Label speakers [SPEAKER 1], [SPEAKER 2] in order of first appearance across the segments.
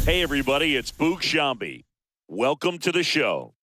[SPEAKER 1] Hey, everybody, it's Boog Shambi. Welcome to the show.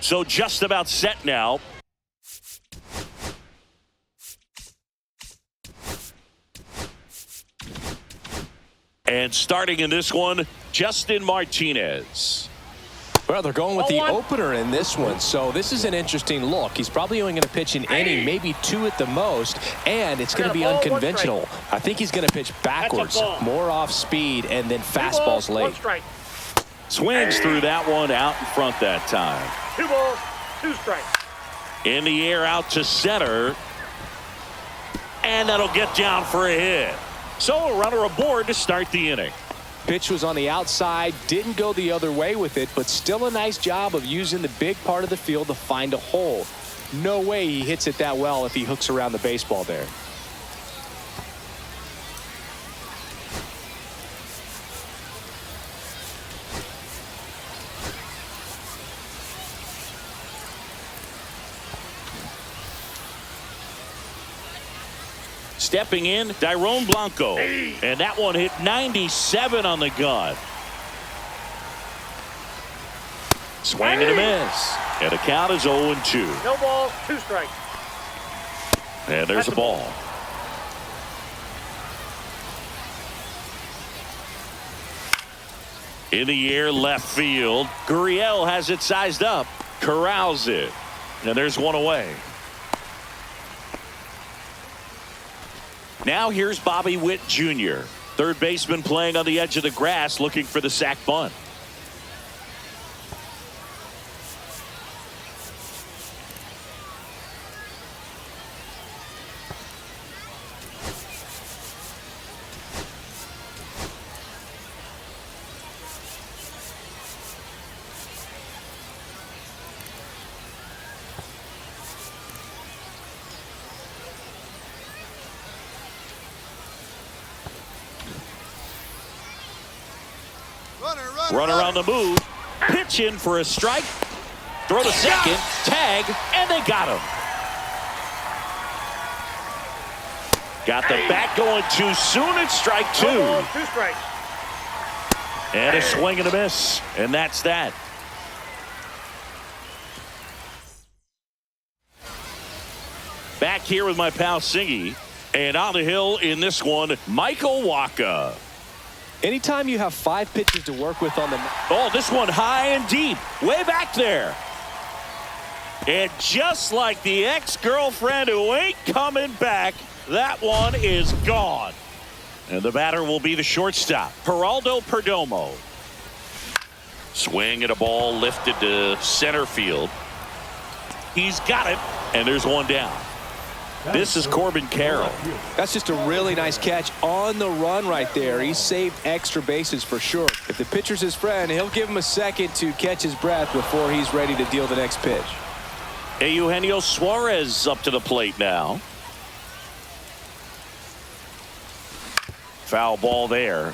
[SPEAKER 1] So just about set now. And starting in this one, Justin Martinez.
[SPEAKER 2] Well, they're going with the opener in this one, so this is an interesting look. He's probably only going to pitch an inning, maybe 2 at the most, and it's going to be unconventional. I think he's going to pitch backwards, more off speed, and then fastballs late.
[SPEAKER 1] Swings through that one out in front that time.
[SPEAKER 3] 2 balls, 2 strikes.
[SPEAKER 1] In the air out to center. And that'll get down for a hit. So a runner aboard to start the inning.
[SPEAKER 2] Pitch was on the outside, didn't go the other way with it, but still a nice job of using the big part of the field to find a hole. No way he hits it that well if he hooks around the baseball there.
[SPEAKER 1] Stepping in, Dairon Blanco. And that one hit 97 on the gun. Swing and a miss. And the count is 0-2.
[SPEAKER 3] No balls, 2 strikes.
[SPEAKER 1] And there's a ball. In the air, left field. Gurriel has it sized up. Corrals it. And there's one away. Now here's Bobby Witt Jr., third baseman playing on the edge of the grass looking for the sac bunt. Runner on the move. Pitch in for a strike. Throw to second. Tag. And they got him. Got the bat going too soon. It's strike 2.
[SPEAKER 3] 2 strikes.
[SPEAKER 1] And a swing and a miss. And that's that. Back here with my pal Singy. And on the hill in this one, Michael Wacha.
[SPEAKER 2] Anytime you have 5 pitches to work with on the...
[SPEAKER 1] Oh, this one high and deep. Way back there. And just like the ex-girlfriend who ain't coming back, that one is gone. And the batter will be the shortstop, Geraldo Perdomo. Swing at a ball lifted to center field. He's got it, and there's one down. This is Corbin Carroll.
[SPEAKER 2] That's just a really nice catch on the run right there. He saved extra bases for sure. If the pitcher's his friend, he'll give him a second to catch his breath before he's ready to deal the next pitch.
[SPEAKER 1] Eugenio Suarez up to the plate now. Foul ball there.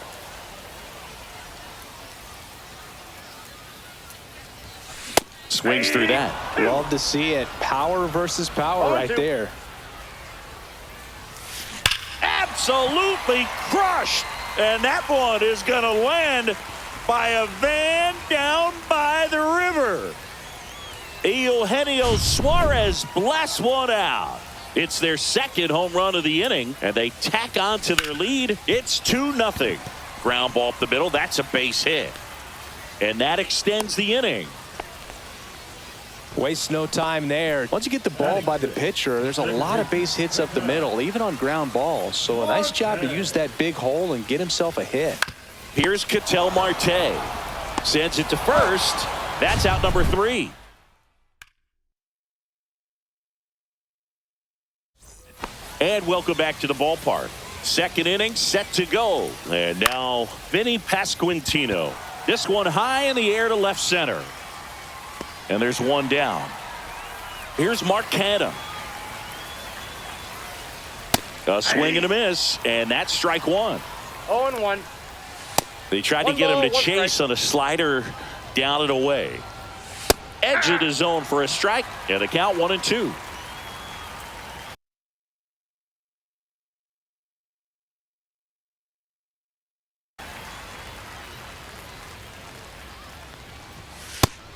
[SPEAKER 1] Swings through that.
[SPEAKER 2] Love to see it. Power versus power right there.
[SPEAKER 1] Absolutely crushed. And that one is going to land by a van down by the river. Eugenio Suarez blasts one out. It's their second home run of the inning, and they tack on to their lead. It's 2-0. Ground ball up the middle. That's a base hit. And that extends the inning.
[SPEAKER 2] Waste no time there. Once you get the ball by the pitcher, there's a lot of base hits up the middle, even on ground balls. So a nice job to use that big hole and get himself a hit.
[SPEAKER 1] Here's Ketel Marte. Sends it to first. That's out number 3. And welcome back to the ballpark. Second inning set to go. And now Vinny Pasquantino. This one high in the air to left center. And there's one down. Here's Mark Canha. A swing and a miss, and that's strike one.
[SPEAKER 3] 0-1.
[SPEAKER 1] They tried to get him to chase on a slider down and away. Edge of the zone for a strike, and a count 1-2.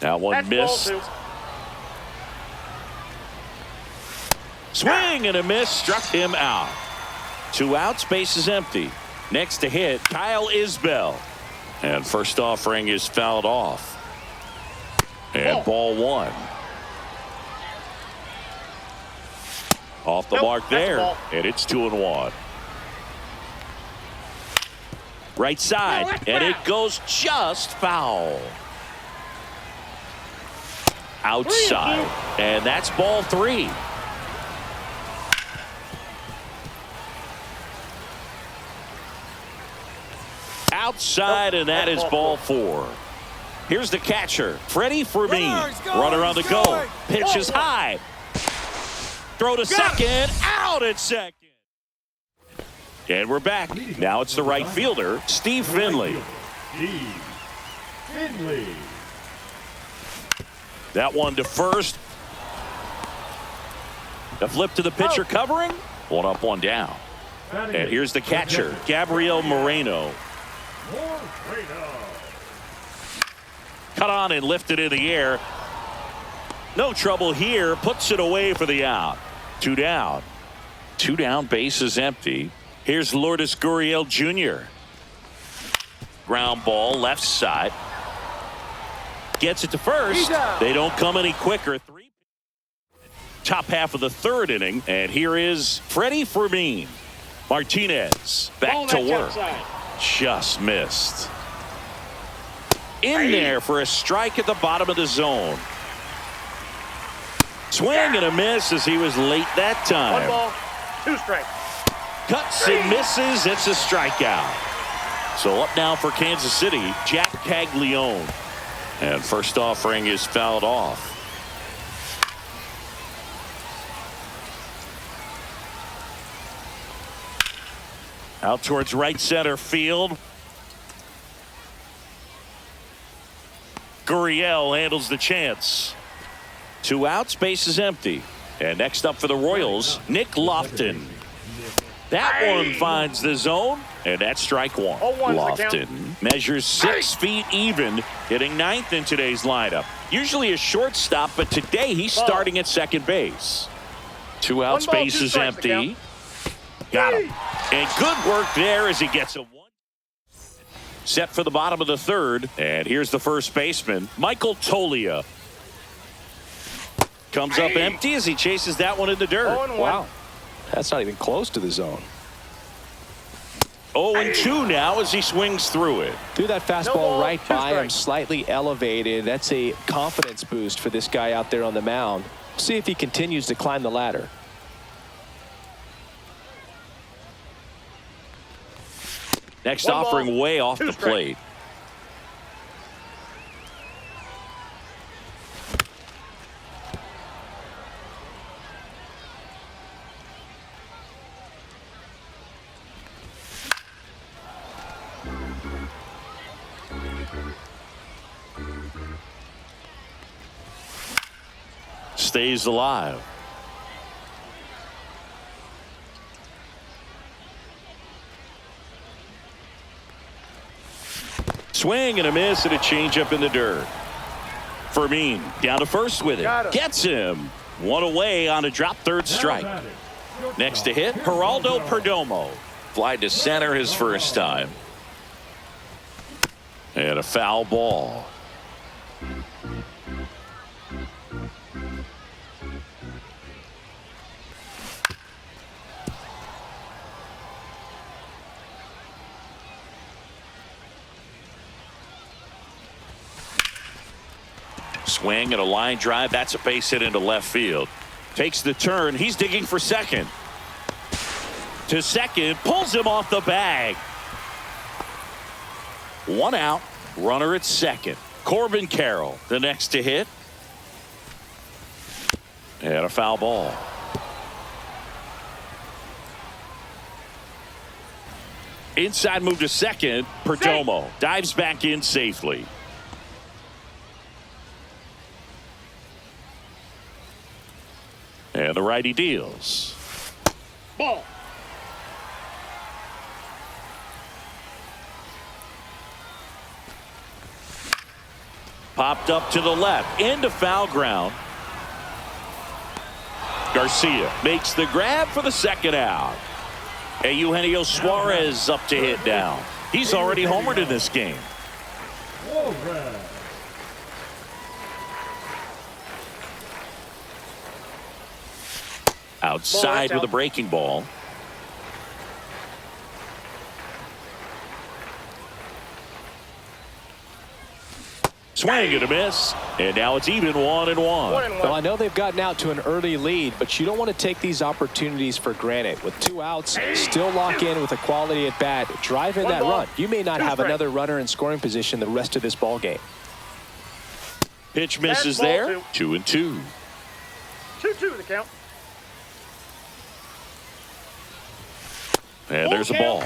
[SPEAKER 1] Now one missed. Swing and a miss, struck him out. 2 outs, base is empty. Next to hit, Kyle Isbell. And first offering is fouled off. And ball one. Off the mark there, and it's 2-1. Right side, and it goes just foul. Outside, and that's ball 3. Outside, and that is ball 4. Here's the catcher, Freddie Fermin. Runner on the go. Pitch is high. Throw to second. Out at second. And we're back. Now it's the right fielder, Steve Finley. That one to first. The flip to the pitcher covering. 1 up, 1 down. And here's the catcher, Gabriel Moreno. Cut on and lifted in the air. No trouble here. Puts it away for the out. 2 down. 2 down, base is empty. Here's Lourdes Gurriel Jr. Ground ball, left side. Gets it to first. They don't come any quicker. 3. Top half of the 3rd inning. And here is Freddie Fermin. Martinez back to work. Just missed. In there for a strike at the bottom of the zone. Swing and a miss as he was late that time.
[SPEAKER 3] 1 ball, 2 strikes.
[SPEAKER 1] Cuts and misses. It's a strikeout. So up now for Kansas City, Jack Caglione. And first offering is fouled off. Out towards right center field. Gurriel handles the chance. 2 outs, base is empty. And next up for the Royals, Nick Lofton. That one finds the zone, and that's strike 1. Lofton measures 6 feet even, hitting 9th in today's lineup. Usually a shortstop, but today he's starting at second base. 2 outs, base is empty. Got him. And good work there as he gets a 1. Set for the bottom of the 3rd. And here's the first baseman, Michael Toglia. Comes up empty as he chases that one in the dirt.
[SPEAKER 2] Wow. That's not even close to the zone.
[SPEAKER 1] 0-2 now as he swings through it.
[SPEAKER 2] Threw that fastball right by him, slightly elevated. That's a confidence boost for this guy out there on the mound. See if he continues to climb the ladder.
[SPEAKER 1] Next offering way off the plate. Stays alive. Swing and a miss and a changeup in the dirt. Fermin down to first with it. Gets him. 1 away on a drop 3rd strike. Next to hit, Geraldo Perdomo. Fly to center his first time. And a foul ball. Swing and a line drive. That's a base hit into left field. Takes the turn. He's digging for second. To second. Pulls him off the bag. 1 out. Runner at second. Corbin Carroll, the next to hit. And a foul ball. Inside move to second. Perdomo dives back in safely. And the righty deals.
[SPEAKER 3] Ball.
[SPEAKER 1] Popped up to the left into foul ground. Garcia makes the grab for the second out. And Eugenio Suarez up to hit down. He's already homered in this game. Outside with a breaking ball. Swing and a miss. And now it's even 1-1.
[SPEAKER 2] Well, I know they've gotten out to an early lead, but you don't want to take these opportunities for granted. With 2 outs, still lock in with a quality at bat, drive in that run. You may not have another runner in scoring position the rest of this ball game.
[SPEAKER 1] Pitch misses there. 2-2.
[SPEAKER 3] 2-2 the count.
[SPEAKER 1] And there's a ball.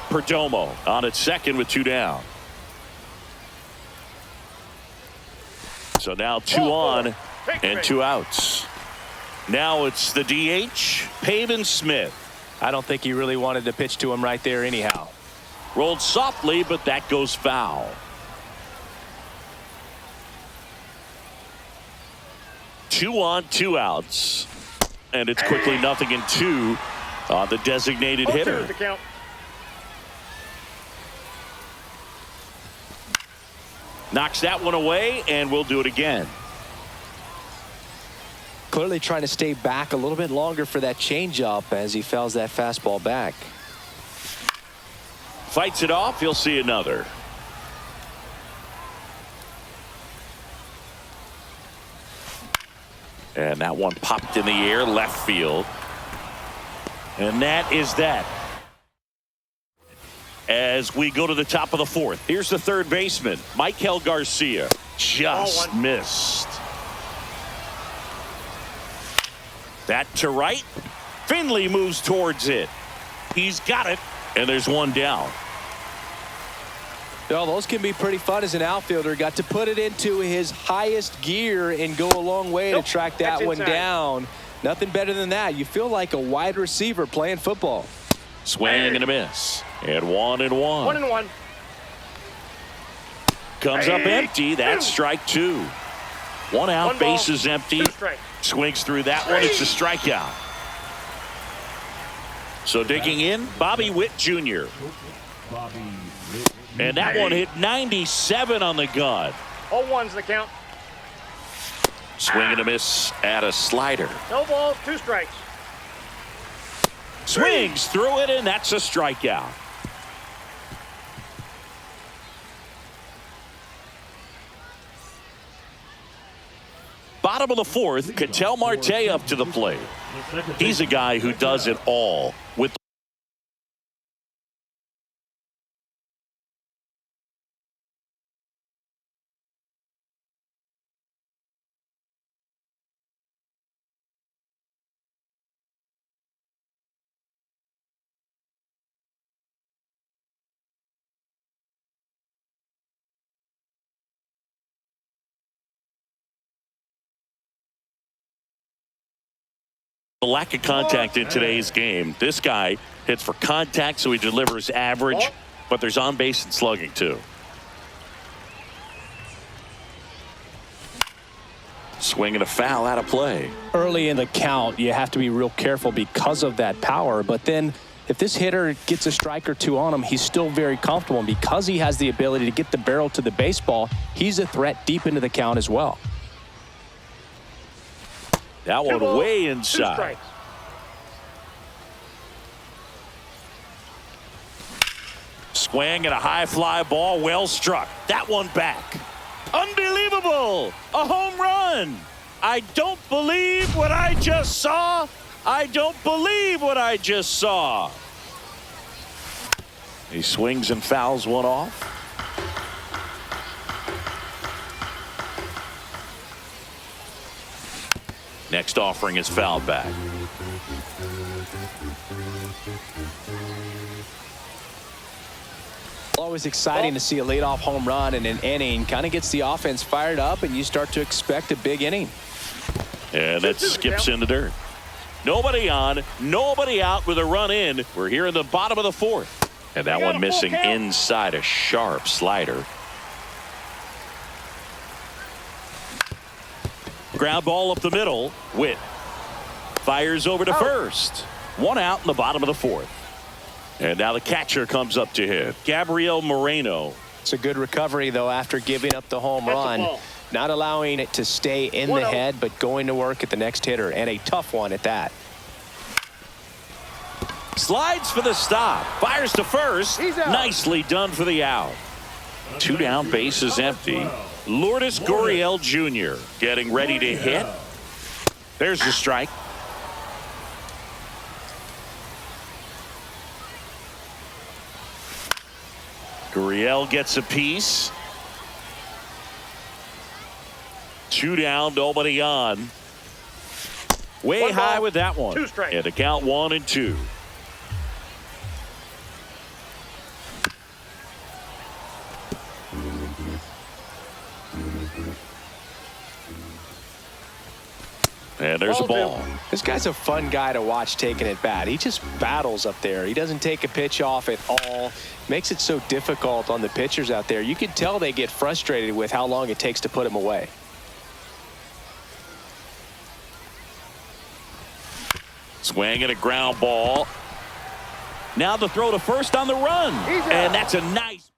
[SPEAKER 1] Perdomo on at second with 2 down. So now 2 on and 2 outs. Now it's the DH, Pavin Smith.
[SPEAKER 2] I don't think he really wanted to pitch to him right there anyhow.
[SPEAKER 1] Rolled softly, but that goes foul. 2 on, 2 outs. And it's quickly 0-2 on the designated hitter. Knocks that one away, and we'll do it again.
[SPEAKER 2] Clearly trying to stay back a little bit longer for that changeup as he fouls that fastball back.
[SPEAKER 1] Fights it off. He'll see another. And that one popped in the air, left field. And that is that. As we go to the top of the 4th. Here's the third baseman, Michael Garcia. Just missed. That to right. Finley moves towards it. He's got it. And there's 1 down.
[SPEAKER 2] Well, those can be pretty fun as an outfielder. Got to put it into his highest gear and go a long way to track that one down. Nothing better than that. You feel like a wide receiver playing football.
[SPEAKER 1] Swing and a miss. And 1-1.
[SPEAKER 3] 1-1.
[SPEAKER 1] Comes up empty. That's strike 2. 1 out. Base is empty. Swings through that one. It's a strikeout. So digging in, Bobby Witt Jr. And that one hit 97 on the gun.
[SPEAKER 3] 0-1's the count.
[SPEAKER 1] Swing and a miss at a slider.
[SPEAKER 3] No balls, 2 strikes.
[SPEAKER 1] Swings through it, and that's a strikeout. Bottom of the 4th, Ketel Marte up to the plate. He's a guy who does it all with the lack of contact in today's game. This guy hits for contact, so he delivers average, but there's on base and slugging too. Swing and a foul out of play.
[SPEAKER 2] Early in the count, you have to be real careful because of that power. But then if this hitter gets a strike or 2 on him, he's still very comfortable. And because he has the ability to get the barrel to the baseball, he's a threat deep into the count as well.
[SPEAKER 1] That one way inside. Swing and a high fly ball, well struck. That one back. Unbelievable! A home run! I don't believe what I just saw. I don't believe what I just saw. He swings and fouls one off. Next offering is fouled back.
[SPEAKER 2] Always exciting to see a leadoff home run in an inning. Kind of gets the offense fired up, and you start to expect a big inning.
[SPEAKER 1] And that skips in the dirt. Nobody on, nobody out with a run in. We're here in the bottom of the fourth. And that one missing inside a sharp slider. Ground ball up the middle. Witt fires over to first. One out in the bottom of the fourth. And now the catcher comes up to hit. Gabriel Moreno.
[SPEAKER 2] It's a good recovery, though, after giving up the home run. Not allowing it to stay in the head, but going to work at the next hitter. And a tough one at that.
[SPEAKER 1] Slides for the stop. Fires to first. Nicely done for the out. Two down, bases empty. Lourdes Gurriel Jr. getting ready to hit. There's the strike. Gurriel gets a piece. Two down, nobody on. Way high with that one. And to count 1-2. And there's a ball.
[SPEAKER 2] This guy's a fun guy to watch taking at bat. He just battles up there. He doesn't take a pitch off at all. Makes it so difficult on the pitchers out there. You can tell they get frustrated with how long it takes to put him away.
[SPEAKER 1] Swing and a ground ball. Now the throw to first on the run. And that's a nice.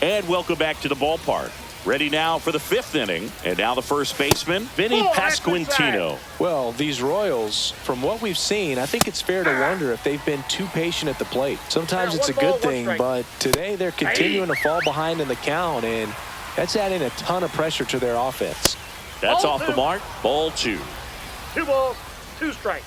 [SPEAKER 1] And welcome back to the ballpark. Ready now for the fifth inning. And now the first baseman, Vinny Pasquantino.
[SPEAKER 2] Well, these Royals, from what we've seen, I think it's fair to wonder if they've been too patient at the plate. Sometimes it's a good thing, but today they're continuing to fall behind in the count, and that's adding a ton of pressure to their offense.
[SPEAKER 1] That's off the mark. Ball 2.
[SPEAKER 3] 2 balls, 2 strikes.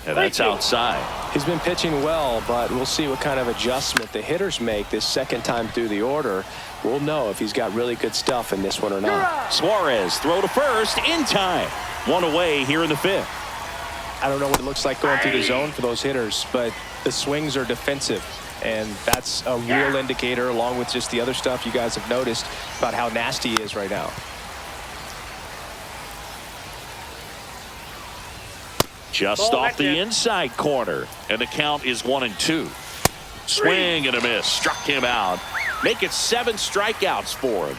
[SPEAKER 1] And that's outside.
[SPEAKER 2] He's been pitching well, but we'll see what kind of adjustment the hitters make this second time through the order. We'll know if he's got really good stuff in this one or not.
[SPEAKER 1] Suarez throw to first in time. One away here in the fifth.
[SPEAKER 2] I don't know what it looks like going through the zone for those hitters, but the swings are defensive. And that's a real indicator, along with just the other stuff you guys have noticed about how nasty he is right now.
[SPEAKER 1] Just off the inside corner. And the count is 1-2. Swing and a miss. Struck him out. Make it 7 strikeouts for him.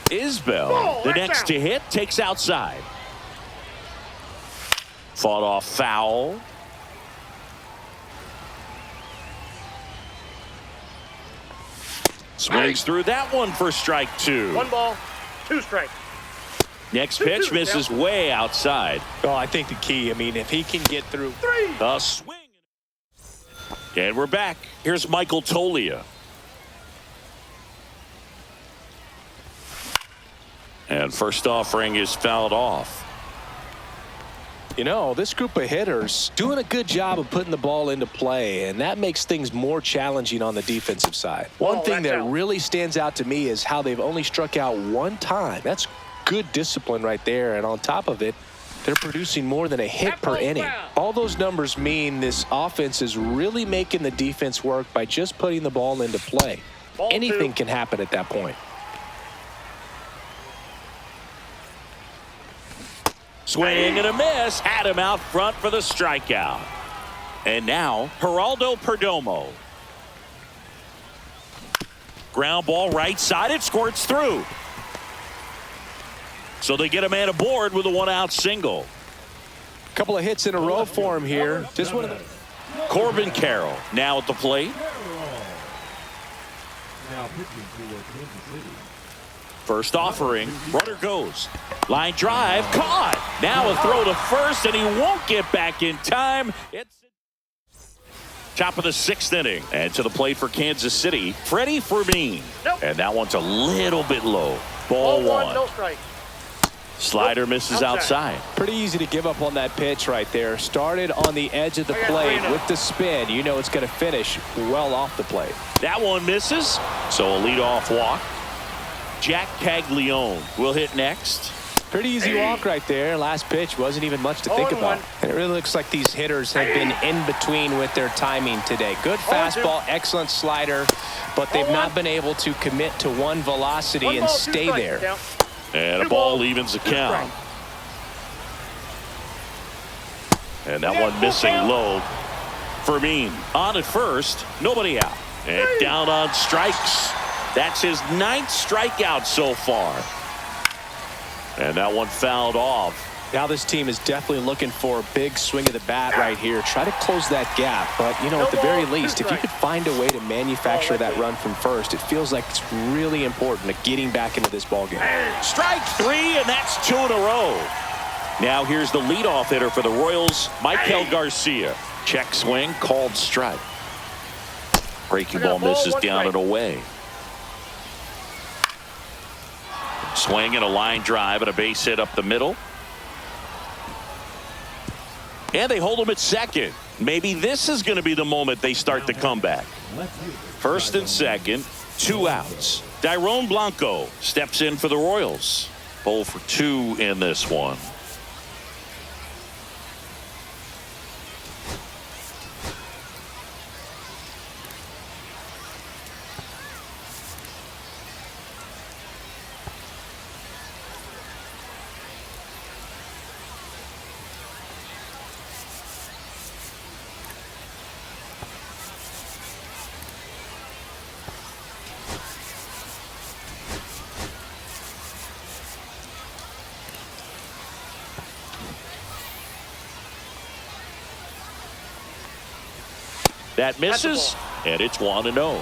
[SPEAKER 1] Isbell, the next to hit, takes outside. Fought off foul. Swings through that one for strike 2.
[SPEAKER 3] 1 ball, 2 strikes.
[SPEAKER 1] Next pitch misses way outside.
[SPEAKER 2] Well, I think the key, I mean, if he can get through.
[SPEAKER 1] The swing. And we're back. Here's Michael Tolia. And first offering is fouled off.
[SPEAKER 2] You know, this group of hitters doing a good job of putting the ball into play, and that makes things more challenging on the defensive side. One thing that really stands out to me is how they've only struck out 1 time. That's good discipline right there, and on top of it, they're producing more than a hit per inning. All those numbers mean this offense is really making the defense work by just putting the ball into play. Anything can happen at that point.
[SPEAKER 1] Swing and a miss. Had him out front for the strikeout. And now Geraldo Perdomo. Ground ball right side. It squirts through. So they get a man aboard with a 1-out single.
[SPEAKER 2] A couple of hits in a row for him here. Just one of the.
[SPEAKER 1] Corbin Carroll now at the plate. First offering. Runner goes. Line drive. Caught. Now a throw to first, and he won't get back in time. It's top of the 6th inning. And to the plate for Kansas City, Freddie Fermin. And that one's a little bit low. Ball 1.
[SPEAKER 3] No strike.
[SPEAKER 1] Slider misses outside.
[SPEAKER 2] Pretty easy to give up on that pitch right there. Started on the edge of the plate with the spin. You know it's going to finish well off the plate.
[SPEAKER 1] That one misses, so a leadoff walk. Jack Caglione will hit next.
[SPEAKER 2] Pretty easy walk right there. Last pitch wasn't even much to think about. And it really looks like these hitters have been in between with their timing today. Good fastball, excellent slider, but they've not been able to commit to one velocity and stay there.
[SPEAKER 1] And a ball evens the count. And that one missing low. Fermin on at first, nobody out. And down on strikes. That's his 9th strikeout so far. And that one fouled off.
[SPEAKER 2] Now this team is definitely looking for a big swing of the bat right here. Try to close that gap. But, you know, at the very least, if you could find a way to manufacture that run from first, it feels like it's really important to getting back into this ballgame.
[SPEAKER 1] Strike 3, and that's 2 in a row. Now here's the leadoff hitter for the Royals, Michael Garcia. Check swing, called strike. Breaking ball misses down and away. Swing and a line drive and a base hit up the middle. And they hold him at second. Maybe this is going to be the moment they start the comeback. First and second, 2 outs. Dairon Blanco steps in for the Royals. 0 for 2 in this one. That misses, and it's 1-0.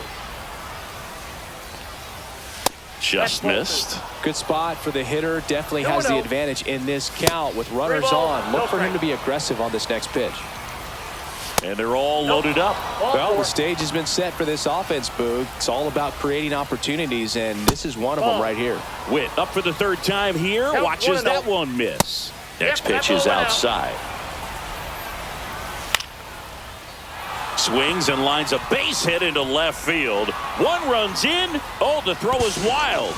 [SPEAKER 1] Just missed.
[SPEAKER 2] Good spot for the hitter. Definitely has the advantage in this count with runners on. Look for him to be aggressive on this next pitch.
[SPEAKER 1] And they're all loaded up.
[SPEAKER 2] Well, the stage has been set for this offense, Boog. It's all about creating opportunities, and this is one of them right here.
[SPEAKER 1] Witt up for the 3rd time here. Watches that one miss. Next pitch is outside. Swings and lines a base hit into left field. One runs in. Oh, the throw is wild.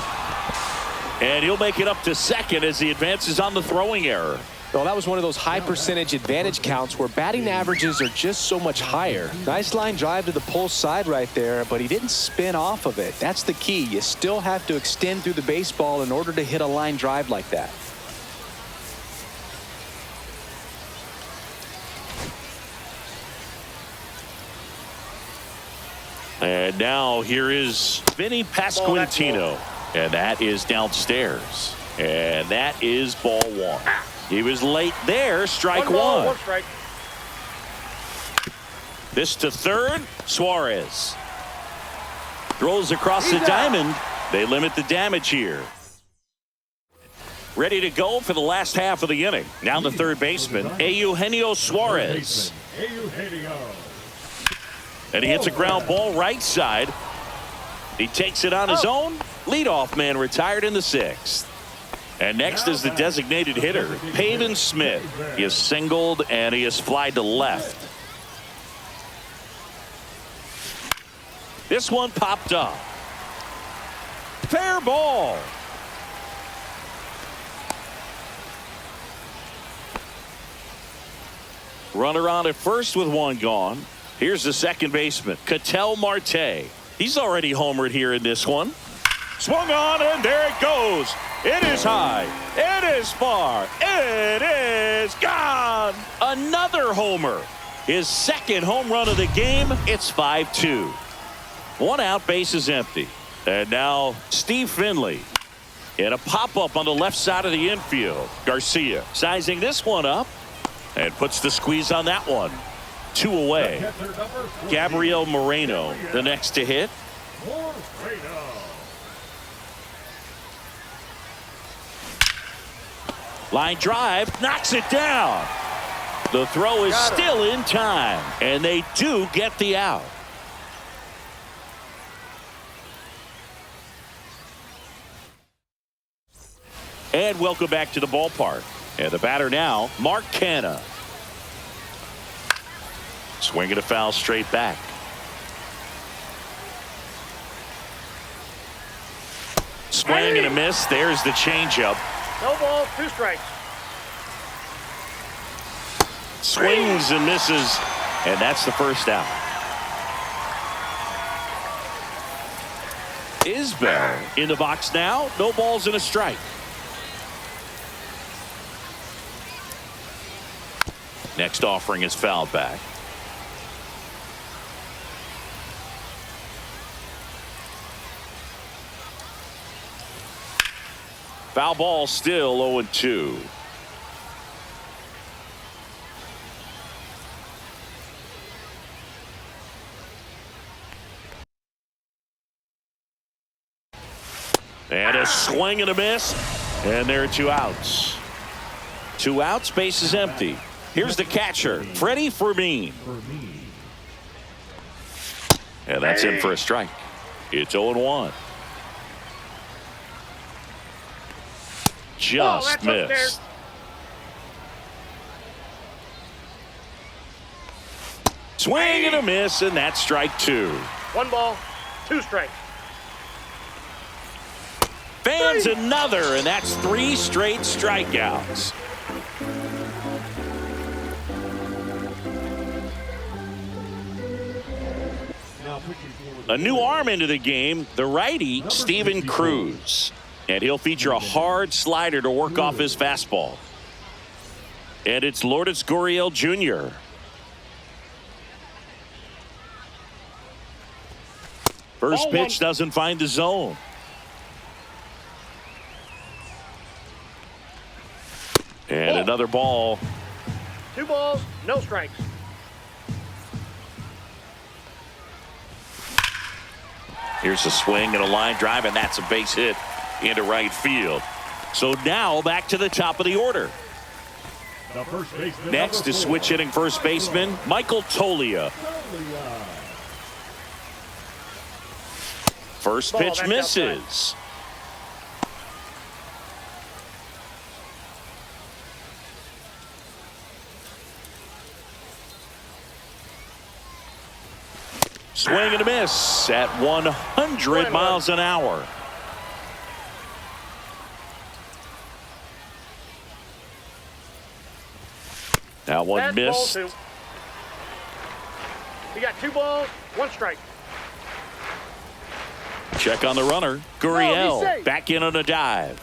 [SPEAKER 1] And he'll make it up to second as he advances on the throwing error.
[SPEAKER 2] Well, that was one of those high percentage advantage counts where batting averages are just so much higher. Nice line drive to the pull side right there, but he didn't spin off of it. That's the key. You still have to extend through the baseball in order to hit a line drive like that.
[SPEAKER 1] And now here is Vinny Pasquantino. And that is downstairs. And that is ball 1. He was late there. Strike 1.
[SPEAKER 3] Strike.
[SPEAKER 1] This to third. Suarez throws across the diamond. They limit the damage here. Ready to go for the last half of the inning. Now the third baseman, Eugenio Suarez. And he hits a ground ball right side. He takes it on his own. Leadoff man retired in the 6th. And next is the designated hitter, Pavin Smith. He is singled and he is flied to left. This one popped up. Fair ball. Runner on at first with 1 gone. Here's the second baseman, Ketel Marte. He's already homered here in this one. Swung on, and there it goes. It is high. It is far. It is gone. Another homer. His 2nd home run of the game. It's 5-2. 1 out, base is empty. And now Steve Finley in a pop-up on the left side of the infield. Garcia sizing this one up and puts the squeeze on that one. 2 away. Gabriel Moreno, the next to hit. Line drive, knocks it down. The throw is still in time, and they do get the out. And welcome back to the ballpark. And the batter now, Mark Canha. Swinging a foul straight back. Swing and a miss. There's the changeup.
[SPEAKER 3] No ball, 2 strikes.
[SPEAKER 1] Swings and misses. And that's the first out. Isbell in the box now. No balls and a strike. Next offering is fouled back. Foul ball, still 0-2. And a swing and a miss. And there are 2 outs. 2 outs, base is empty. Here's the catcher, Freddie Fermin. And that's in for a strike. It's 0-1. Just missed. Swing and a miss, and that's strike 2.
[SPEAKER 3] 1 ball, 2 strikes.
[SPEAKER 1] Fans another, and that's 3 straight strikeouts. A new arm into the game, the righty, Steven Cruz. And he'll feature a hard slider to work off his fastball. And it's Lourdes Gurriel Jr. First pitch doesn't find the zone. And another ball.
[SPEAKER 3] 2 balls, no strikes.
[SPEAKER 1] Here's a swing and a line drive, and that's a base hit into right field. So now back to the top of the order. Next is switch hitting first baseman Michael Toglia. First pitch misses. Swing and a miss at 100 miles an hour. That one missed.
[SPEAKER 3] We got 2 balls, 1 strike.
[SPEAKER 1] Check on the runner. Gurriel back in on a dive.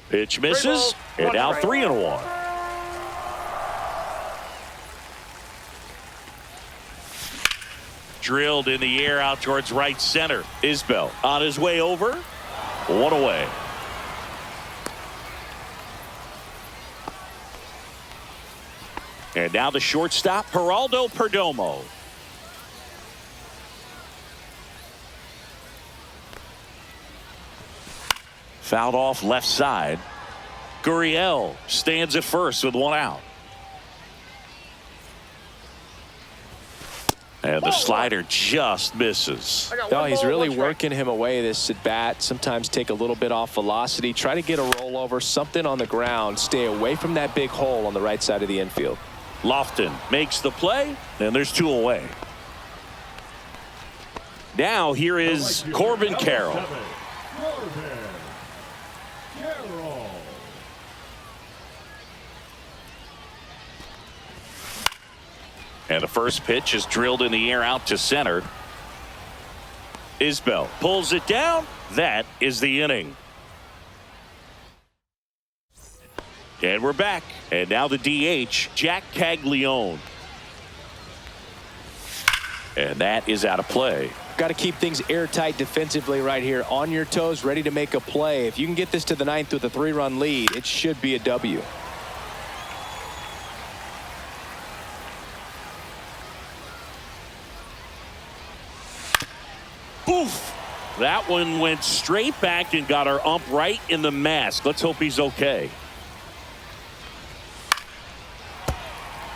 [SPEAKER 1] Pitch misses, and now 3-1. Drilled in the air out towards right center. Isbell on his way over. 1 away. And now the shortstop, Geraldo Perdomo. Fouled off left side. Gurriel stands at first with 1 out. And the slider just misses.
[SPEAKER 2] No, he's really working him away this at bat. Sometimes take a little bit off velocity. Try to get a rollover, something on the ground. Stay away from that big hole on the right side of the infield.
[SPEAKER 1] Lofton makes the play, and there's 2 away. Now here is Corbin Carroll. And the first pitch is drilled in the air out to center. Isbell pulls it down. That is the inning. And we're back. And now the DH, Jack Caglione. And that is out of play.
[SPEAKER 2] Got to keep things airtight defensively right here. On your toes, ready to make a play. If you can get this to the 9th with a 3-run lead, it should be a W.
[SPEAKER 1] Oof! That one went straight back and got our ump right in the mask. Let's hope he's okay.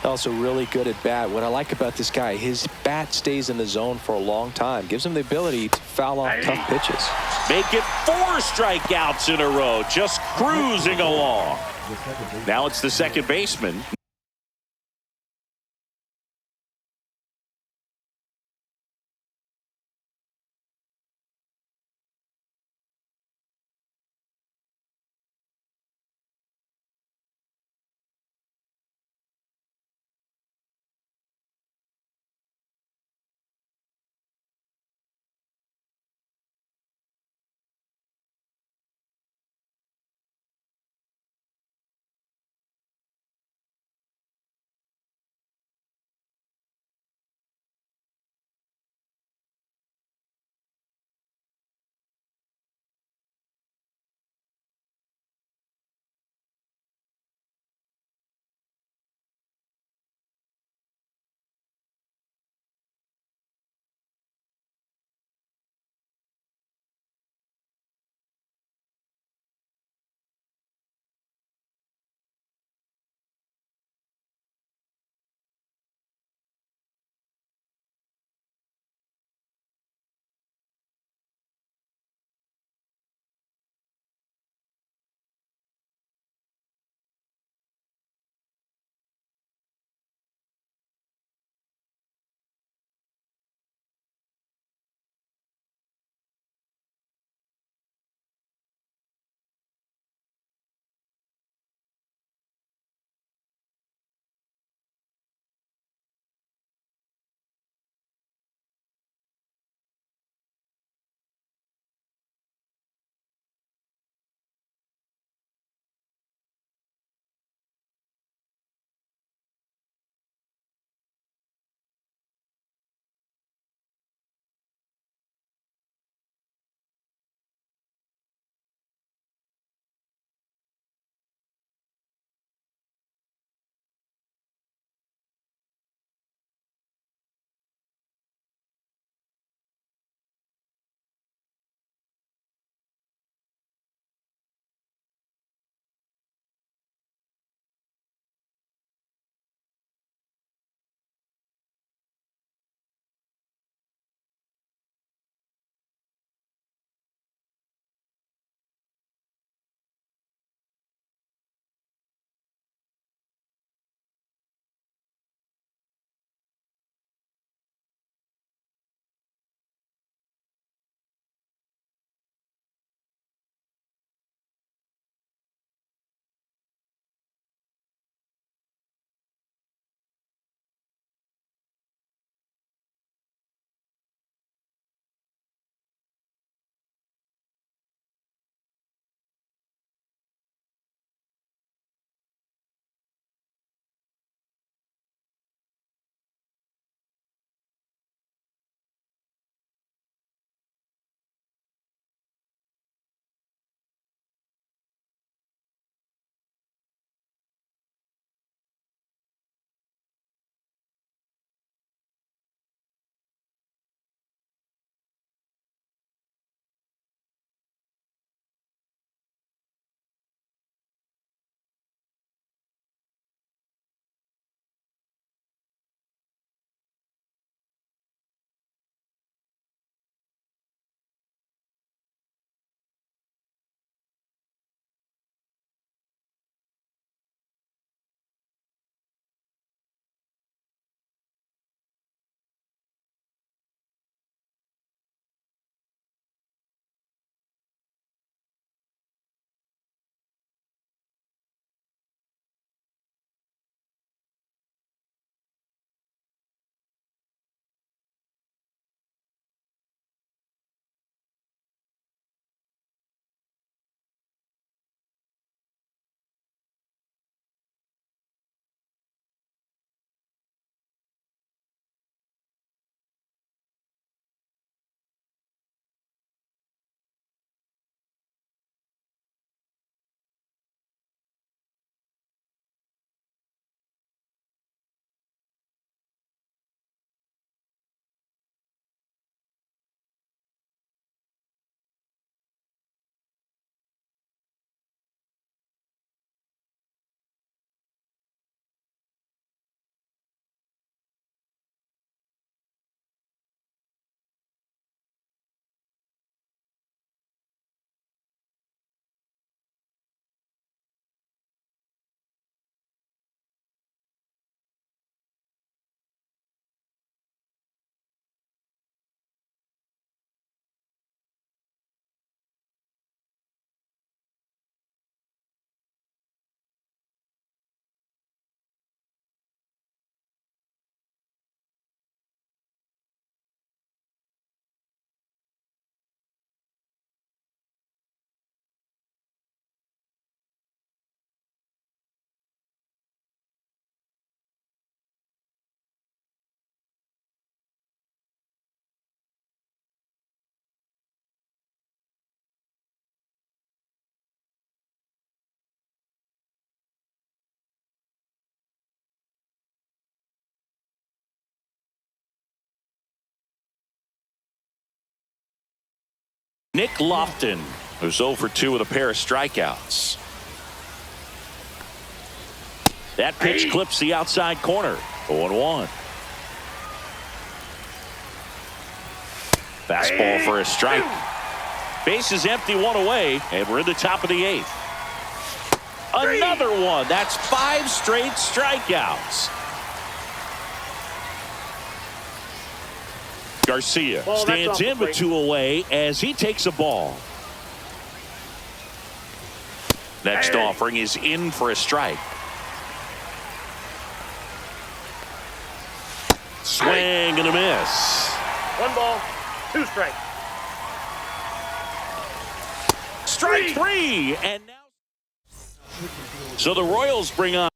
[SPEAKER 2] Also really good at bat. What I like about this guy, his bat stays in the zone for a long time. Gives him the ability to foul off tough pitches.
[SPEAKER 1] Make it 4 strikeouts in a row, just cruising along. Now it's the second baseman. Nick Lofton, who's 0 for 2 with a pair of strikeouts. That pitch clips the outside corner. 0-1. Fastball for a strike. Base is empty, 1 away, and we're in the top of the 8th. Another one. That's 5 straight strikeouts. Garcia stands in with 2 away as he takes a ball. Next offering is in for a strike. Swing and a miss.
[SPEAKER 3] 1 ball, 2 strikes.
[SPEAKER 1] Strike 3. And now, so the Royals bring on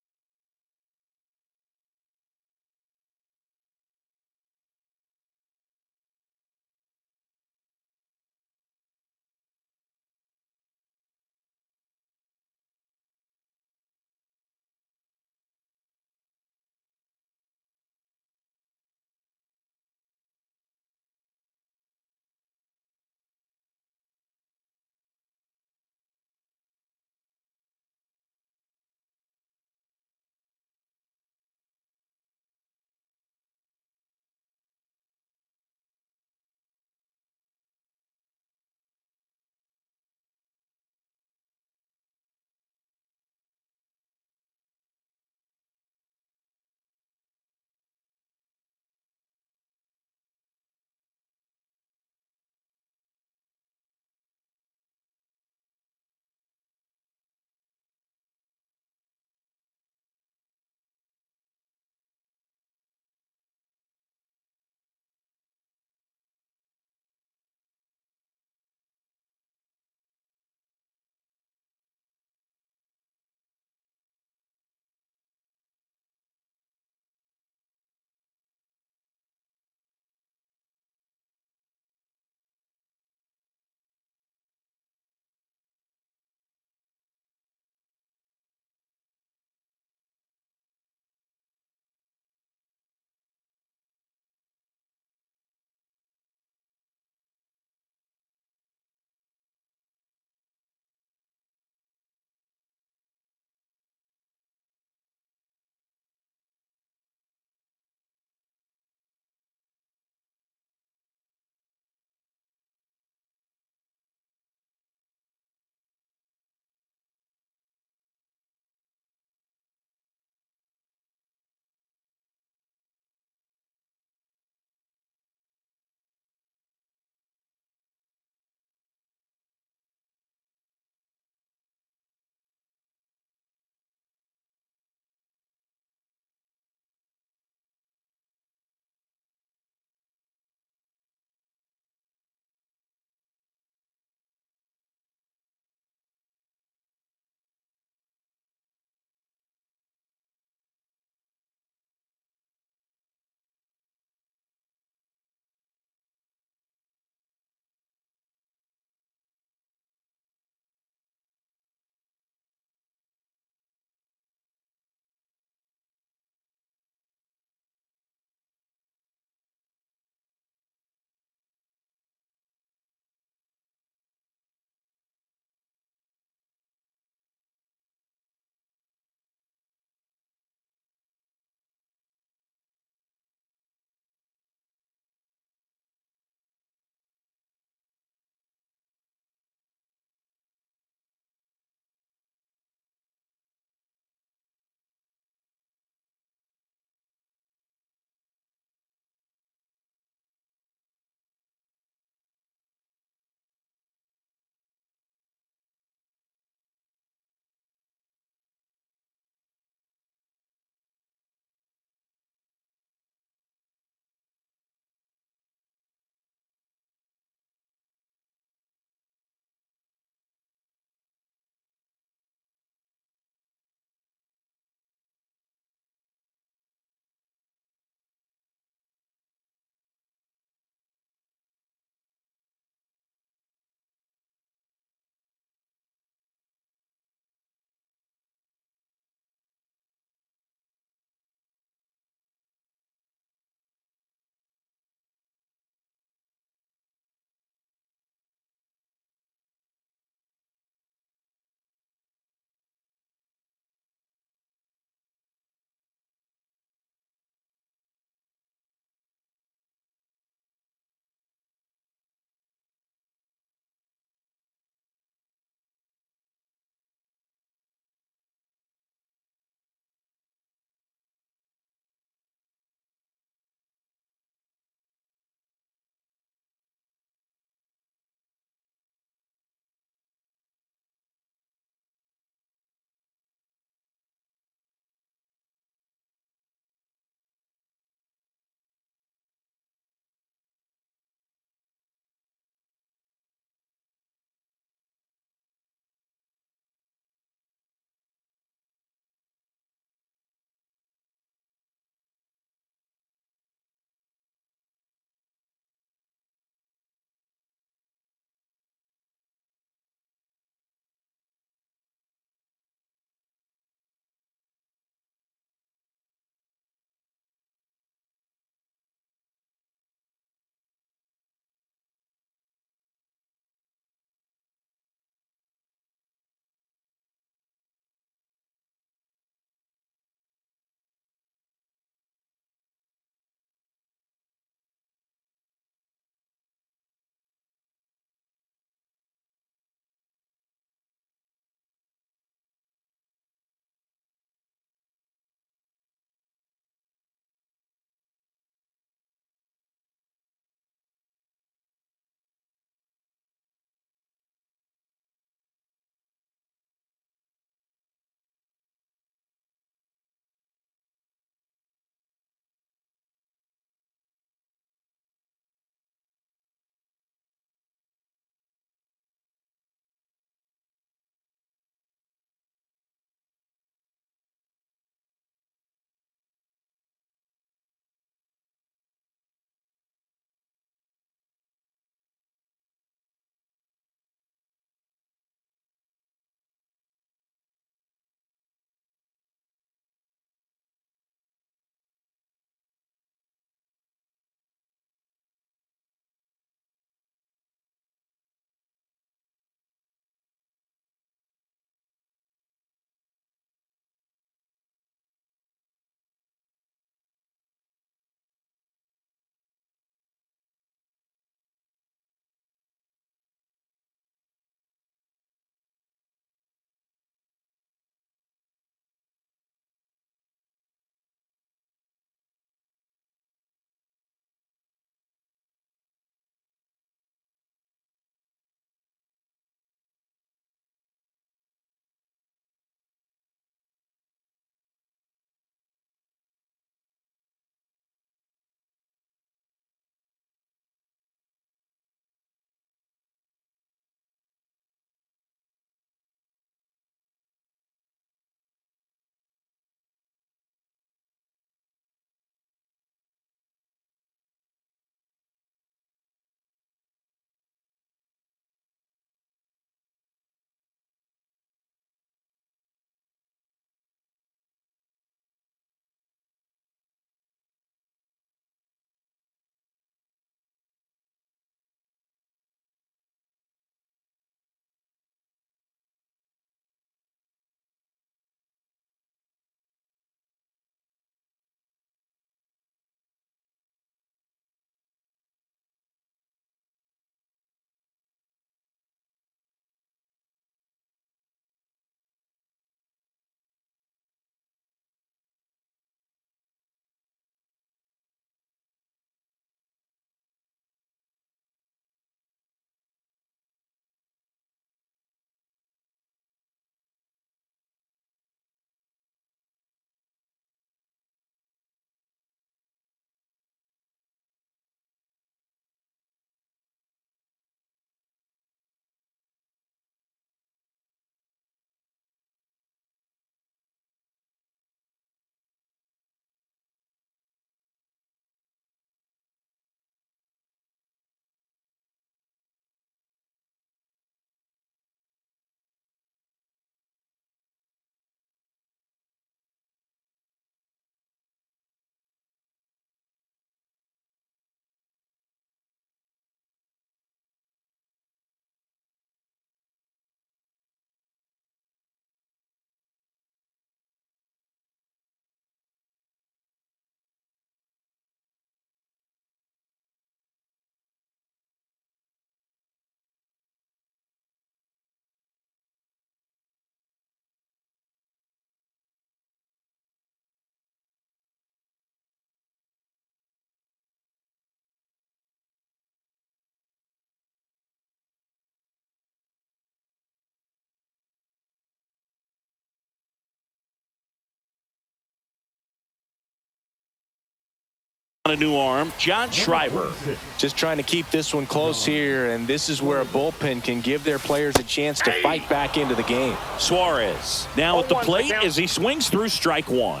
[SPEAKER 1] On a new arm, John Schreiber.
[SPEAKER 2] Just trying to keep this one close here, and this is where a bullpen can give their players a chance to fight back into the game.
[SPEAKER 1] Suarez now at the plate as he swings through strike one.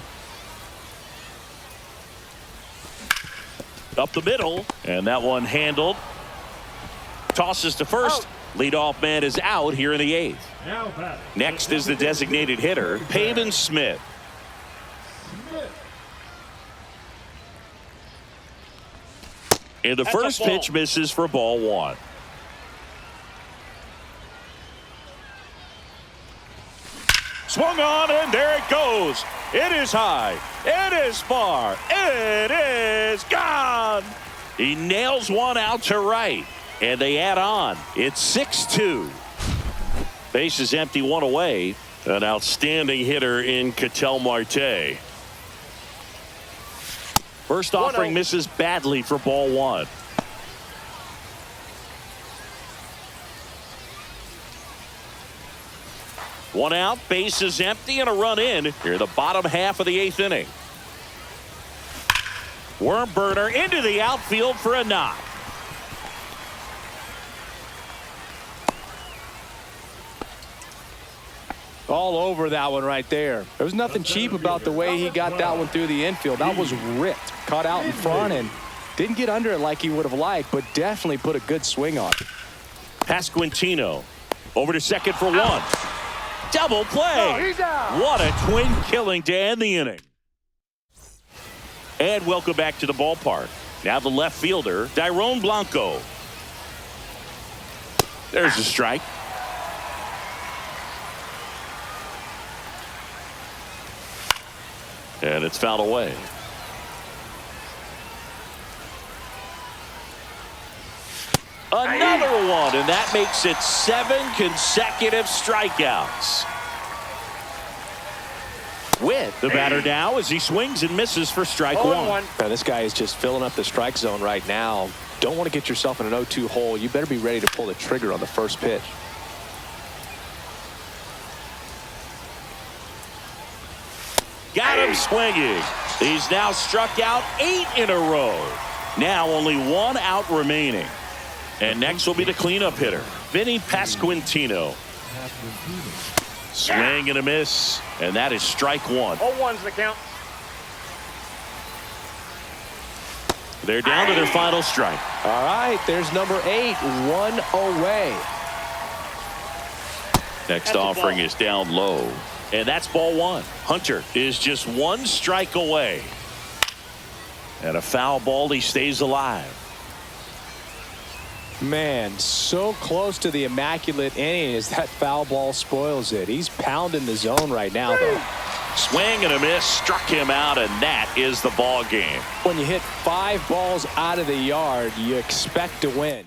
[SPEAKER 1] Up the middle, and that one handled. Tosses to first. Leadoff man is out here in the eighth. Next is the designated hitter, Pavin Smith. And the first pitch misses for ball one. Swung on, and there it goes. It is high. It is far. It is gone. He nails one out to right, and they add on. It's 6-2. Base is empty, one away. An outstanding hitter in Ketel Marte. First offering misses badly for ball one. One out, base is empty, and a run in here, the bottom half of the eighth inning. Worm burner into the outfield for a knock.
[SPEAKER 2] All over that one right there. There was nothing cheap about the way he got that one through the infield. That was ripped. Caught out in front and didn't get under it like he would have liked, but definitely put a good swing on it.
[SPEAKER 1] Pasquantino over to second for one. Double play. What a twin killing to end the inning. And welcome back to the ballpark. Now the left fielder, Dairon Blanco. There's a strike. And it's fouled away. Another one, and that makes it 7 consecutive strikeouts. With the batter now as he swings and misses for strike one.
[SPEAKER 2] Now, this guy is just filling up the strike zone right now. Don't want to get yourself in an 0-2 hole. You better be ready to pull the trigger on the first pitch.
[SPEAKER 1] Got him swinging. He's now struck out 8 in a row. Now only 1 out remaining. And next will be the cleanup hitter, Vinny Pasquantino. Swing and a miss, and that is strike one.
[SPEAKER 3] 0-1's the count.
[SPEAKER 1] They're down to their final strike.
[SPEAKER 2] All right, there's number 8, 1 away.
[SPEAKER 1] Next offering is down low. And that's ball one. Hunter is just 1 strike away. And a foul ball, he stays alive.
[SPEAKER 2] Man, so close to the immaculate inning as that foul ball spoils it. He's pounding the zone right now, though.
[SPEAKER 1] Swing and a miss, struck him out, and that is the ball game.
[SPEAKER 2] When you hit 5 balls out of the yard, you expect to win.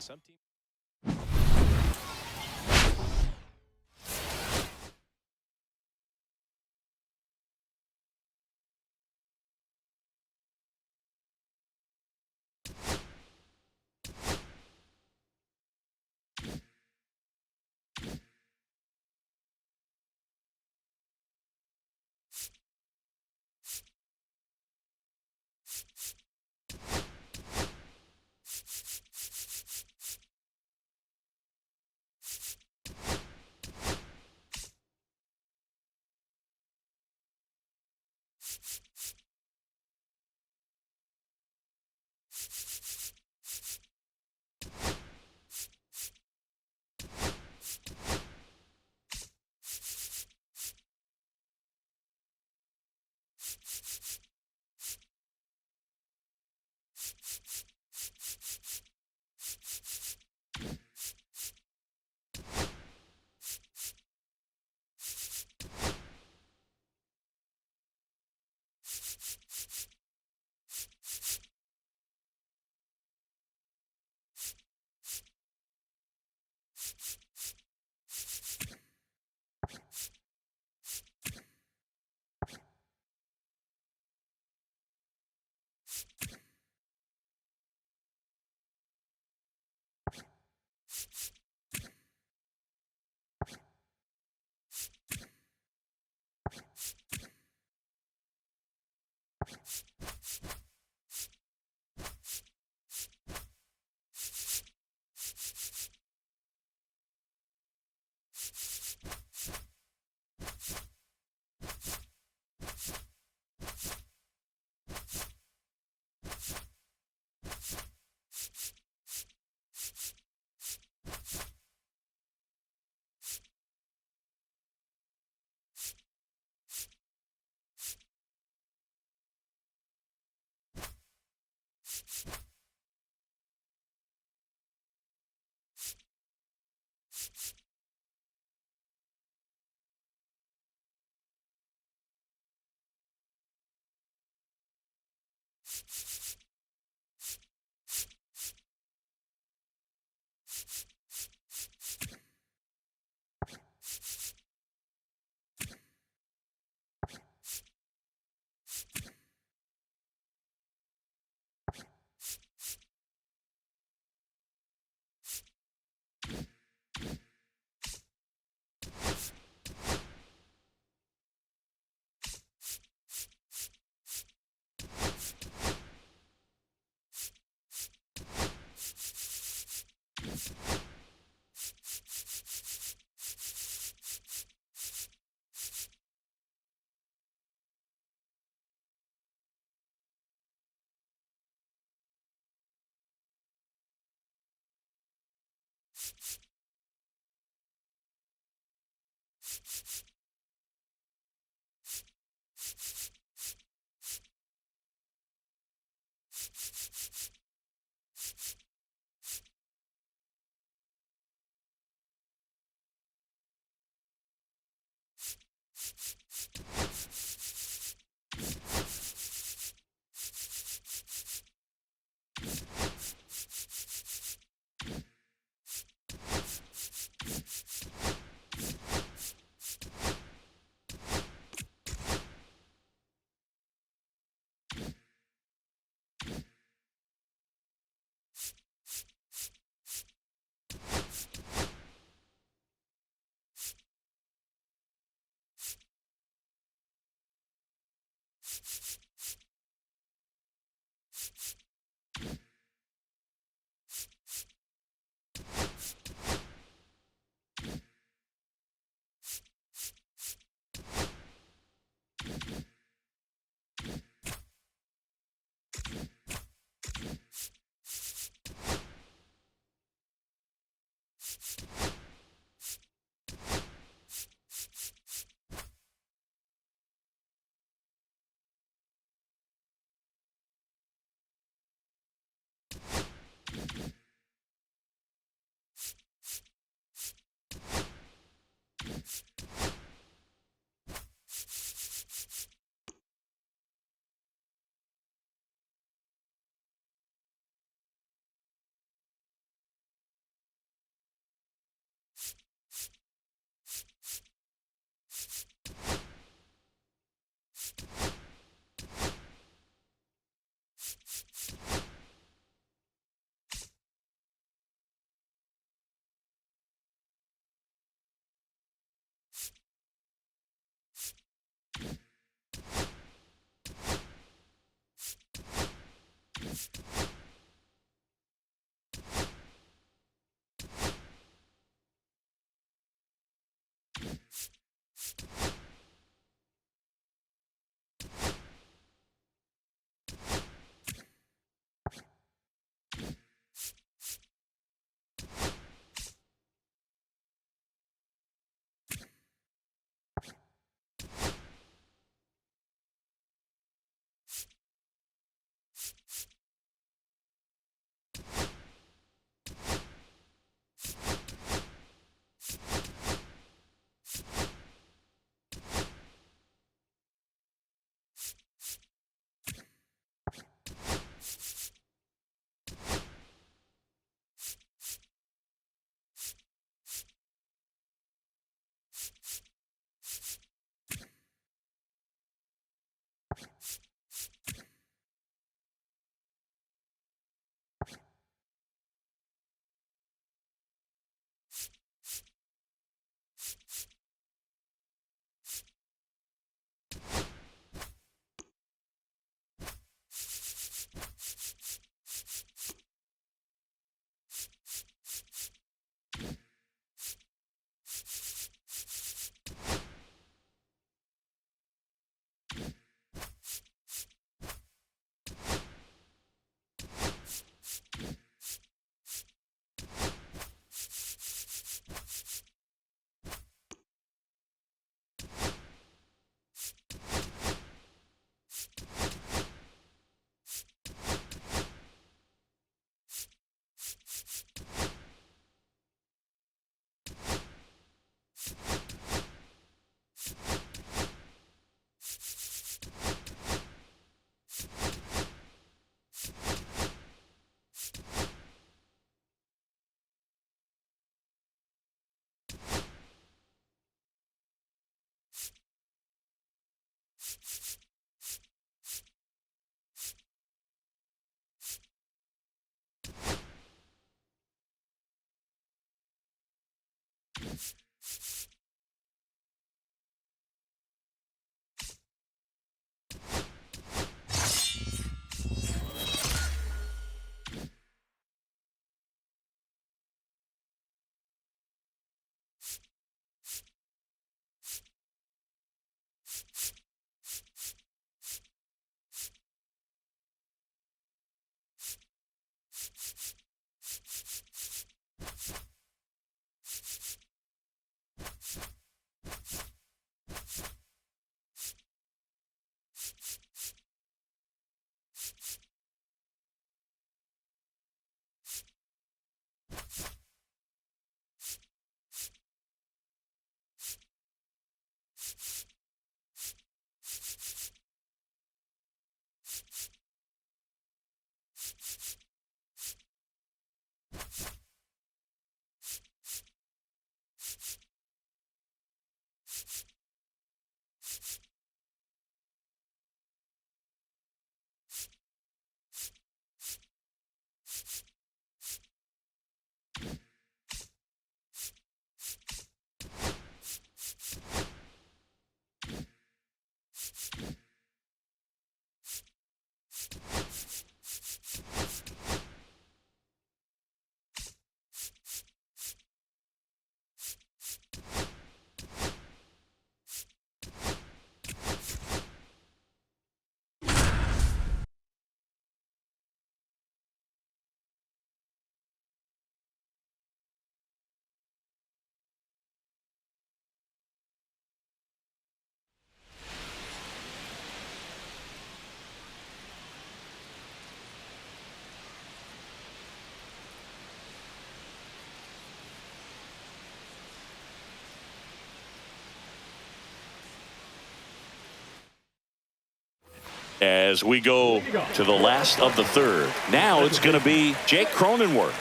[SPEAKER 1] As we go to the last of the third. Now it's going to be Jake Cronenworth.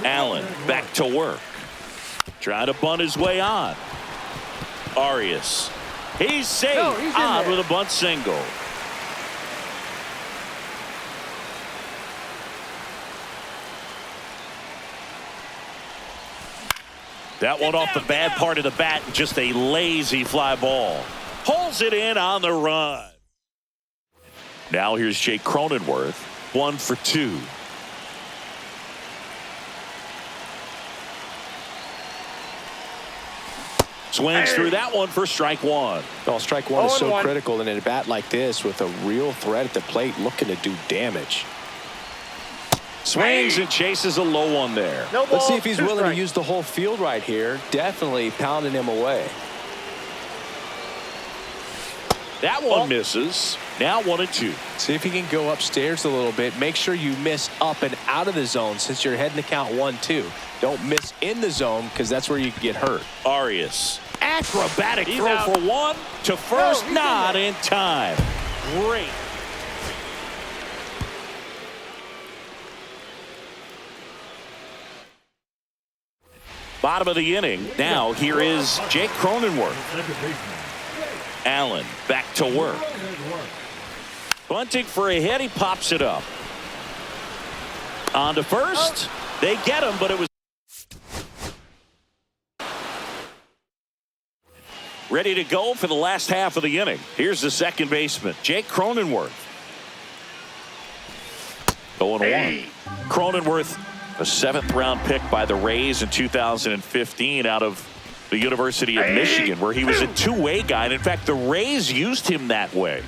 [SPEAKER 1] Allen back to work. Trying to bunt his way on. Arias. He's safe. On with a bunt single. That one off the bad part of the bat. Just a lazy fly ball. Pulls it in on the run. Now here's Jake Cronenworth. 1 for 2. Swings through that one for strike one.
[SPEAKER 2] Well, strike one is so critical in a bat like this with a real threat at the plate looking to do damage.
[SPEAKER 1] Swings and chases a low one there.
[SPEAKER 2] Let's see if he's willing to use the whole field right here. Definitely pounding him away.
[SPEAKER 1] That one misses. Now 1-2.
[SPEAKER 2] See if he can go upstairs a little bit. Make sure you miss up and out of the zone since you're heading to count 1-2. Don't miss in the zone because that's where you can get hurt.
[SPEAKER 1] Arias. Acrobatic throw for one to first. Not in time. Great. Bottom of the inning. Now here is Jake Cronenworth. Allen back to work. Bunting for a hit. He pops it up. On to first. They get him, but it was ready to go for the last half of the inning. Here's the second baseman, Jake Cronenworth. 0-1. Cronenworth, a 7th-round pick by the Rays in 2015 out of the University of Michigan, where he was a two-way guy. And in fact, the Rays used him that way.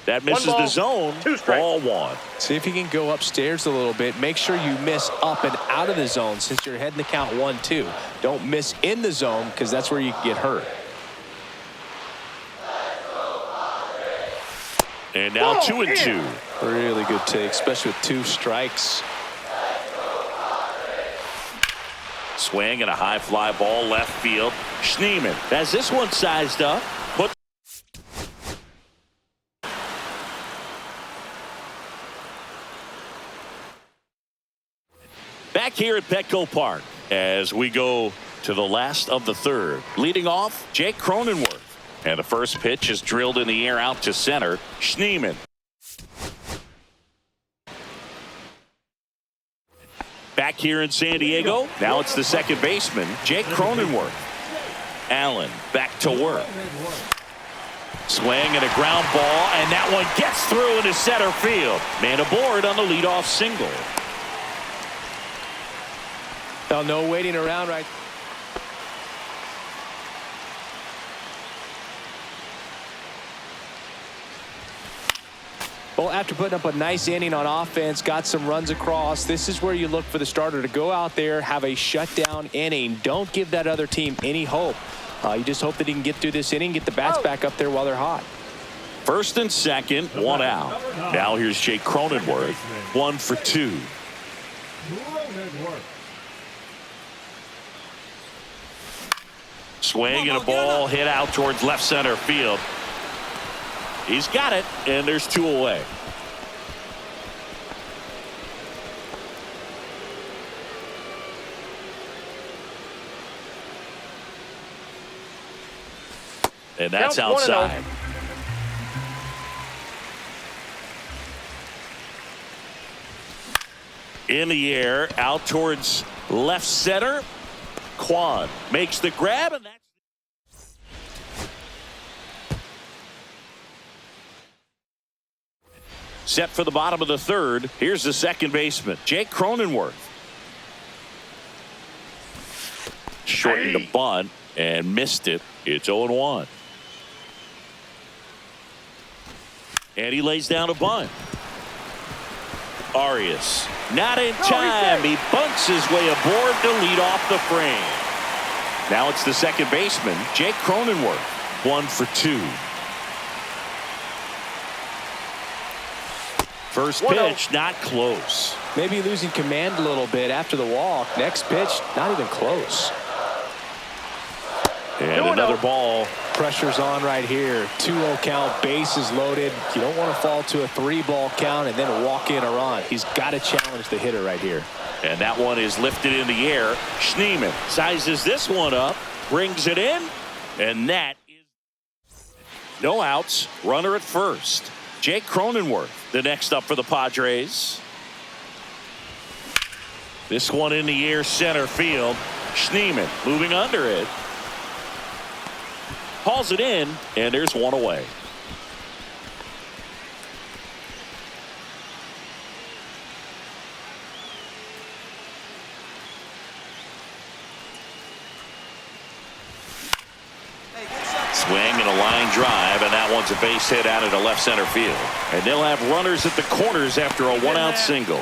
[SPEAKER 1] That misses the zone. Ball one.
[SPEAKER 2] See if he can go upstairs a little bit. Make sure you miss up and out of the zone since you're heading to count 1-2. Don't miss in the zone because that's where you can get hurt.
[SPEAKER 1] And now 2-2.
[SPEAKER 2] Really good take, especially with 2 strikes.
[SPEAKER 1] Swing and a high fly ball left field. Schneemann has this one sized up. But back here at Petco Park as we go to the last of the third. Leading off, Jake Cronenworth. And the first pitch is drilled in the air out to center. Schneemann. Back here in San Diego, now it's the second baseman, Jake Cronenworth. Allen back to work. Swing and a ground ball, and that one gets through into center field. Man aboard on the leadoff single.
[SPEAKER 2] Well, no waiting around right. Well, after putting up a nice inning on offense, got some runs across, this is where you look for the starter to go out there, have a shutdown inning. Don't give that other team any hope. You just hope that he can get through this inning, get the bats back up there while they're hot.
[SPEAKER 1] First and second, one out. Now here's Jake Cronenworth, 1 for 2. Swing and a ball hit out towards left center field. He's got it, and there's 2 away. And that's outside. In the air, out towards left center. Quan makes the grab, and that's set for the bottom of the third. Here's the second baseman, Jake Cronenworth. Shortened the bunt and missed it. It's 0-1. And he lays down a bunt. Arias not in time. He bunts his way aboard to lead off the frame. Now it's the second baseman, Jake Cronenworth, 1 for 2. First pitch, not close.
[SPEAKER 2] Maybe losing command a little bit after the walk. Next pitch, not even close.
[SPEAKER 1] And another ball.
[SPEAKER 2] Pressure's on right here. 2-0 count, bases loaded. You don't want to fall to a 3-ball count and then walk in a run. He's got to challenge the hitter right here.
[SPEAKER 1] And that one is lifted in the air. Schneemann sizes this one up, brings it in, and that is no outs. Runner at first. Jake Cronenworth, the next up for the Padres. This one in the air, center field. Schneemann moving under it. Hauls it in, and there's 1 away. Swing and a line drive, and that one's a base hit out into left center field. And they'll have runners at the corners after a 1-out single.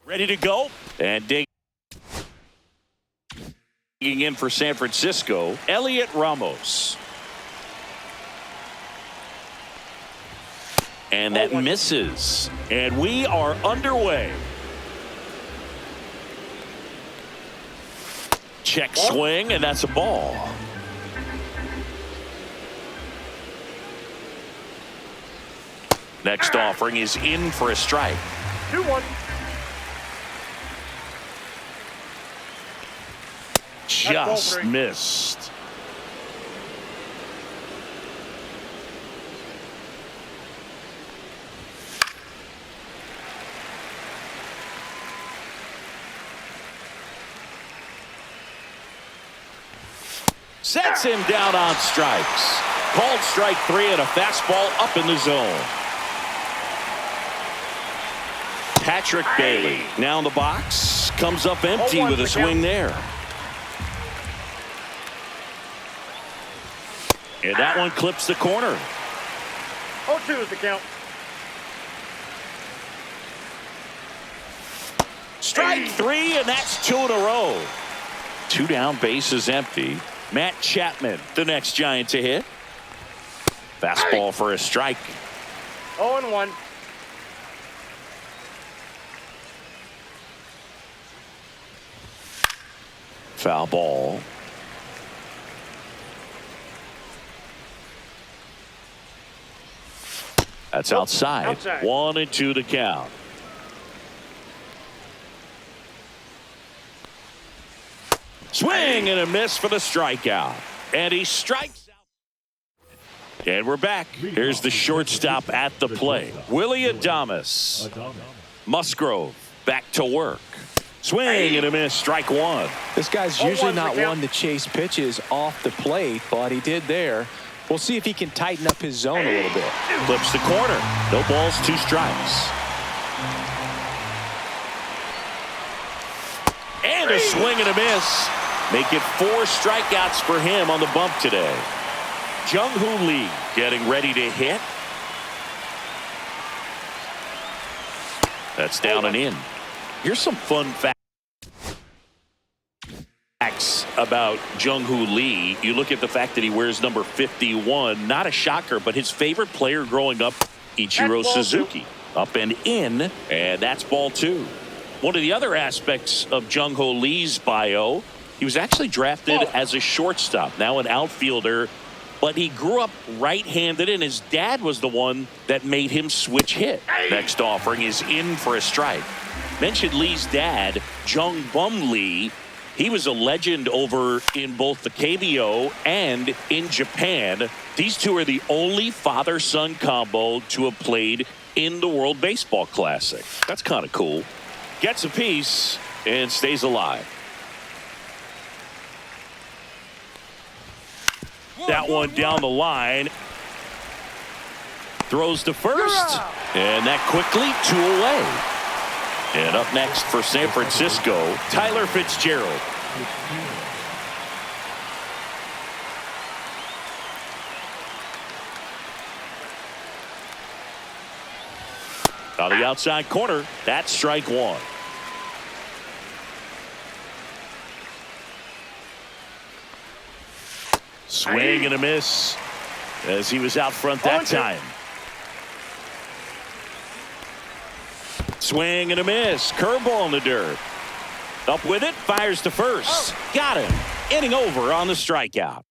[SPEAKER 1] Ready to go, and digging in for San Francisco, Elliot Ramos. And that misses, and we are underway. Check swing, and that's a ball. Next offering is in for a strike.
[SPEAKER 3] 2-1.
[SPEAKER 1] Just missed. Sets him down on strikes. Called strike 3 and a fastball up in the zone. Patrick Bailey now in the box. Comes up empty with a swing there. And that one clips the corner.
[SPEAKER 3] 0-2 is the count.
[SPEAKER 1] Strike three, and that's 2 in a row. 2 down, bases empty. Matt Chapman, the next Giant to hit. Fastball for a strike.
[SPEAKER 3] 0-1.
[SPEAKER 1] Foul ball. That's outside. 1-2 to count. Swing and a miss for the strikeout. And he strikes out. And we're back. Here's the shortstop at the plate. Willie Adames. Musgrove back to work. Swing and a miss. Strike one.
[SPEAKER 2] This guy's usually not one to chase pitches off the plate, but he did there. We'll see if he can tighten up his zone a little bit.
[SPEAKER 1] Flips the corner. No balls, 2 strikes. And a swing and a miss. Make it 4 strikeouts for him on the bump today. Jung-Hoo Lee getting ready to hit. That's down and in. Here's some fun facts about Jung-Hoo Lee. You look at the fact that he wears number 51. Not a shocker, but his favorite player growing up, Ichiro Suzuki. Up and in, and that's ball 2. One of the other aspects of Jung-Hoo Lee's bio, he was actually drafted as a shortstop, now an outfielder, but he grew up right-handed, and his dad was the one that made him switch hit. Next offering is in for a strike. Mentioned Lee's dad, Jung Bum Lee. He was a legend over in both the KBO and in Japan. These two are the only father-son combo to have played in the World Baseball Classic. That's kind of cool. Gets a piece and stays alive. That one down the line. Throws to first. And that quickly 2 away. And up next for San Francisco, Tyler Fitzgerald. On the outside corner, that's strike 1. Swing and a miss as he was out front that time. Swing and a miss. Curveball in the dirt. Up with it. Fires to first. Got him. Inning over on the strikeout.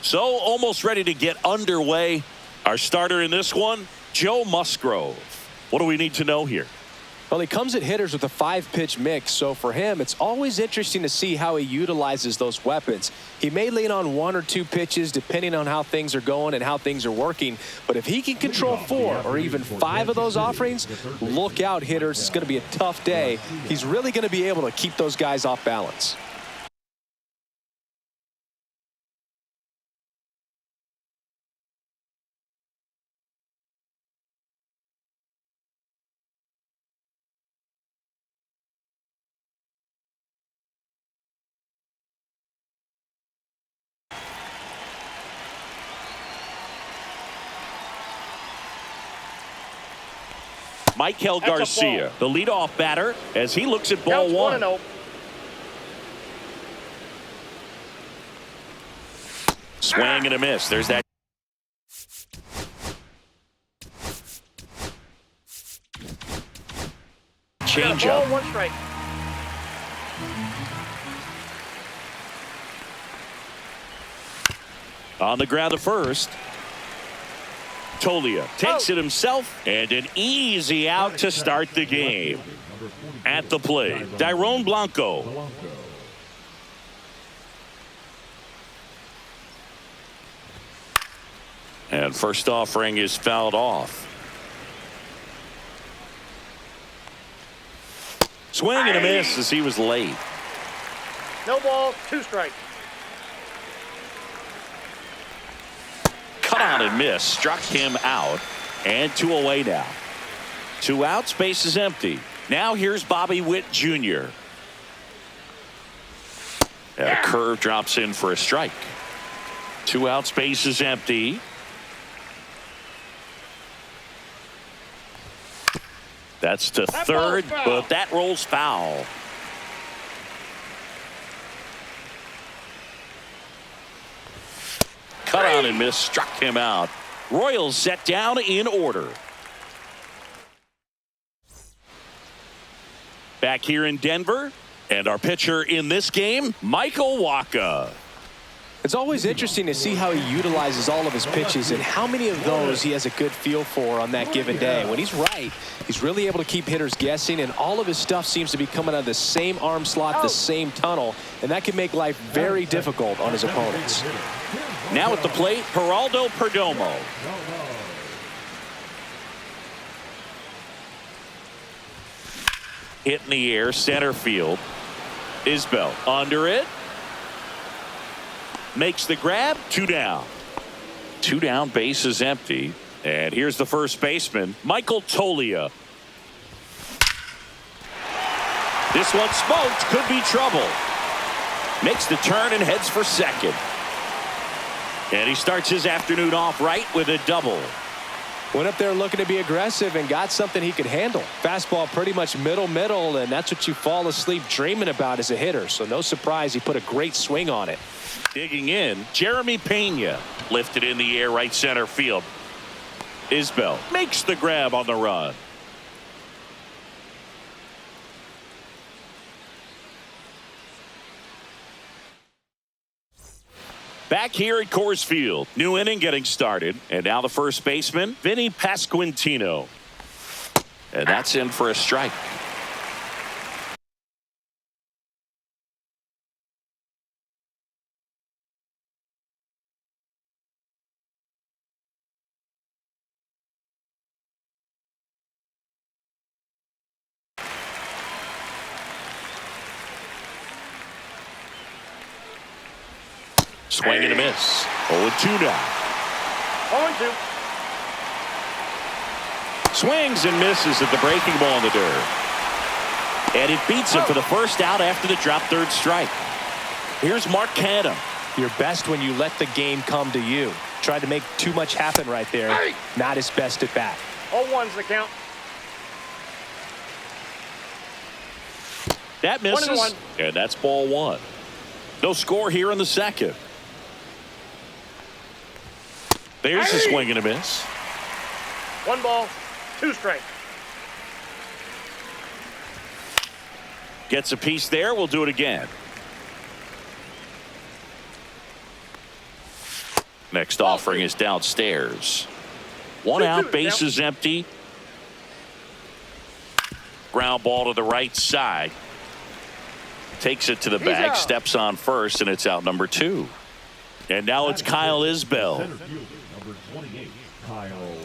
[SPEAKER 1] So almost ready to get underway. Our starter in this one, Joe Musgrove. What do we need to know here?
[SPEAKER 2] Well, he comes at hitters with a 5-pitch mix, so for him, it's always interesting to see how he utilizes those weapons. He may lean on 1 or 2 pitches depending on how things are going and how things are working, but if he can control 4 or even 5 of those offerings, look out, hitters. It's going to be a tough day. He's really going to be able to keep those guys off balance.
[SPEAKER 1] Michael Garcia, the leadoff batter, as he looks at ball
[SPEAKER 3] Counts
[SPEAKER 1] 1.
[SPEAKER 3] 1-0.
[SPEAKER 1] Swing and a miss. There's that. Change
[SPEAKER 3] Ball,
[SPEAKER 1] up.
[SPEAKER 3] 1 strike.
[SPEAKER 1] On the ground at first. Tolia takes it himself, and an easy out to start the game. At the plate, Dairon Blanco. And first offering is fouled off. Swing and a miss as he was late.
[SPEAKER 3] No ball, 2 strikes.
[SPEAKER 1] Cut on and miss, struck him out, and 2 away now. 2 outs, base is empty. Now here's Bobby Witt Jr. And a curve drops in for a strike. 2 outs, base is empty. That's to third, but that rolls foul. Cut on and miss, struck him out. Royals set down in order. Back here in Denver, and our pitcher in this game, Michael Wacha.
[SPEAKER 2] It's always interesting to see how he utilizes all of his pitches and how many of those he has a good feel for on that given day. When he's right, he's really able to keep hitters guessing, and all of his stuff seems to be coming out of the same arm slot, the same tunnel, and that can make life very difficult on his opponents.
[SPEAKER 1] Now at the plate, Geraldo Perdomo. Hit in the air, center field. Isbell under it. Makes the grab, 2 down. 2 down, base is empty. And here's the first baseman, Michael Tolia. This one smoked, could be trouble. Makes the turn and heads for second. And he starts his afternoon off right with a double.
[SPEAKER 2] Went up there looking to be aggressive and got something he could handle. Fastball pretty much middle, and that's what you fall asleep dreaming about as a hitter. So no surprise he put a great swing on it.
[SPEAKER 1] Digging in, Jeremy Pena lifted in the air right center field. Isbell makes the grab on the run. Back here at Coors Field, new inning getting started, and now the first baseman, Vinny Pasquantino, and that's in for a strike. Swing and a miss. 0-2 now.
[SPEAKER 3] 0-2.
[SPEAKER 1] Swings and misses at the breaking ball in the dirt. And it beats him for the first out after the drop third strike. Here's Mark Canham.
[SPEAKER 2] You're best when you let the game come to you. Tried to make too much happen right there. Not his best at bat.
[SPEAKER 3] 0-1's the count.
[SPEAKER 1] That misses.
[SPEAKER 3] 1-1.
[SPEAKER 1] And that's ball 1. No score here in the second. There's a swing and a miss.
[SPEAKER 3] 1 ball, 2 strikes.
[SPEAKER 1] Gets a piece there. We'll do it again. Next offering is downstairs. One out, base is empty. Ground ball to the right side. Takes it to the bag, steps on first, and it's out number 2. And now it's Kyle Isbell.
[SPEAKER 4] Center fielder, number 28, Kyle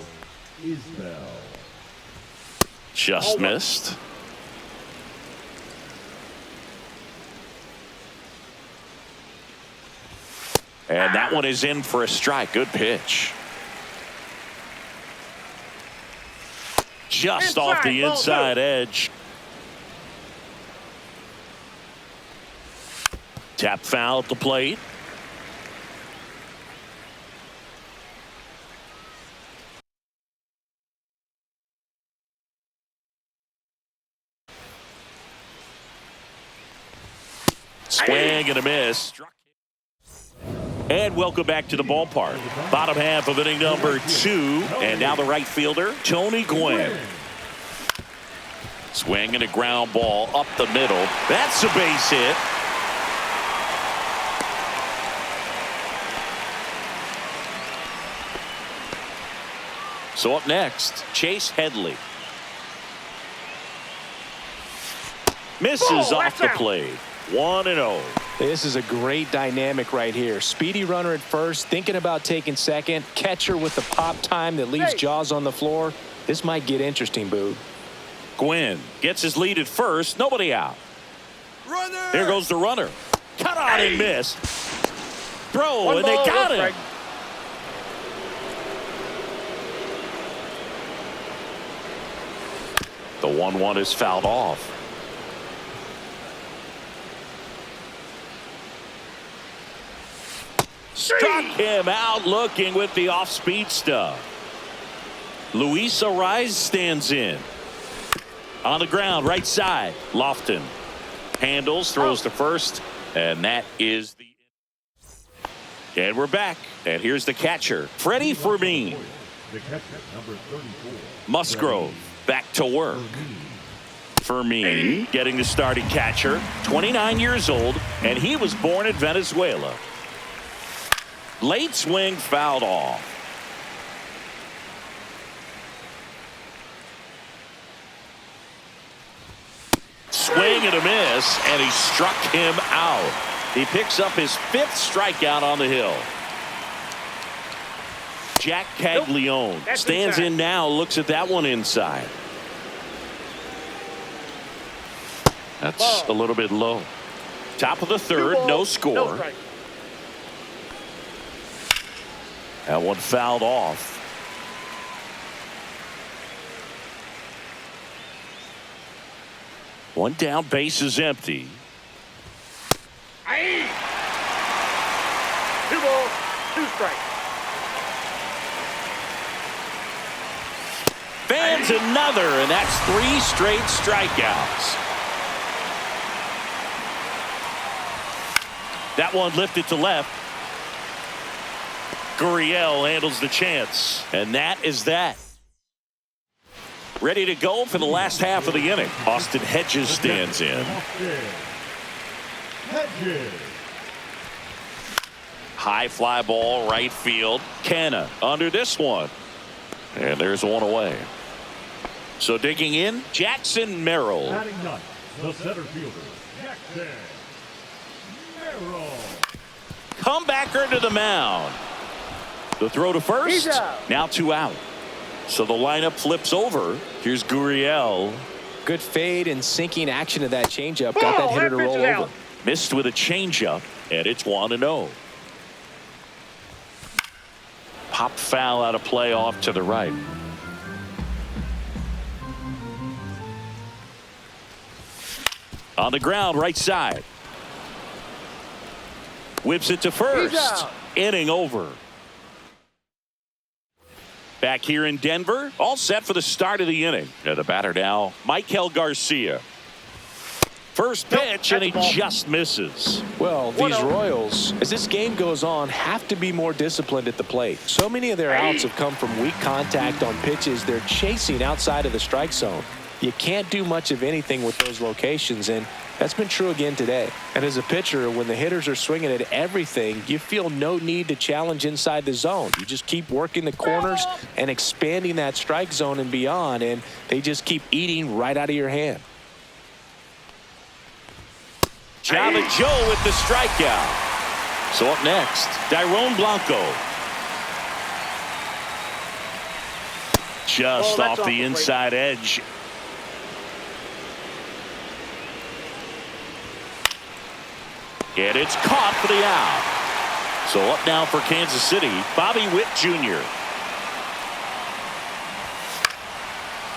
[SPEAKER 4] Isbell.
[SPEAKER 1] Just missed. And that one is in for a strike. Good pitch. Just off the inside edge. Tap foul at the plate. Swing and a miss. And welcome back to the ballpark. Bottom half of inning number 2. And now the right fielder, Tony Gwynn. Swing and a ground ball up the middle. That's a base hit. So up next, Chase Headley. Misses off the plate. 1-0.
[SPEAKER 2] This is a great dynamic right here. Speedy runner at first, thinking about taking second. Catcher with the pop time that leaves Jaws on the floor. This might get interesting, Boog.
[SPEAKER 1] Gwynn gets his lead at first. Nobody out. Runner. There goes the runner. Cut on and miss. Throw, and they got him. The 1-1 is fouled off. Struck him out looking with the off-speed stuff. Luis Ariz stands in. On the ground, right side. Lofton handles, throws to first, and that is the. And we're back. And here's the catcher, Freddie Fermin.
[SPEAKER 4] The catcher, number 34.
[SPEAKER 1] Musgrove back to work. Fermin getting the starting catcher, 29 years old, and he was born in Venezuela. Late swing fouled off. Swing and a miss, and he struck him out. He picks up his 5th strikeout on the hill. Jack Caglione stands in now, looks at that one inside. That's a little bit low. Top of the 3rd, no score. That one fouled off. One down, base is empty.
[SPEAKER 3] 2 balls, 2 strikes.
[SPEAKER 1] Fans another, and that's 3 straight strikeouts. That one lifted to left. Gurriel handles the chance, and that is that. Ready to go for the last half of the inning. Austin Hedges stands in. High fly ball, right field. Canna under this one. And there's one away. So digging in, Jackson Merrill.
[SPEAKER 4] Batting ninth, the center fielder, Jackson Merrill.
[SPEAKER 1] Comebacker to the mound. The throw to first. Now 2 out. So the lineup flips over. Here's Gurriel.
[SPEAKER 2] Good fade and sinking action of that changeup. Got that hitter to roll over.
[SPEAKER 1] Missed with a changeup, and it's 1-0. Pop foul out of play off to the right. On the ground, right side. Whips it to first. Inning over. Back here in Denver, all set for the start of the inning. And the batter now, Michael Garcia. First pitch, and he just misses.
[SPEAKER 2] Well, these Royals, as this game goes on, have to be more disciplined at the plate. So many of their outs have come from weak contact on pitches they're chasing outside of the strike zone. You can't do much of anything with those locations, and that's been true again today. And as a pitcher, when the hitters are swinging at everything, you feel no need to challenge inside the zone. You just keep working the corners and expanding that strike zone and beyond, and they just keep eating right out of your hand.
[SPEAKER 1] Java Joe with the strikeout. So up next, Dairon Blanco. Just off the inside edge. And it's caught for the out. So up now for Kansas City, Bobby Witt Jr.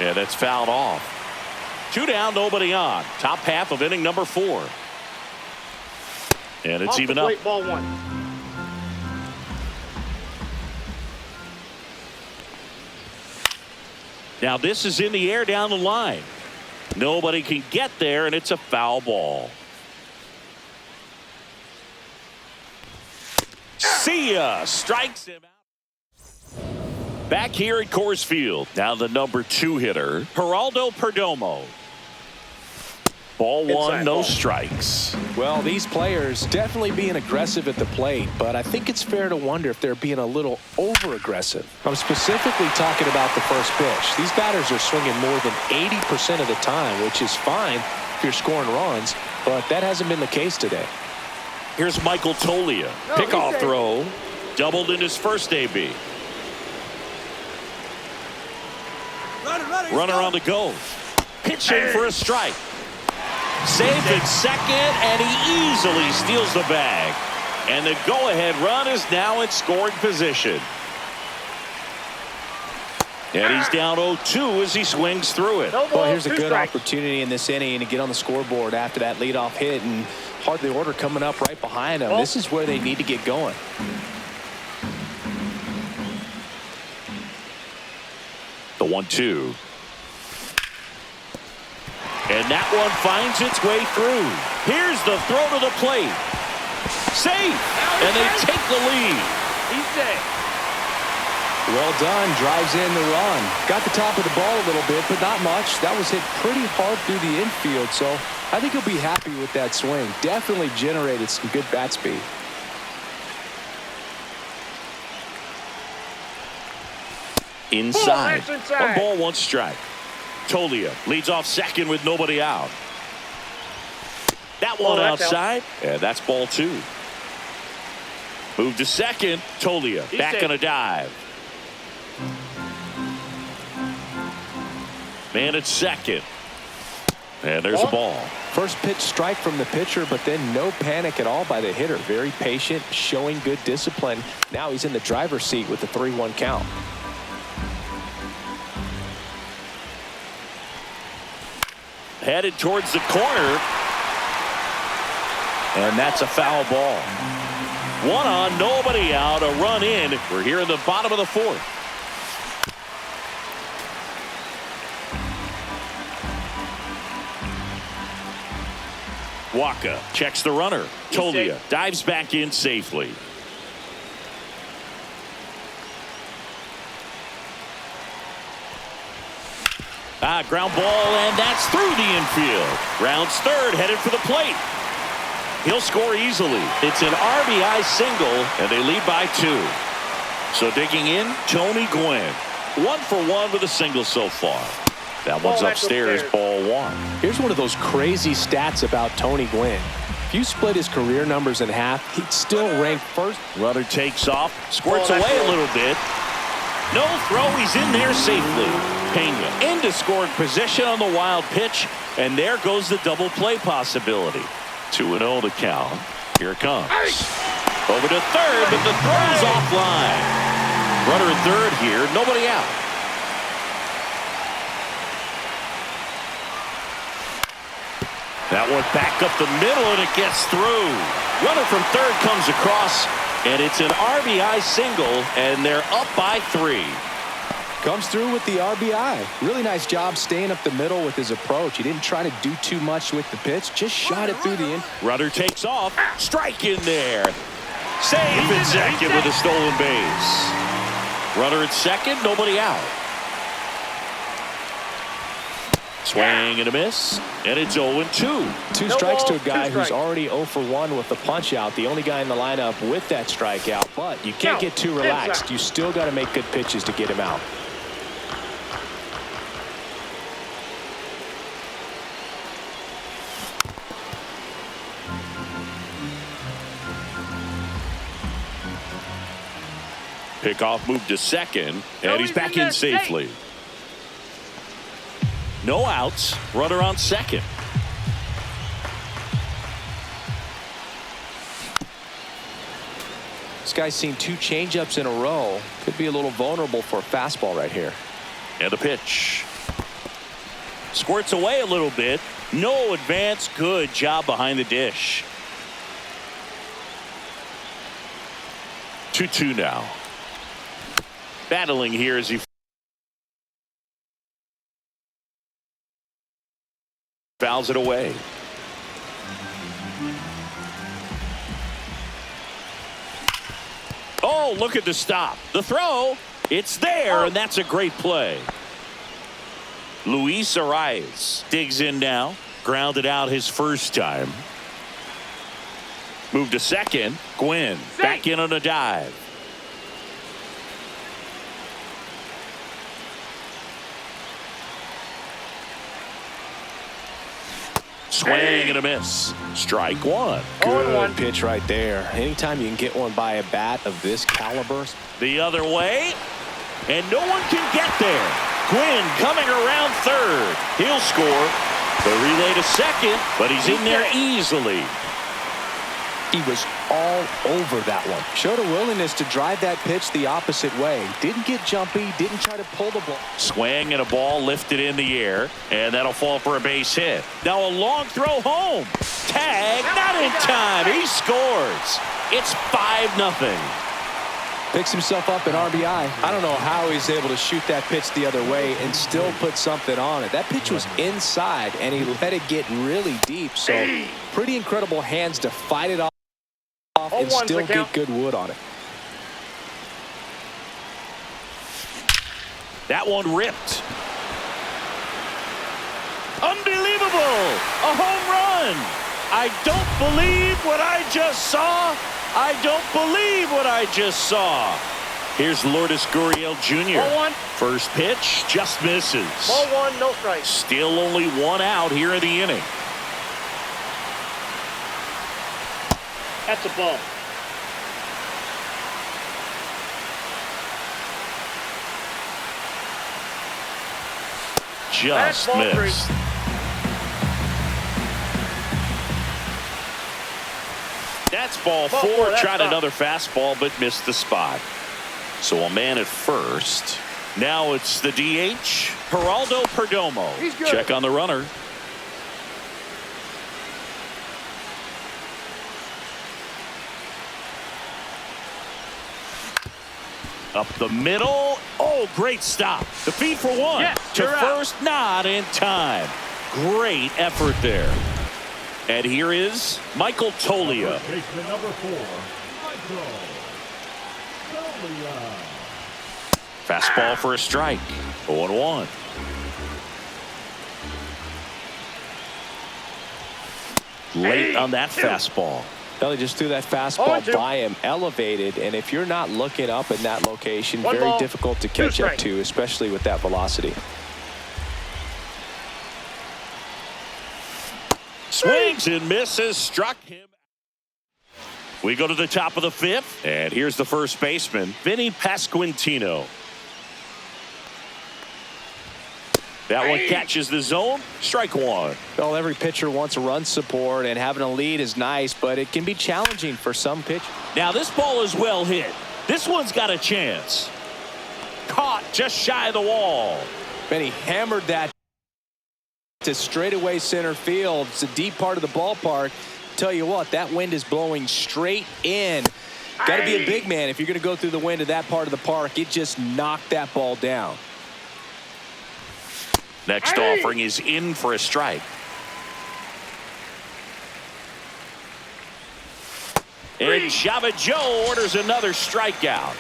[SPEAKER 1] Yeah, that's fouled off. 2 down, nobody on. Top half of inning number 4. And it's even up.
[SPEAKER 3] Ball 1.
[SPEAKER 1] Now this is in the air down the line. Nobody can get there, and it's a foul ball. See ya. Strikes him out. Back here at Coors Field. Now the number 2 hitter, Geraldo Perdomo. Ball 1, no strikes.
[SPEAKER 2] Well, these players definitely being aggressive at the plate, but I think it's fair to wonder if they're being a little over-aggressive. I'm specifically talking about the first pitch. These batters are swinging more than 80% of the time, which is fine if you're scoring runs, but that hasn't been the case today.
[SPEAKER 1] Here's Michael Toglia. Pickoff throw. Doubled in his first AB. Runner on the go. Pitching for a strike. Saved at second, and he easily steals the bag. And the go-ahead run is now in scoring position. And he's down 0-2 as he swings through it.
[SPEAKER 2] Well, here's a good opportunity in this inning to get on the scoreboard after that leadoff hit, and hardly order coming up right behind him. This is where they need to get going.
[SPEAKER 1] The 1-2. And that one finds its way through. Here's the throw to the plate. Safe. And they take the lead.
[SPEAKER 3] He's safe.
[SPEAKER 2] Well done. Drives in the run. Got the top of the ball a little bit, but not much. That was hit pretty hard through the infield, so I think he'll be happy with that swing. Definitely generated some good bat speed.
[SPEAKER 1] Inside. 1 ball, 1 strike. Toglia leads off second with nobody out. That one outside, and that's ball 2. Move to second. Toglia back on a dive. Man at second. And there's a ball.
[SPEAKER 2] First pitch strike from the pitcher, but then no panic at all by the hitter. Very patient, showing good discipline. Now he's in the driver's seat with the 3-1 count.
[SPEAKER 1] Headed towards the corner. And that's a foul ball. 1 on, nobody out, a run in. We're here in the bottom of the 4th. Waka checks the runner. Toglia dives back in safely. Ground ball, and that's through the infield. Rounds third, headed for the plate. He'll score easily. It's an RBI single, and they lead by 2. So digging in, Tony Gwynn. 1 for 1 with a single so far. That one's upstairs, ball 1.
[SPEAKER 2] Here's one of those crazy stats about Tony Gwynn. If you split his career numbers in half, he'd still rank first.
[SPEAKER 1] Runner takes off, squirts away a little bit. No throw, he's in there safely. Pena into scoring position on the wild pitch, and there goes the double play possibility. 2-0 to count. Here it comes. Over to third, but the throw's offline. Runner at third here, nobody out. That one back up the middle, and it gets through. Runner from third comes across, and it's an RBI single, and they're up by 3.
[SPEAKER 2] Comes through with the RBI. Really nice job staying up the middle with his approach. He didn't try to do too much with the pitch, just shot it through the in.
[SPEAKER 1] Runner takes off. Strike in there. Save at second with a stolen base. Runner at second, nobody out. Swing and a miss, and it's 0-2.
[SPEAKER 2] Two
[SPEAKER 3] No
[SPEAKER 2] strikes to a
[SPEAKER 3] balls,
[SPEAKER 2] guy
[SPEAKER 3] two
[SPEAKER 2] who's
[SPEAKER 3] strikes.
[SPEAKER 2] already 0 for 1 with the punch out. The only guy in the lineup with that strikeout, but you can't get too relaxed. You still got to make good pitches to get him out.
[SPEAKER 1] Pickoff moved to second,
[SPEAKER 3] No,
[SPEAKER 1] and he's
[SPEAKER 3] he's
[SPEAKER 1] back
[SPEAKER 3] in
[SPEAKER 1] in
[SPEAKER 3] there.
[SPEAKER 1] safely. No outs, runner on second.
[SPEAKER 2] This guy's seen 2 changeups in a row. Could be a little vulnerable for a fastball right here.
[SPEAKER 1] And the pitch. Squirts away a little bit. No advance. Good job behind the dish. 2-2 now. Battling here as he fouls it away. Oh, look at the stop. The throw. It's there, and that's a great play. Luis Arias digs in now. Grounded out his first time. Move to second. Gwynn back in on a dive. Swing and a miss. Strike one.
[SPEAKER 2] Good pitch right there. Anytime you can get one by a bat of this caliber.
[SPEAKER 1] The other way. And no one can get there. Gwynn coming around third. He'll score. The relay to second, but he's in there easily.
[SPEAKER 2] He was all over that one. Showed a willingness to drive that pitch the opposite way. Didn't get jumpy, didn't try to pull the ball.
[SPEAKER 1] Swing and a ball lifted in the air, and that'll fall for a base hit. Now a long throw home. Tag, not in time. He scores. It's 5-0.
[SPEAKER 2] Picks himself up an RBI. I don't know how he's able to shoot that pitch the other way and still put something on it. That pitch was inside, and he let it get really deep. So pretty incredible hands to fight it off and still get good wood on it.
[SPEAKER 1] That one ripped. Unbelievable! A home run! I don't believe what I just saw. I don't believe what I just saw. Here's Lourdes Gurriel Jr.
[SPEAKER 3] Ball one.
[SPEAKER 1] First pitch just misses.
[SPEAKER 3] Ball one, no strikes.
[SPEAKER 1] Still only one out here in the inning.
[SPEAKER 3] That's a ball.
[SPEAKER 1] Just
[SPEAKER 3] Ball three.
[SPEAKER 1] missed. That's ball
[SPEAKER 3] Ball
[SPEAKER 1] four.
[SPEAKER 3] four, that's
[SPEAKER 1] Tried
[SPEAKER 3] up.
[SPEAKER 1] another fastball, but missed the spot. So a man at first. Now it's the DH, Geraldo Perdomo.
[SPEAKER 3] He's good.
[SPEAKER 1] Check on the runner. Up the middle. Oh, great stop. The feed for one.
[SPEAKER 3] Yes,
[SPEAKER 1] to
[SPEAKER 3] you're out.
[SPEAKER 1] first, not in time. Great effort there. And here is Michael Toglia.
[SPEAKER 4] Baseman number 4, Michael Toglia.
[SPEAKER 1] Fastball for a strike. 0-1. Late on that fastball.
[SPEAKER 2] Well, he just threw that fastball
[SPEAKER 3] 0-2.
[SPEAKER 2] by him, elevated, and if you're not looking up in that location,
[SPEAKER 3] One
[SPEAKER 2] very
[SPEAKER 3] ball,
[SPEAKER 2] difficult to
[SPEAKER 3] two
[SPEAKER 2] catch up
[SPEAKER 3] strikes.
[SPEAKER 2] to, especially with that velocity.
[SPEAKER 1] Swings and misses. Struck him. We go to the top of the fifth, and here's the first baseman, Vinny Pasquantino. That one catches the zone. Strike one.
[SPEAKER 2] Well, every pitcher wants a run support, and having a lead is nice, but it can be challenging for some pitchers.
[SPEAKER 1] Now this ball is well hit. This one's got a chance. Caught just shy of the wall.
[SPEAKER 2] And he hammered that to straightaway center field. It's a deep part of the ballpark. Tell you what, that wind is blowing straight in. Got to be a big man if you're going to go through the wind of that part of the park. It just knocked that ball down.
[SPEAKER 1] Next offering is in for a strike. And Java Joe orders another strikeout.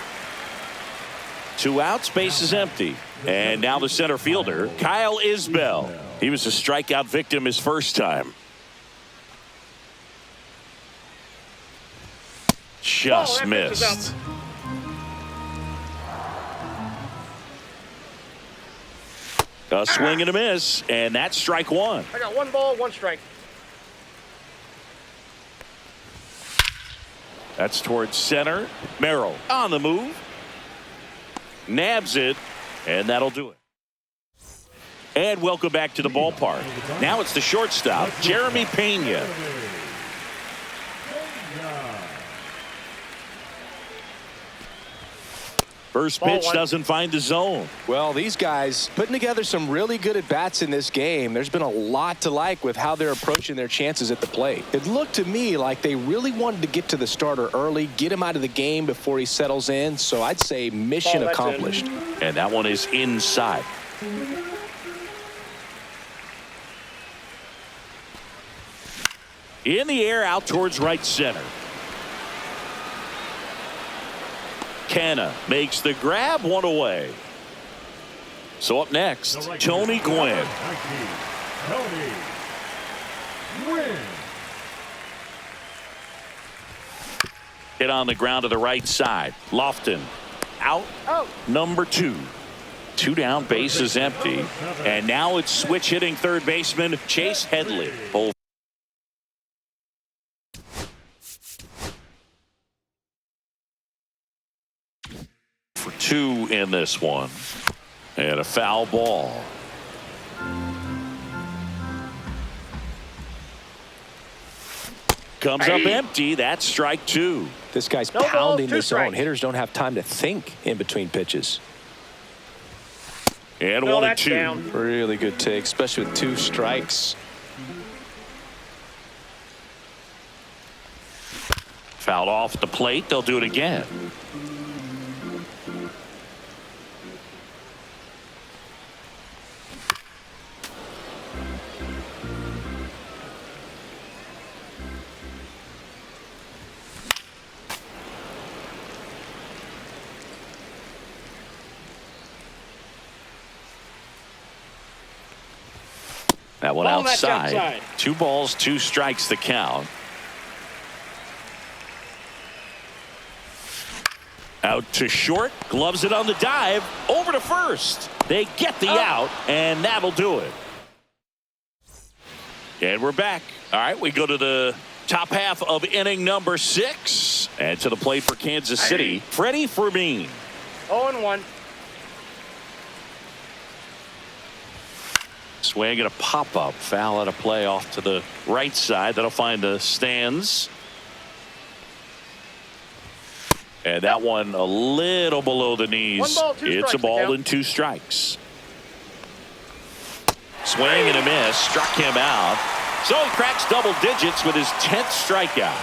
[SPEAKER 1] 2 outs, base is empty. And now the center fielder, Kyle Isbell. He was a strikeout victim his first time. Just missed. A swing and a miss, and that's strike one.
[SPEAKER 3] I got 1 ball, 1 strike.
[SPEAKER 1] That's towards center. Merrill on the move. Nabs it, and that'll do it. And welcome back to the ballpark. Now it's the shortstop, Jeremy Pena. First pitch doesn't find the zone.
[SPEAKER 2] Well, these guys putting together some really good at-bats in this game. There's been a lot to like with how they're approaching their chances at the plate. It looked to me like they really wanted to get to the starter early, get him out of the game before he settles in. So I'd say mission accomplished.
[SPEAKER 1] And that one is inside. In the air, out towards right center. Canna makes the grab, 1 away. So up next, Tony Gwynn.
[SPEAKER 4] Tony Gwynn.
[SPEAKER 1] Hit on the ground to the right side. Lofton out. Number 2. 2 down, base is empty. And now it's switch hitting third baseman Chase Headley. Both for 2 in this one. And a foul ball. Comes up empty. That's strike 2.
[SPEAKER 2] This guy's pounding the zone. Hitters don't have time to think in between pitches.
[SPEAKER 1] And 1 and 2.
[SPEAKER 3] Down.
[SPEAKER 2] Really good take, especially with 2 strikes.
[SPEAKER 1] Fouled off the plate. They'll do it again. That one outside. 2 balls, 2 strikes the count. Out to short. Gloves it on the dive. Over to first. They get the out, and that'll do it. And we're back. All right, we go to the top half of inning number 6. And to the plate for Kansas City, Freddie Fermin.
[SPEAKER 3] 0-1.
[SPEAKER 1] Swing and a pop-up. Foul out of play off to the right side. That'll find the stands. And that one a little below the knees.
[SPEAKER 3] 1 ball, 2
[SPEAKER 1] it's a
[SPEAKER 3] strikes,
[SPEAKER 1] ball and 2 strikes. Swing and a miss. Struck him out. So he cracks double digits with his 10th strikeout.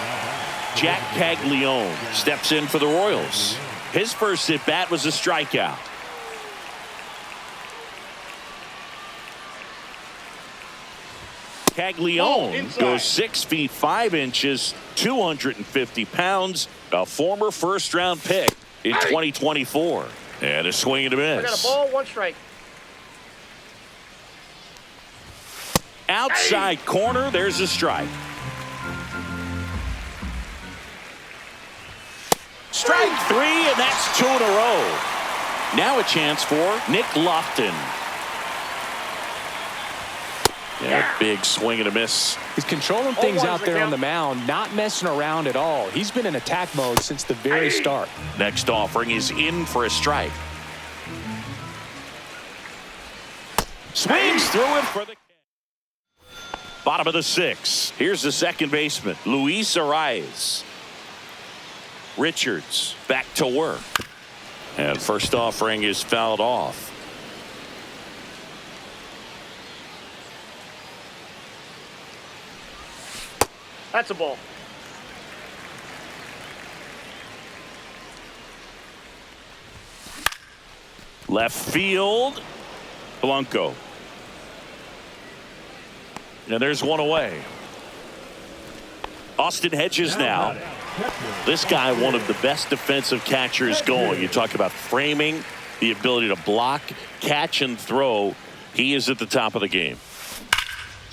[SPEAKER 1] Jack Caglione steps in for the Royals. His first at-bat was a strikeout. Caglione goes 6 feet 5 inches, 250 pounds, a former first-round pick in 2024. And a swing and a miss.
[SPEAKER 3] I got a ball, 1 strike.
[SPEAKER 1] Outside corner, there's a strike. Strike 3, and that's 2 in a row. Now a chance for Nick Lofton. Yeah, big swing and a miss.
[SPEAKER 2] He's controlling things out there on the mound, not messing around at all. He's been in attack mode since the very start.
[SPEAKER 1] Next offering is in for a strike. Swings through it for the bottom of the 6th. Here's the second baseman, Luis Arias. Richards back to work. And first offering is fouled off.
[SPEAKER 3] That's a ball.
[SPEAKER 1] Left field, Blanco. And there's 1 away. Austin Hedges now. This guy, one of the best defensive catchers going. You talk about framing, the ability to block, catch, and throw. He is at the top of the game.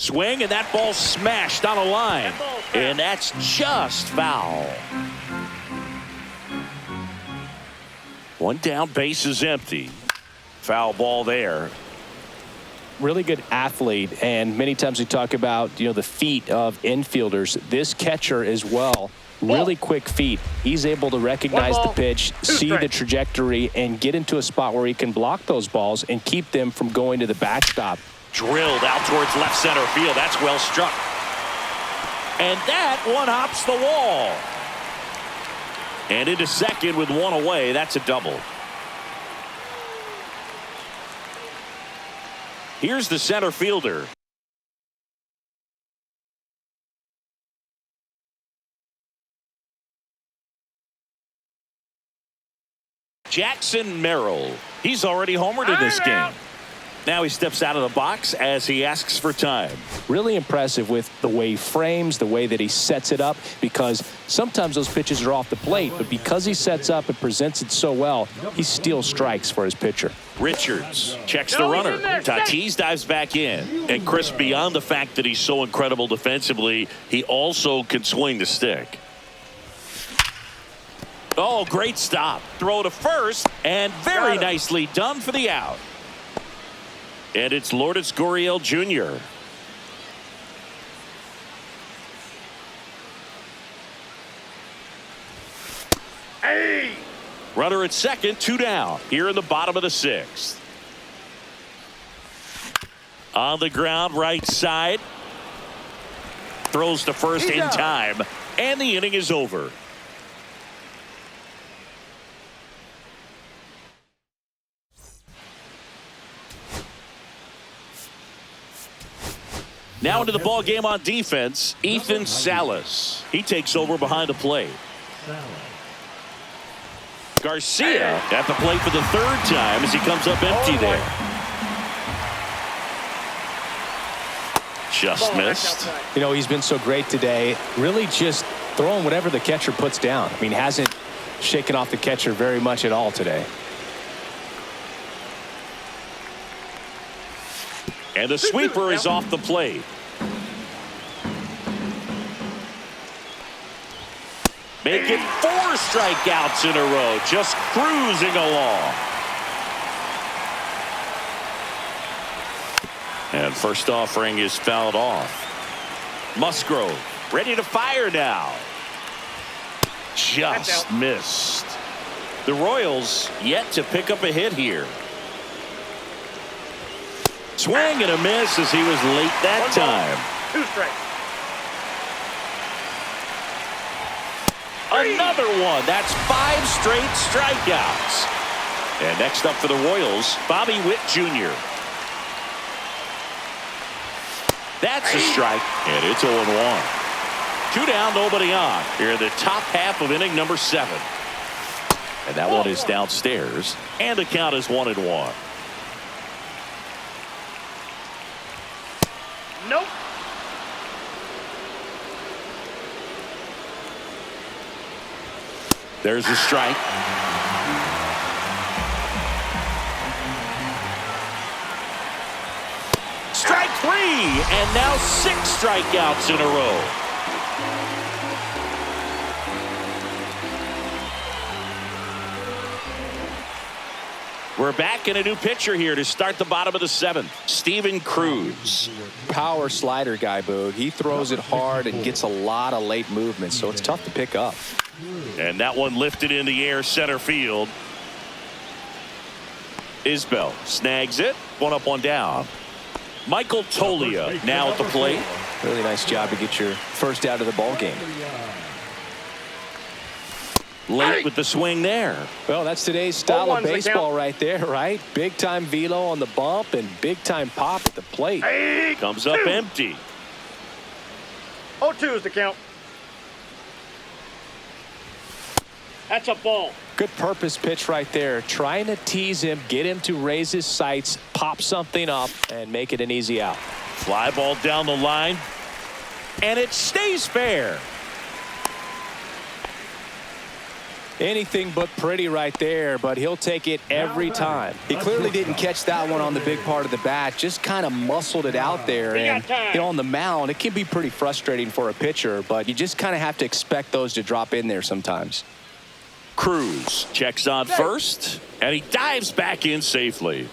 [SPEAKER 1] Swing, and that ball smashed on a line. And that's just foul. One down, base is empty. Foul ball there.
[SPEAKER 2] Really good athlete, and many times we talk about, the feet of infielders. This catcher as well, really quick feet. He's able to recognize the pitch, see the trajectory, and get into a spot where he can block those balls and keep them from going to the backstop.
[SPEAKER 1] Drilled out towards left center field. That's well struck. And that one hops the wall. And into second with one away. That's a double. Here's the center fielder. Jackson Merrill. He's already homered in this game. Now he steps out of the box as he asks for time.
[SPEAKER 2] Really impressive with the way he frames, the way that he sets it up, because sometimes those pitches are off the plate, but because he sets up and presents it so well, he steals strikes for his pitcher.
[SPEAKER 1] Richards checks the runner. Tatis dives back in. And Chris, beyond the fact that he's so incredible defensively, he also can swing the stick. Oh, great stop. Throw to first, and very nicely done for the out. And it's Lourdes Gurriel Jr.
[SPEAKER 3] Hey!
[SPEAKER 1] Runner at second, 2 down. Here in the bottom of the 6th. On the ground, right side. Throws to first in time. And the inning is over. Now into the ball game on defense, Ethan Salas. He takes over behind the plate. Garcia at the plate for the 3rd time as he comes up empty there. Just missed.
[SPEAKER 2] He's been so great today. Really just throwing whatever the catcher puts down. I mean, hasn't shaken off the catcher very much at all today.
[SPEAKER 1] And the sweeper is off the plate. Making 4 strikeouts in a row, just cruising along. And first offering is fouled off. Musgrove ready to fire now. Just missed. The Royals yet to pick up a hit here. Swing and a miss as he was late that time.
[SPEAKER 3] 2 strikes.
[SPEAKER 1] Another one. That's 5 straight strikeouts. And next up for the Royals, Bobby Witt Jr. That's a strike, and it's 0-1. 2 down, nobody on. Here in the top half of inning number 7. And that one is downstairs, and the count is 1-1.
[SPEAKER 3] Nope.
[SPEAKER 1] There's a strike. Strike 3, and now 6 strikeouts in a row. We're back in a new pitcher here to start the bottom of the 7th. Steven Cruz.
[SPEAKER 2] Power slider guy, Boog. He throws it hard and gets a lot of late movement, so it's tough to pick up.
[SPEAKER 1] And that one lifted in the air center field. Isbell snags it. 1 up, 1 down. Michael Toglia now at the plate.
[SPEAKER 2] Really nice job to get your first out of the ball game.
[SPEAKER 1] Late with the swing there.
[SPEAKER 2] Well, that's today's style of baseball right there, right? Big time velo on the bump and big time pop at the plate.
[SPEAKER 1] Comes up empty.
[SPEAKER 3] 0-2 is the count. That's a ball.
[SPEAKER 2] Good purpose pitch right there. Trying to tease him, get him to raise his sights, pop something up, and make it an easy out.
[SPEAKER 1] Fly ball down the line. And it stays fair.
[SPEAKER 2] Anything but pretty right there, but he'll take it every time. He clearly didn't catch that one on the big part of the bat, just kind of muscled it out there. And, on the mound, it can be pretty frustrating for a pitcher, but you just kind of have to expect those to drop in there sometimes.
[SPEAKER 1] Cruz checks on first, and he dives back in safely.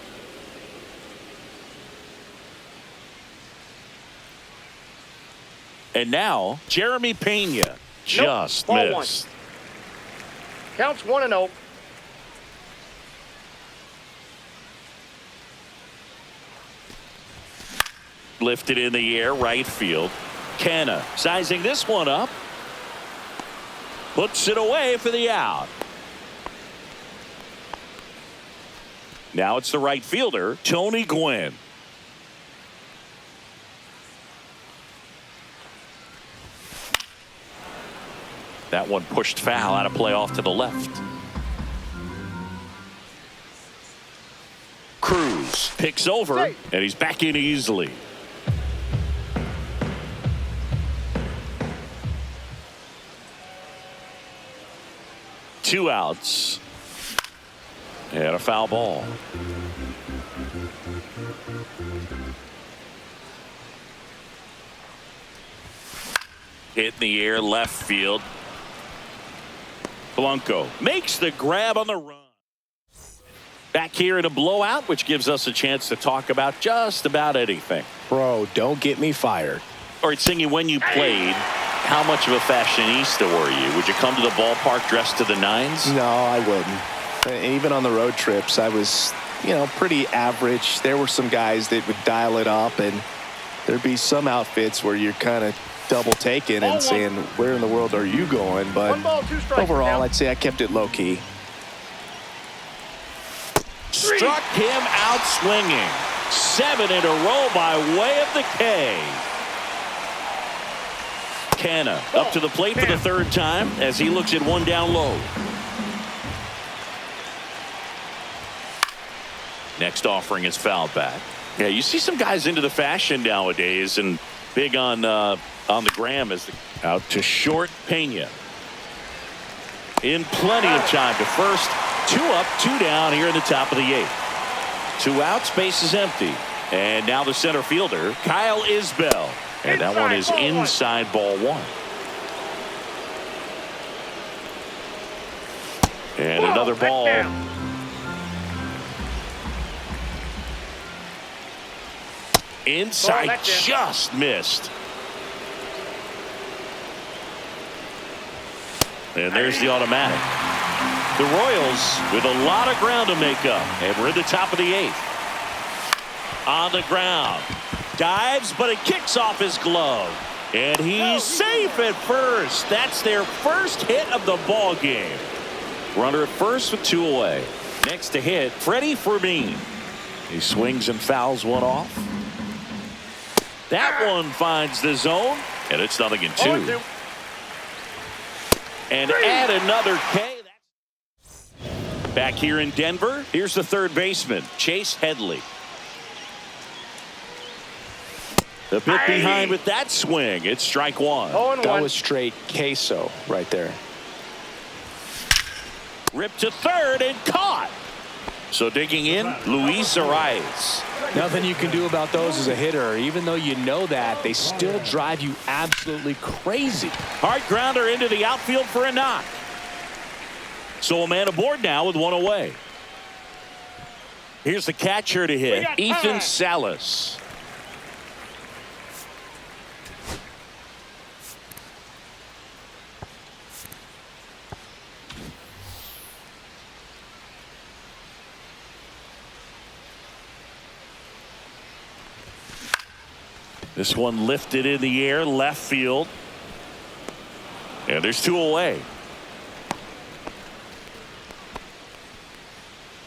[SPEAKER 1] And now, Jeremy Pena just missed.
[SPEAKER 3] Counts 1-0.
[SPEAKER 1] Lifted in the air, right field. Canna sizing this one up. Puts it away for the out. Now it's the right fielder, Tony Gwynn. That one pushed foul out of play off to the left. Cruz picks over, and he's back in easily. Two outs. And a foul ball. Hit in the air, left field. Blanco makes the grab on the run. Back here in a blowout, which gives us a chance to talk about just about anything.
[SPEAKER 2] Bro, don't get me fired.
[SPEAKER 1] All right, Singy, when you played, how much of a fashionista were you? Would you come to the ballpark dressed to the nines?
[SPEAKER 2] No, I wouldn't. Even on the road trips, I was, pretty average. There were some guys that would dial it up, and there'd be some outfits where you're kind of double taking and saying, where in the world are you going? But overall, I'd say I kept it low key.
[SPEAKER 1] Struck him out swinging. 7 in a row by way of the K. Canna up to the plate for the third time as he looks at one down low. Next offering is fouled back. Yeah, you see some guys into the fashion nowadays and big on the gram as out to short. Pena in plenty of time to first. 2 up, 2 down here in the top of the 8th. 2 outs, base is empty. And now the center fielder, Kyle Isbell. And that one is inside ball 1. And another ball. Inside, just missed. And there's the automatic. The Royals with a lot of ground to make up. And we're in the top of the 8th. On the ground. Dives, but it kicks off his glove. And he's safe at first. That's their first hit of the ball game. Runner at first with 2 away. Next to hit, Freddie Fermin. He swings and fouls one off. That one finds the zone. And it's 0-2. And add another K. Back here in Denver, here's the third baseman, Chase Headley. The bit behind with that swing. It's strike 1.
[SPEAKER 2] That was straight queso right there.
[SPEAKER 1] Ripped to third and caught. So digging in, Luis Arias.
[SPEAKER 2] Nothing you can do about those as a hitter. Even though you know that, they still drive you absolutely crazy.
[SPEAKER 1] Hard grounder into the outfield for a knock. So a man aboard now with 1 away. Here's the catcher to hit, Ethan Salas. This one lifted in the air, left field. And there's 2 away.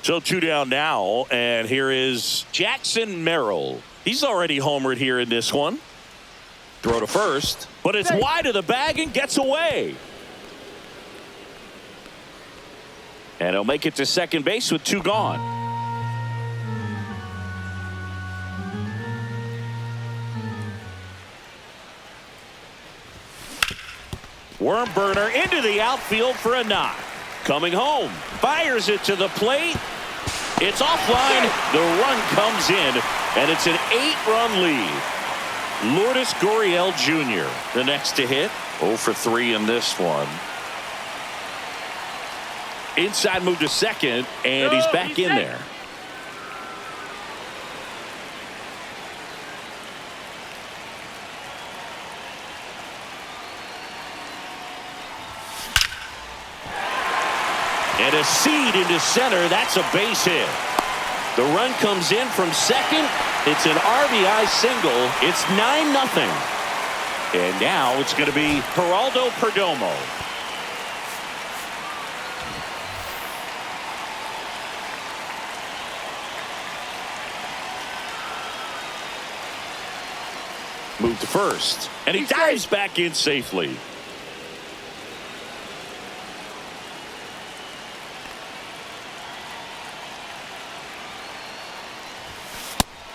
[SPEAKER 1] So 2 down now, and here is Jackson Merrill. He's already homered here in this one. Throw to first, but it's wide of the bag and gets away. And he'll make it to second base with 2 gone. Worm burner into the outfield for a knock. Coming home. Fires it to the plate. It's offline. The run comes in, and it's an 8-run lead. Lourdes Gurriel Jr., the next to hit. 0 for 3 in this one. Inside move to second, and he's back in there. And a seed into center. That's a base hit. The run comes in from second. It's an RBI single. It's 9-0. And now it's going to be Geraldo Perdomo. Move to first. And he dives back in safely.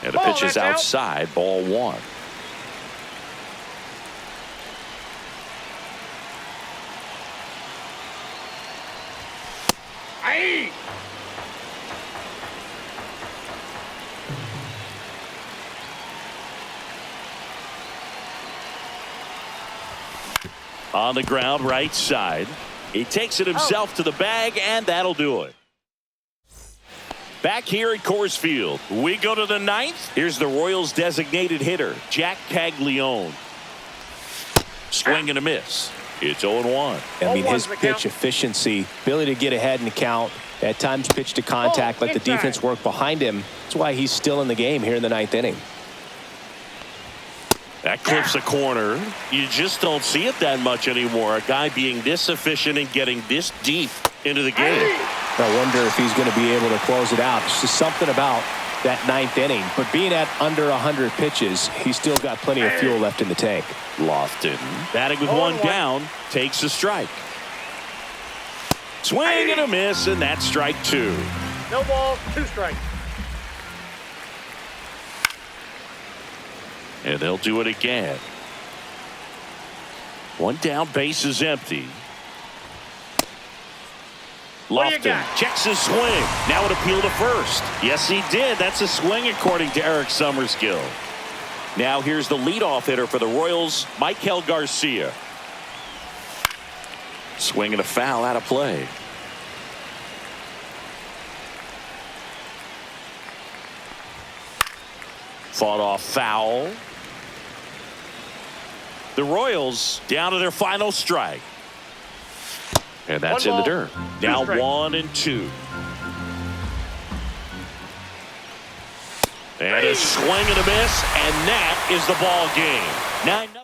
[SPEAKER 1] And the pitch is outside, ball 1.
[SPEAKER 3] Aye.
[SPEAKER 1] On the ground, right side. He takes it himself to the bag, and that'll do it. Back here at Coors Field, we go to the 9th. Here's the Royals' designated hitter, Jack Caglione. Swing and a miss. It's 0-1.
[SPEAKER 2] I mean, his pitch efficiency, ability to get ahead in the count, at times pitch to contact, let the defense work behind him. That's why he's still in the game here in the 9th inning.
[SPEAKER 1] That clips a corner. You just don't see it that much anymore. A guy being this efficient and getting this deep into the game.
[SPEAKER 2] I wonder if he's going to be able to close it out. It's just something about that 9th inning. But being at under 100 pitches, he's still got plenty of fuel left in the tank.
[SPEAKER 1] Lofton, batting with 1 down, takes a strike. Swing and a miss, and that's strike 2.
[SPEAKER 3] No balls, 2 strikes.
[SPEAKER 1] And they'll do it again. 1 down, base is empty. Lofton checks his swing. Now an appeal to first. Yes, he did. That's a swing according to Eric Summerskill. Now here's the leadoff hitter for the Royals, Michael Garcia. Swing and a foul out of play. Fought off foul. The Royals down to their final strike. And that's in the dirt. Now 1-2. And a swing and a miss, and that is the ball game. 9-0.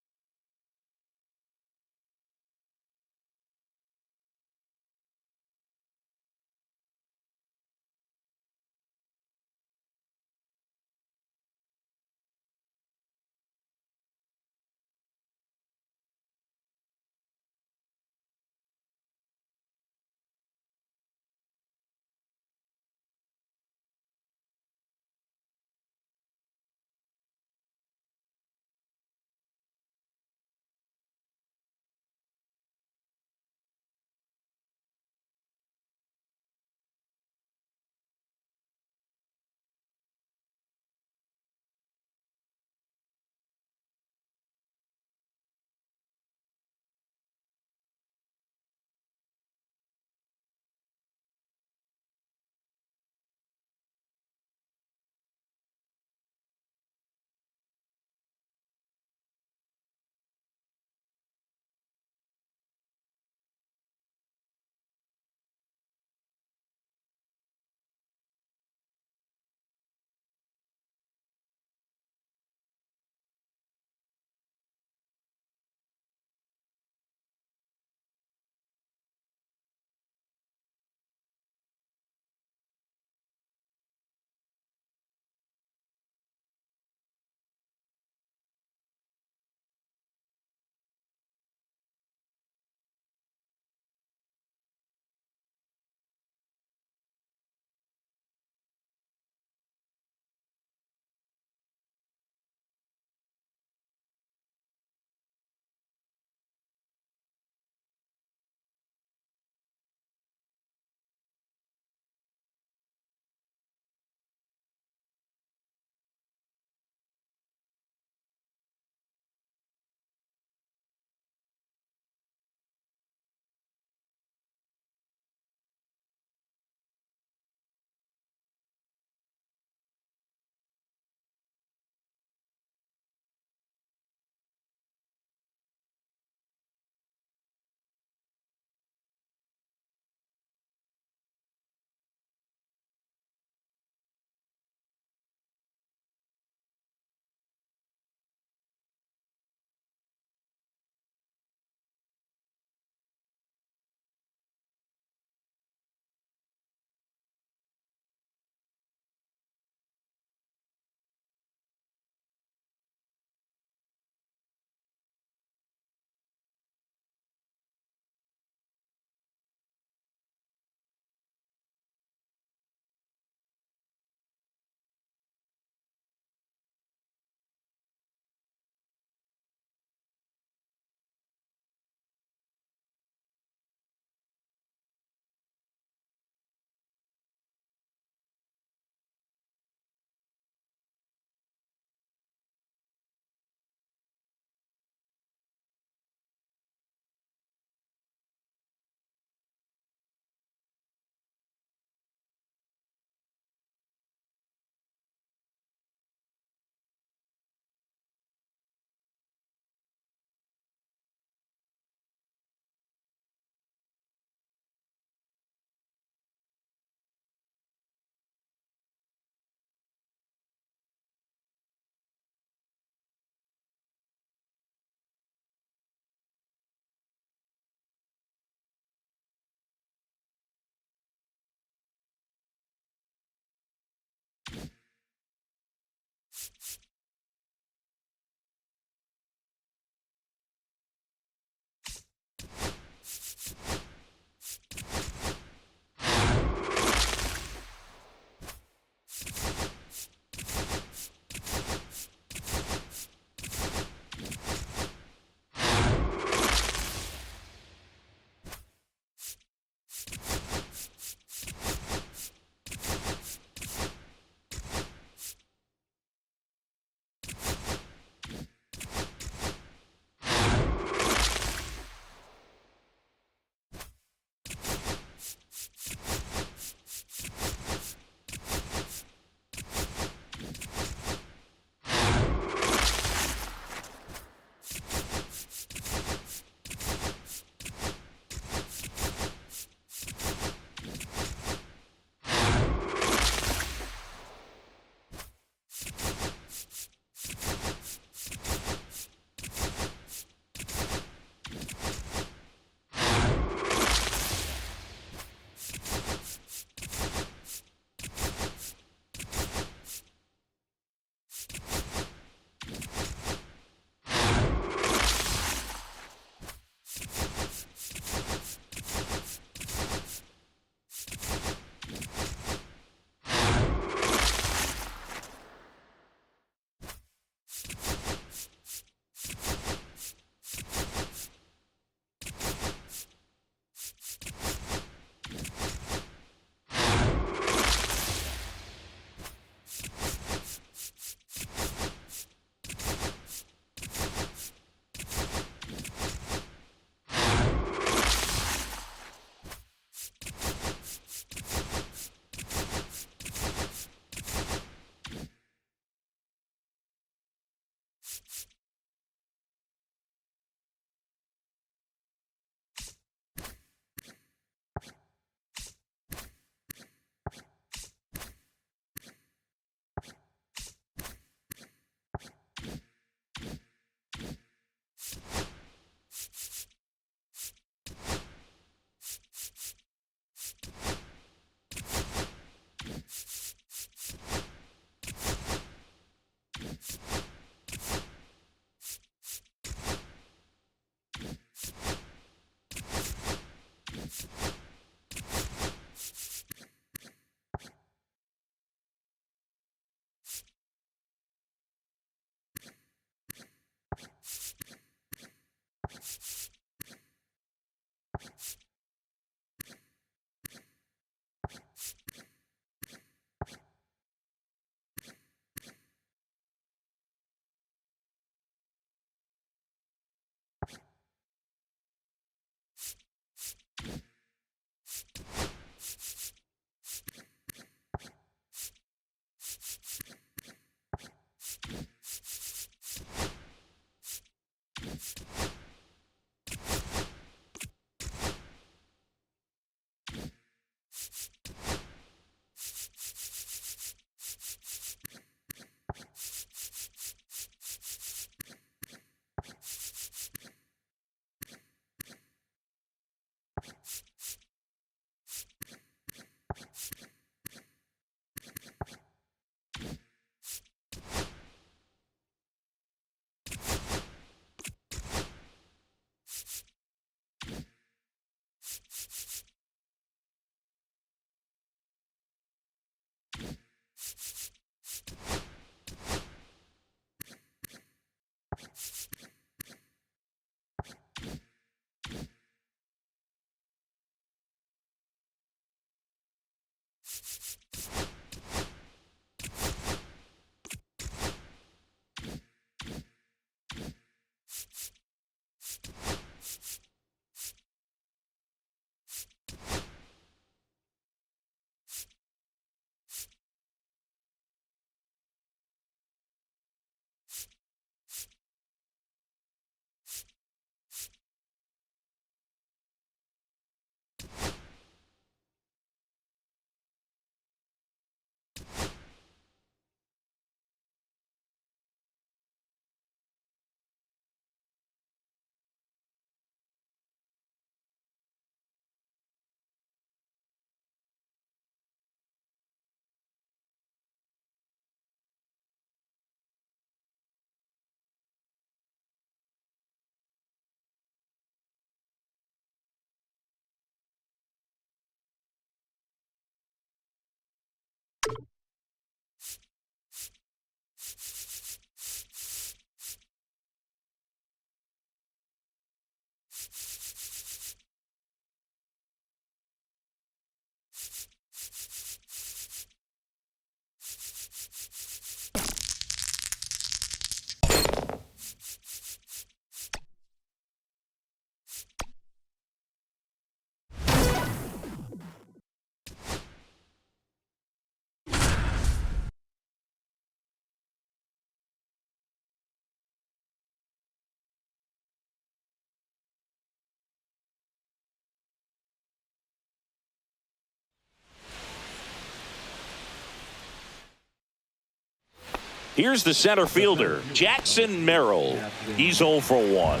[SPEAKER 1] Here's the center fielder, Jackson Merrill. He's 0 for 1.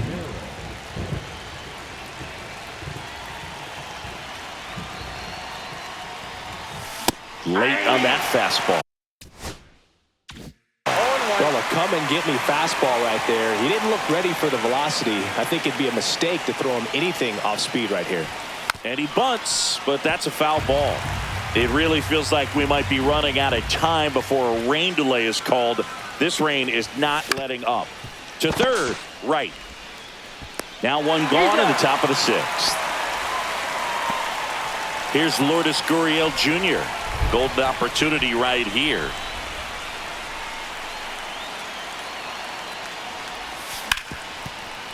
[SPEAKER 1] Late on that fastball.
[SPEAKER 2] Well, a come and get me fastball right there. He didn't look ready for the velocity. I think it'd be a mistake to throw him anything off speed right here.
[SPEAKER 1] And he bunts, but that's a foul ball. It really feels like we might be running out of time before a rain delay is called. This rain is not letting up. To third, right. Now one gone in the top of the 6th. Here's Lourdes Gurriel Jr. Golden opportunity right here.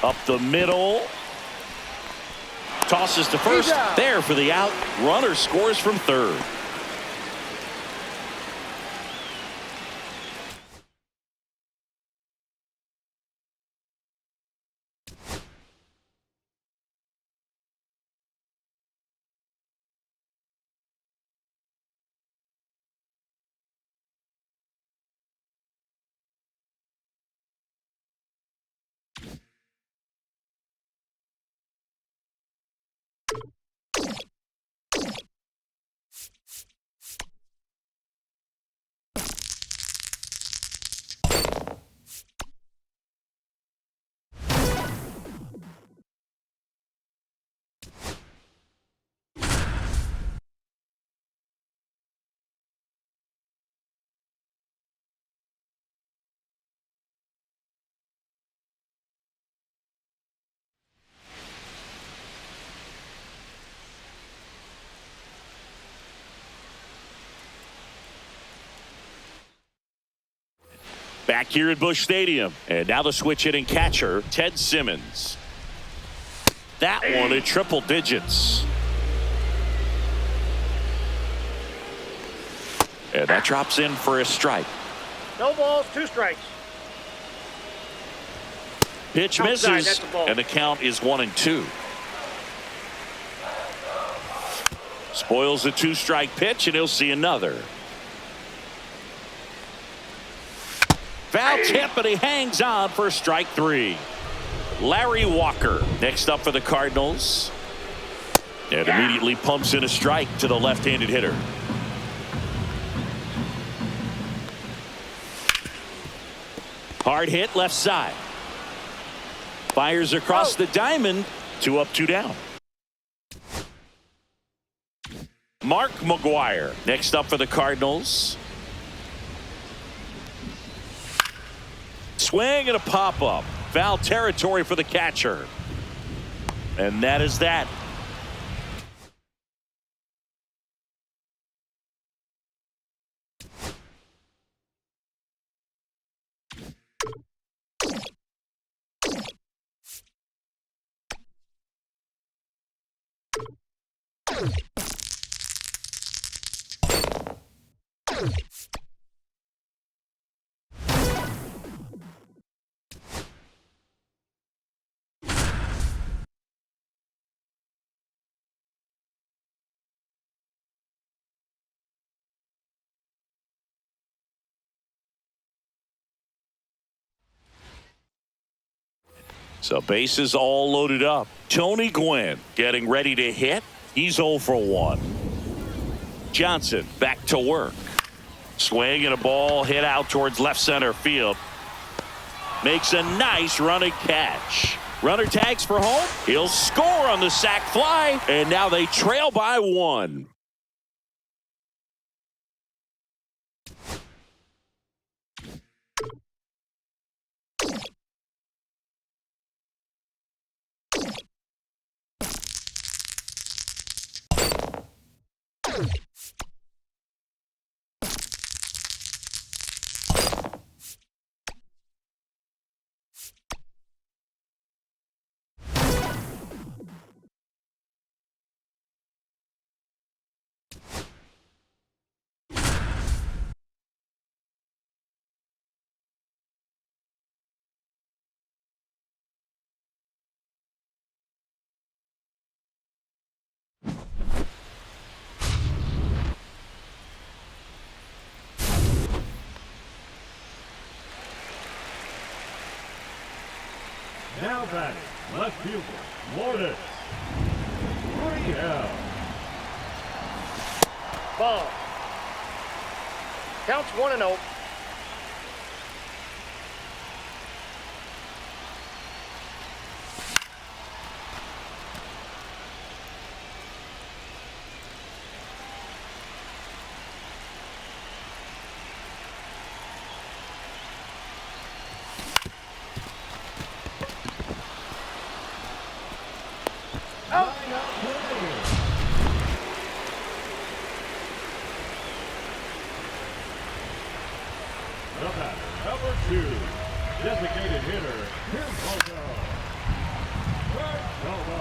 [SPEAKER 1] Up the middle. Tosses to first. There for the out. Runner scores from third. Back here at Busch Stadium. And now the switch hitting catcher, Ted Simmons. That one at triple digits. And that drops in for a strike.
[SPEAKER 3] No balls, 2 strikes.
[SPEAKER 1] Pitch misses, and the count is 1-2. Spoils a 2-strike pitch, and he'll see another. Foul tip, but he hangs on for strike 3. Larry Walker next up for the Cardinals. And immediately pumps in a strike to the left-handed hitter. Hard hit left side. Fires across the diamond. 2 up, 2 down. Mark McGwire next up for the Cardinals. Swing and a pop-up. Foul territory for the catcher. And that is that. So bases all loaded up. Tony Gwynn getting ready to hit. He's 0 for 1. Johnson back to work. Swing and a ball hit out towards left center field. Makes a nice running catch. Runner tags for home. He'll score on the sac fly. And now they trail by 1.
[SPEAKER 4] Now batting, left fielder, Lourdes. 3 out.
[SPEAKER 3] Ball. Counts 1-0.
[SPEAKER 4] The batter, number 2, designated hitter, Tim Bogo. Bogo.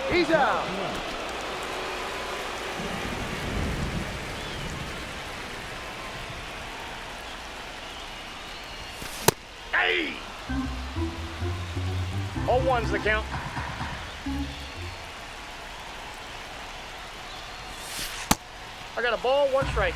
[SPEAKER 3] He's out. Hey! 0-1's the count. I got a ball, 1 strike.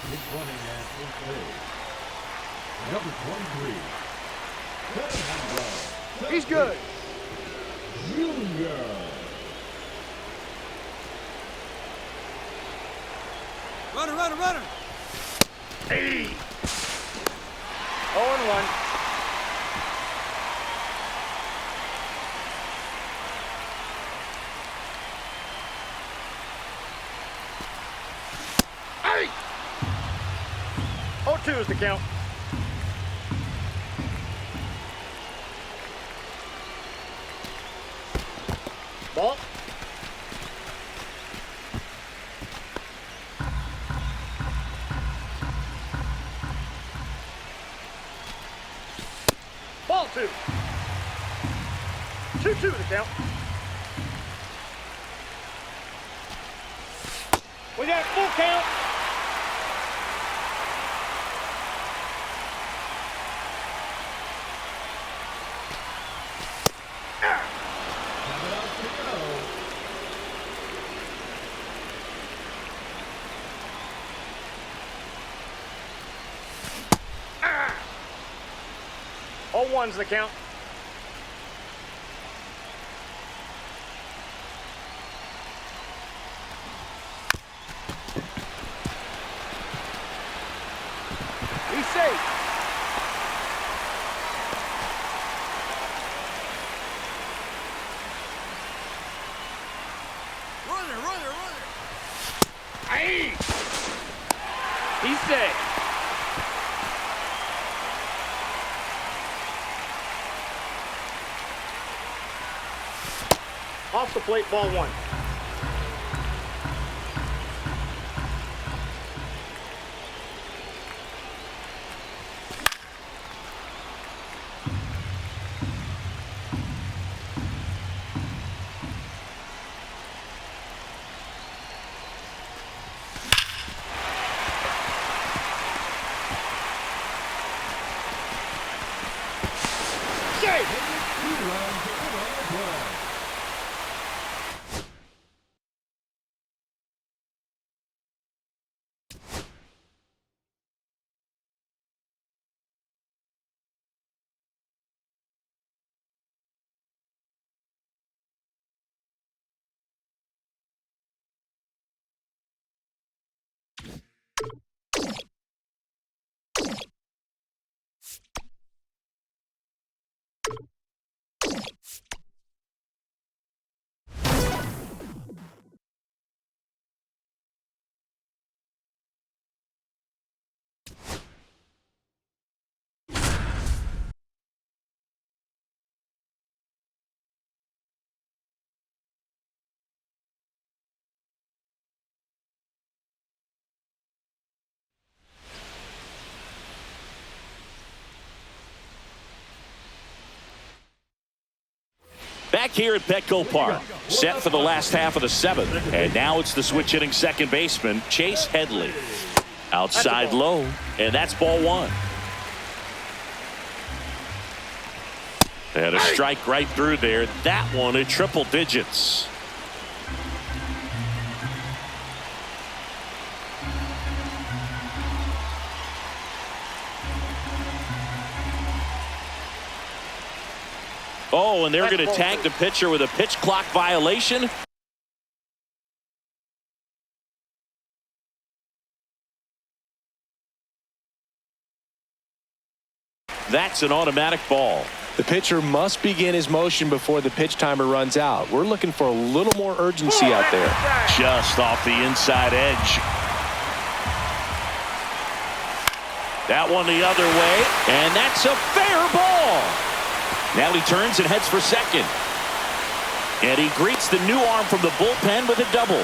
[SPEAKER 4] He's running at 8. Number 23,
[SPEAKER 3] He's good.
[SPEAKER 4] Junior.
[SPEAKER 5] Runner, runner, runner.
[SPEAKER 3] Hey. 0-1. Hey. 0-2 is the count. Ball. Ball 2. 2-2 the count. We got full count. All one's the count. He's safe.
[SPEAKER 5] Runner, runner, runner.
[SPEAKER 3] Hey. He's safe. Off the plate, ball 1.
[SPEAKER 1] Back here at Petco Park, set for the last half of the 7th. And now it's the switch hitting second baseman, Chase Headley. Outside low, and that's ball 1. And a strike right through there. That one at triple digits. Oh, and they're going to tag the pitcher with a pitch clock violation. That's an automatic ball.
[SPEAKER 2] The pitcher must begin his motion before the pitch timer runs out. We're looking for a little more urgency out there.
[SPEAKER 1] Just off the inside edge. That one the other way, and that's a fair ball. Now he turns and heads for second. And he greets the new arm from the bullpen with a double.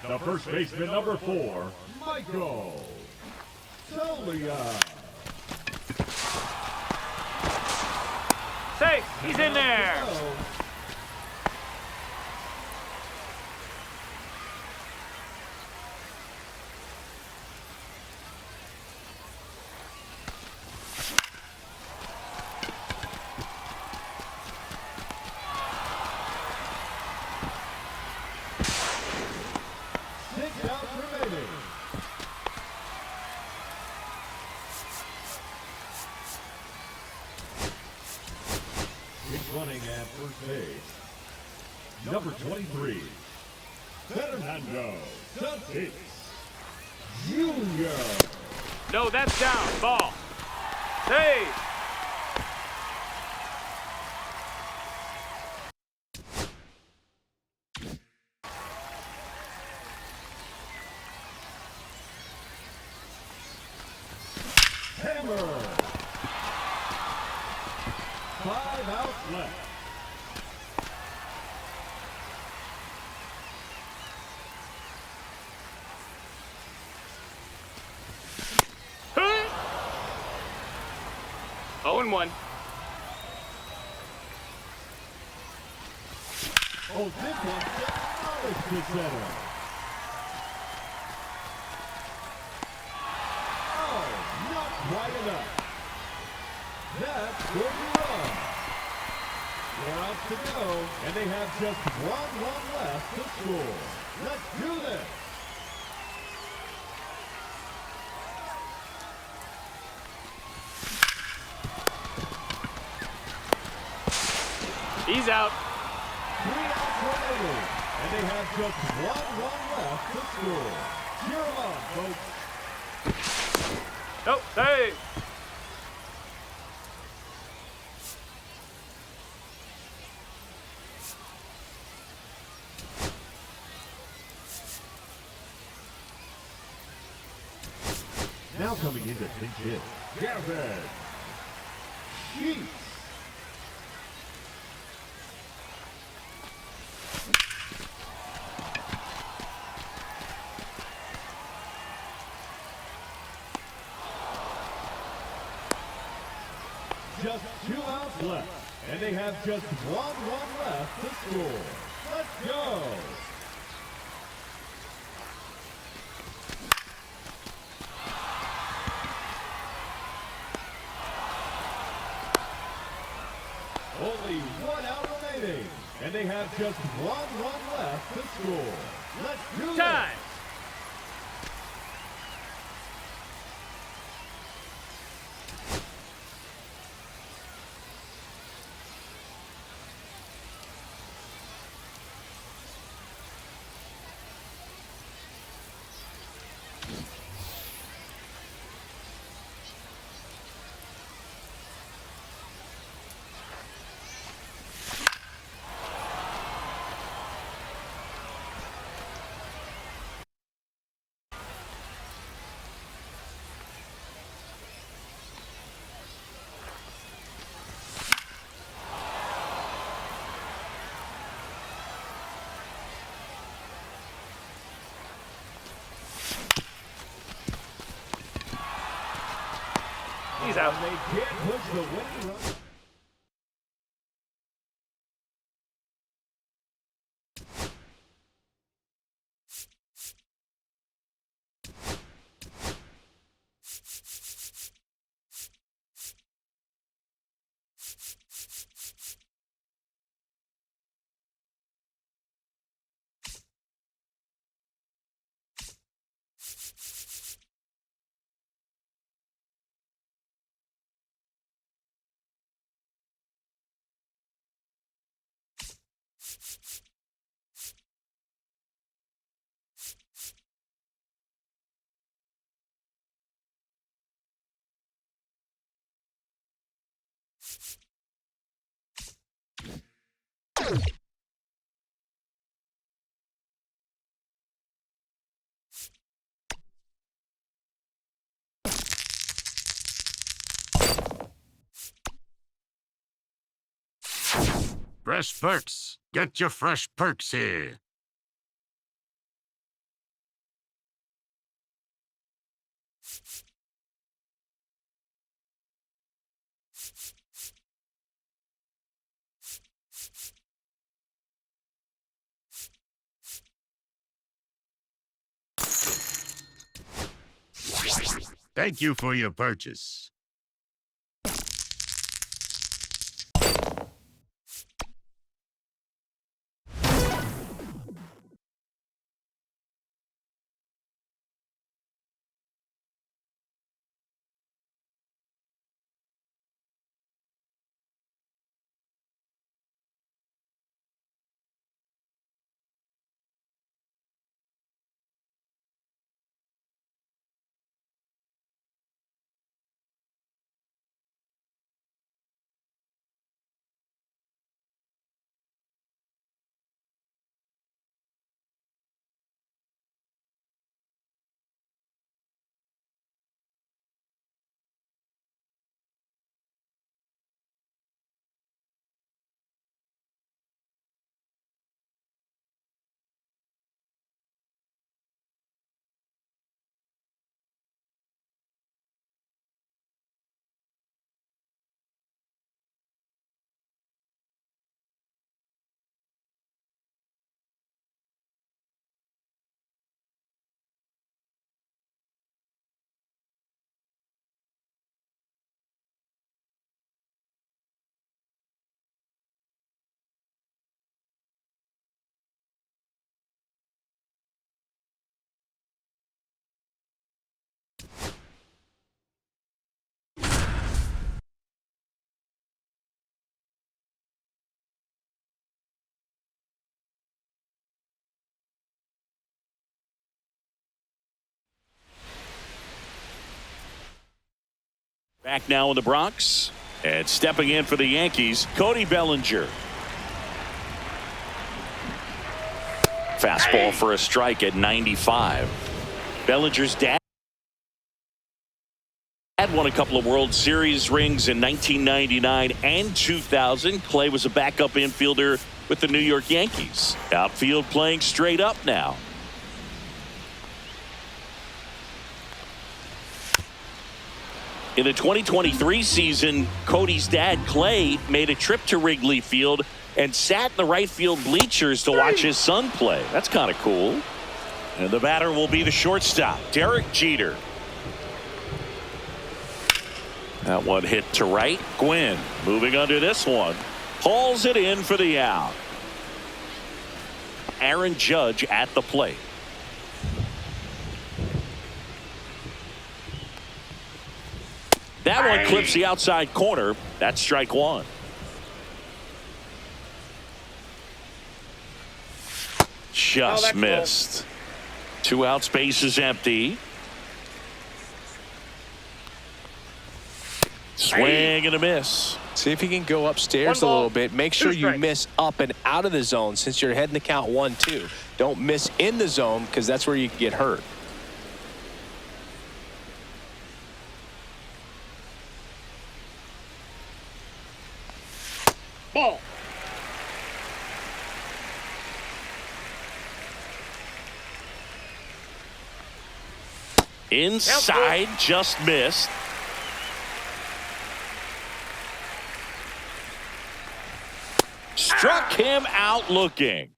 [SPEAKER 4] the first baseman, number 4, Michael Toglia.
[SPEAKER 3] Safe. He's in there.
[SPEAKER 4] Running at first base, number 23, Fernando Tatis Jr.
[SPEAKER 3] No, that's down. Ball. Save.
[SPEAKER 4] Hammer. 5 outs left.
[SPEAKER 3] Huh? 0-1.
[SPEAKER 4] Oh, this one just to center. Oh, not quite enough. That's good run. 4 outs to go, and they have just 1 run left to score. Let's do this.
[SPEAKER 3] He's out.
[SPEAKER 4] 3 outs remaining, and they have just 1 run left to score. Cheer 'em on, folks.
[SPEAKER 3] Oh, save.
[SPEAKER 4] Now coming into pinch hit, Gavin Sheets. Just 2 outs left, and they have just 1 run left to score. Let's go. Only 1 out remaining, and they have just 1 run left to score. Let's do
[SPEAKER 3] Time.
[SPEAKER 4] this.
[SPEAKER 3] He's out.
[SPEAKER 4] And they can't push the winning run.
[SPEAKER 6] Fresh perks. Get your fresh perks here. Thank you for your purchase.
[SPEAKER 1] Back now in the Bronx, and stepping in for the Yankees, Cody Bellinger. Fastball for a strike at 95. Bellinger's dad had won a couple of World Series rings in 1999 and 2000. Clay was a backup infielder with the New York Yankees. Outfield playing straight up now. In the 2023 season, Cody's dad, Clay, made a trip to Wrigley Field and sat in the right field bleachers to watch his son play. That's kind of cool. And the batter will be the shortstop, Derek Jeter. That one hit to right. Gwynn moving under this one. Hauls it in for the out. Aaron Judge at the plate. That one clips the outside corner. That's strike one. Just missed. Two outs, base is empty. Swing and a miss.
[SPEAKER 2] See if you can go upstairs a little bit. Make sure you miss up and out of the zone since you're heading the count 1-2. Don't miss in the zone because that's where you can get hurt.
[SPEAKER 3] Ball.
[SPEAKER 1] Inside, just missed. Struck him out looking.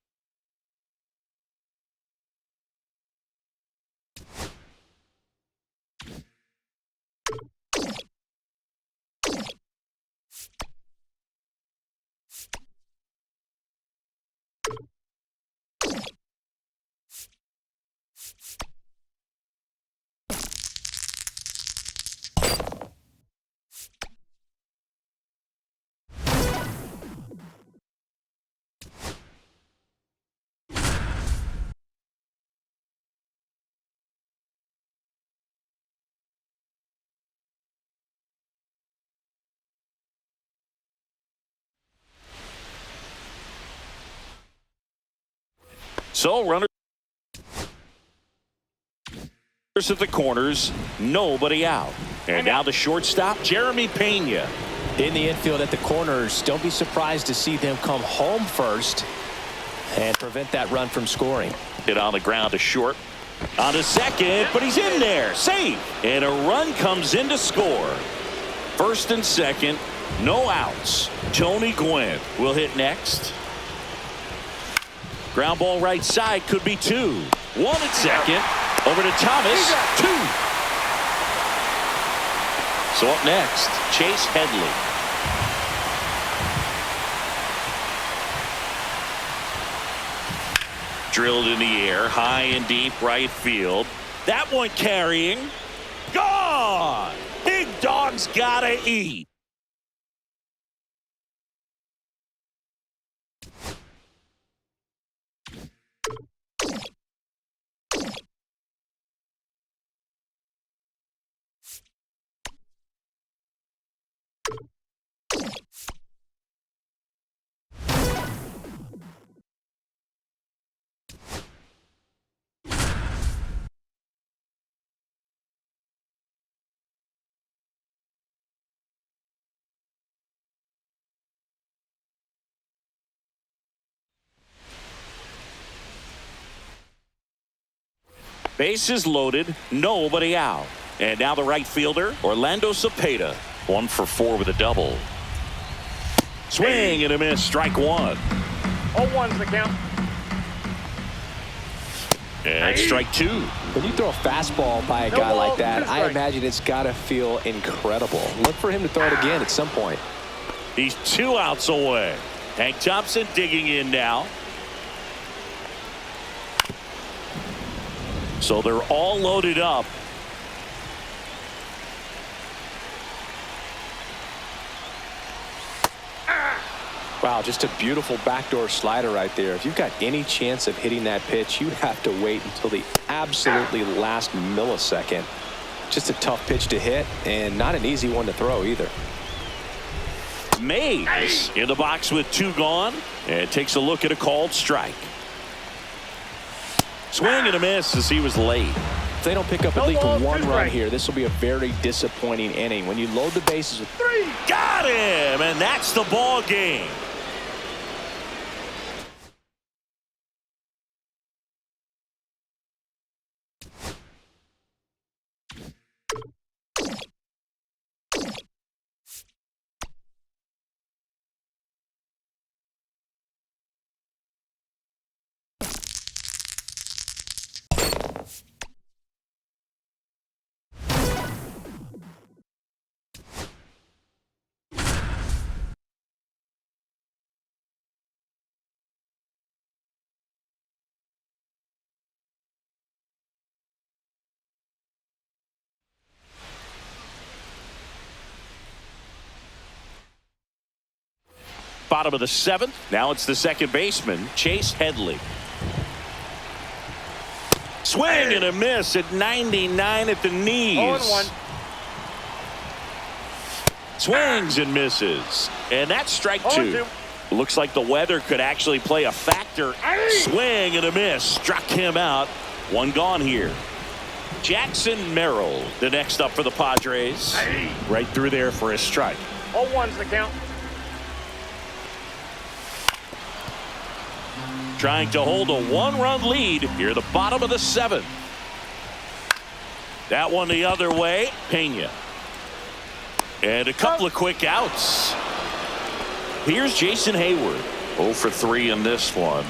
[SPEAKER 1] So runners at the corners, nobody out. And now the shortstop, Jeremy Pena.
[SPEAKER 2] In the infield at the corners, don't be surprised to see them come home first and prevent that run from scoring.
[SPEAKER 1] Hit on the ground to short. On to second, but he's in there. Safe. And a run comes in to score. First and second, no outs. Tony Gwynn will hit next. Ground ball right side, could be two. One at second. Over to Thomas. Two. So up next, Chase Headley. Drilled in the air, high and deep right field. That one carrying. Gone! Big dog's gotta eat. Bases loaded, nobody out. And now the right fielder, Orlando Cepeda. 1 for 4 with a double. Swing and a miss, strike one.
[SPEAKER 3] 0-1's the count.
[SPEAKER 1] And strike two.
[SPEAKER 2] When you throw a fastball by a guy like that, I imagine it's got to feel incredible. Look for him to throw it again at some point.
[SPEAKER 1] He's 2 outs away. Hank Thompson digging in now. So they're all loaded up.
[SPEAKER 2] Wow, just a beautiful backdoor slider right there. If you've got any chance of hitting that pitch, you have to wait until the absolutely last millisecond. Just a tough pitch to hit and not an easy one to throw either.
[SPEAKER 1] Mays in the box with 2 gone and takes a look at a called strike. Swing and a miss as he was late.
[SPEAKER 2] If they don't pick up at least 1 run here, this will be a very disappointing inning. When you load the bases with
[SPEAKER 3] 3.
[SPEAKER 1] Got him, and that's the ball game. Bottom of the 7th. Now it's the second baseman, Chase Headley. Swing and a miss at 99 at the knees.
[SPEAKER 3] 0-1.
[SPEAKER 1] Swings and misses. And that's strike 2. Looks like the weather could actually play a factor. Swing and a miss. Struck him out. 1 gone here. Jackson Merrill, the next up for the Padres. Right through there for a strike.
[SPEAKER 3] 0-1's the count.
[SPEAKER 1] Trying to hold a 1-run lead here, the bottom of the 7th. That one the other way, Pena. And a couple of quick outs. Here's Jason Hayward. 0 for 3 in this one.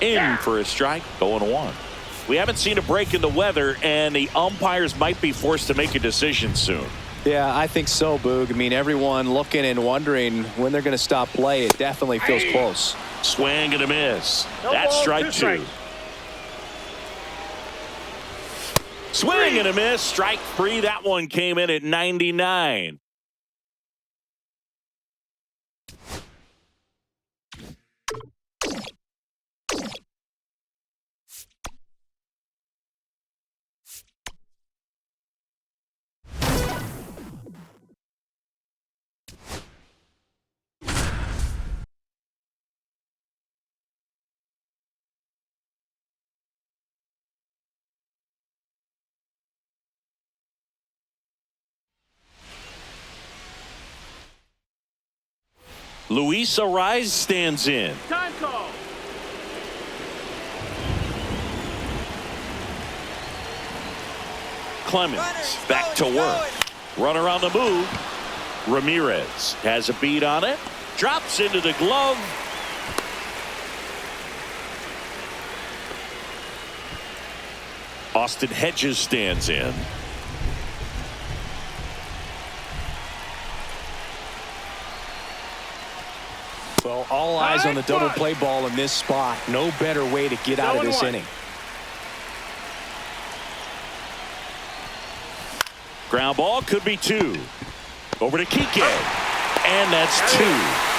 [SPEAKER 1] In for a strike, 0-1. We haven't seen a break in the weather, and the umpires might be forced to make a decision soon.
[SPEAKER 2] Yeah, I think so, Boog. I mean, everyone looking and wondering when they're going to stop play. It definitely feels close.
[SPEAKER 1] Swing and a miss. That's strike 2. Swing and a miss. Strike 3. That one came in at 99. Luis Ariz stands in.
[SPEAKER 3] Time call.
[SPEAKER 1] Clemens back to work. Runner on the move. Ramirez has a beat on it. Drops into the glove. Austin Hedges stands in.
[SPEAKER 2] Well, all eyes on the double play ball in this spot. No better way to get out of this inning.
[SPEAKER 1] Ground ball could be 2. Over to Kike. And that's 2.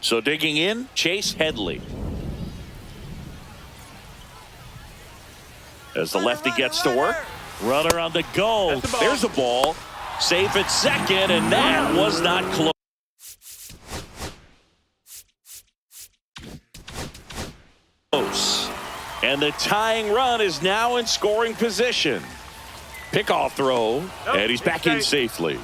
[SPEAKER 1] So digging in, Chase Headley. As the lefty gets to work. Runner on the go. There's a ball. Safe at second, and that was not close. And the tying run is now in scoring position. Pickoff throw, and he's back in safely.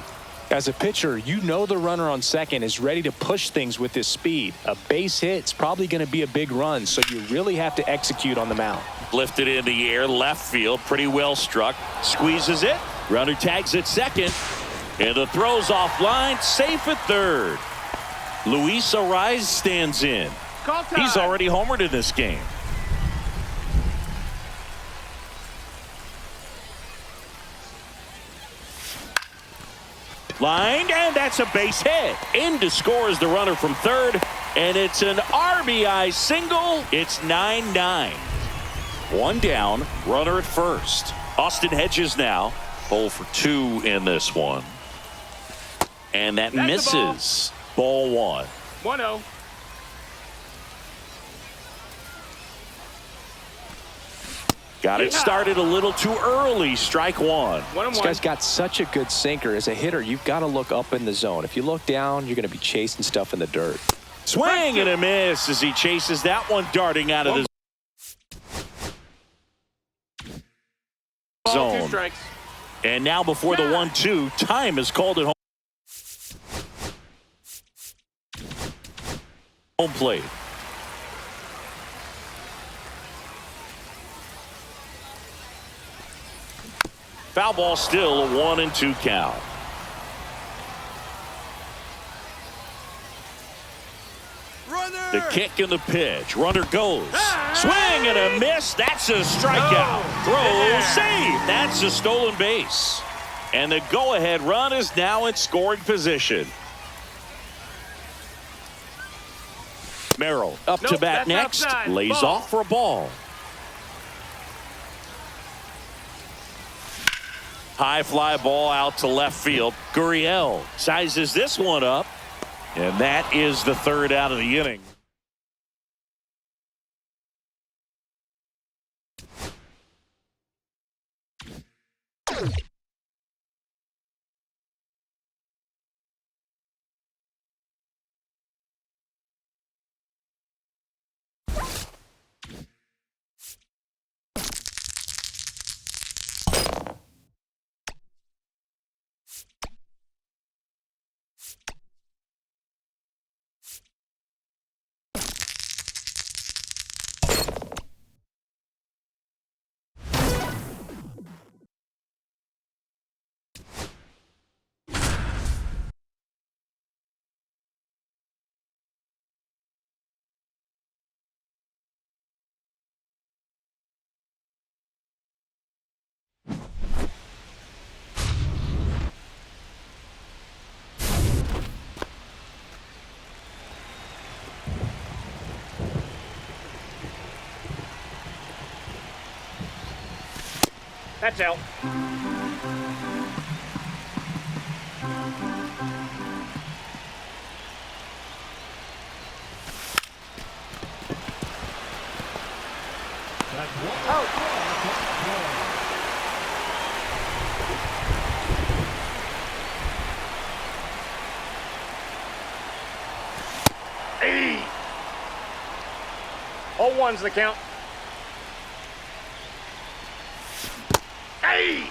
[SPEAKER 2] As a pitcher, you know the runner on second is ready to push things with his speed. A base hit's probably going to be a big run, so you really have to execute on the mound.
[SPEAKER 1] Lifted in the air, left field, pretty well struck. Squeezes it. Runner tags at second. And the throw's offline, safe at third. Luis Ariz stands in. He's already homered in this game. Lined, and that's a base hit. In to score is the runner from third, and it's an RBI single. It's 9-9. One down, runner at first. Austin Hedges now 0 for 2 in this one. And that misses. Ball 1.
[SPEAKER 3] 1-0.
[SPEAKER 1] Got it started a little too early. Strike 1.
[SPEAKER 2] This guy's got such a good sinker. As a hitter, you've got to look up in the zone. If you look down, you're going to be chasing stuff in the dirt.
[SPEAKER 1] Swing and a miss as he chases that one darting out of the zone. And now before the 1-2, time is called at home plate. Foul ball still, a 1-2 count.
[SPEAKER 5] Runner!
[SPEAKER 1] The kick and the pitch. Runner goes. Swing and a miss. That's a strikeout. Throw, save. That's a stolen base. And the go-ahead run is now in scoring position. Merrill up to bat next.
[SPEAKER 3] Outside.
[SPEAKER 1] Lays
[SPEAKER 3] Ball.
[SPEAKER 1] off for a ball. High fly ball out to left field. Gurriel sizes this one up. And that is the third out of the inning.
[SPEAKER 3] That's out. 0-1's the count. Hey!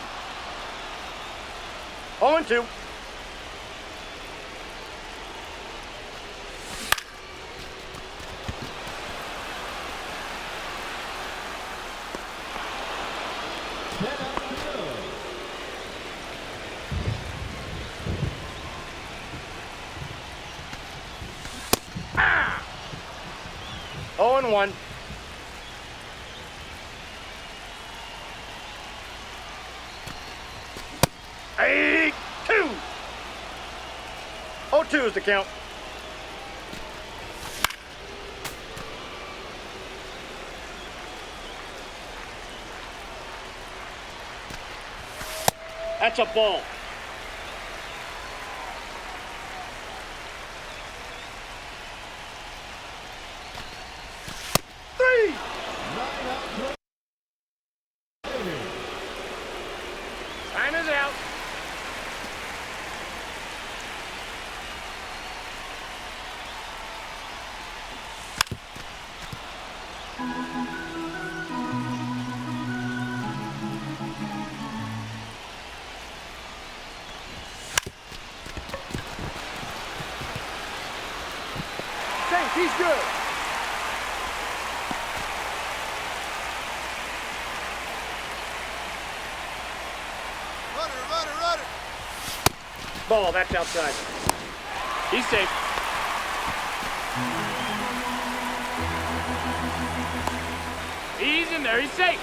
[SPEAKER 3] 0-2. Ah! 0-1. Hey, 2. 0-2 is the count. That's a ball. Three. Time is out. Thanks, he's good.
[SPEAKER 5] Runner.
[SPEAKER 3] Ball, that's outside. He's safe. He's in there, he's safe.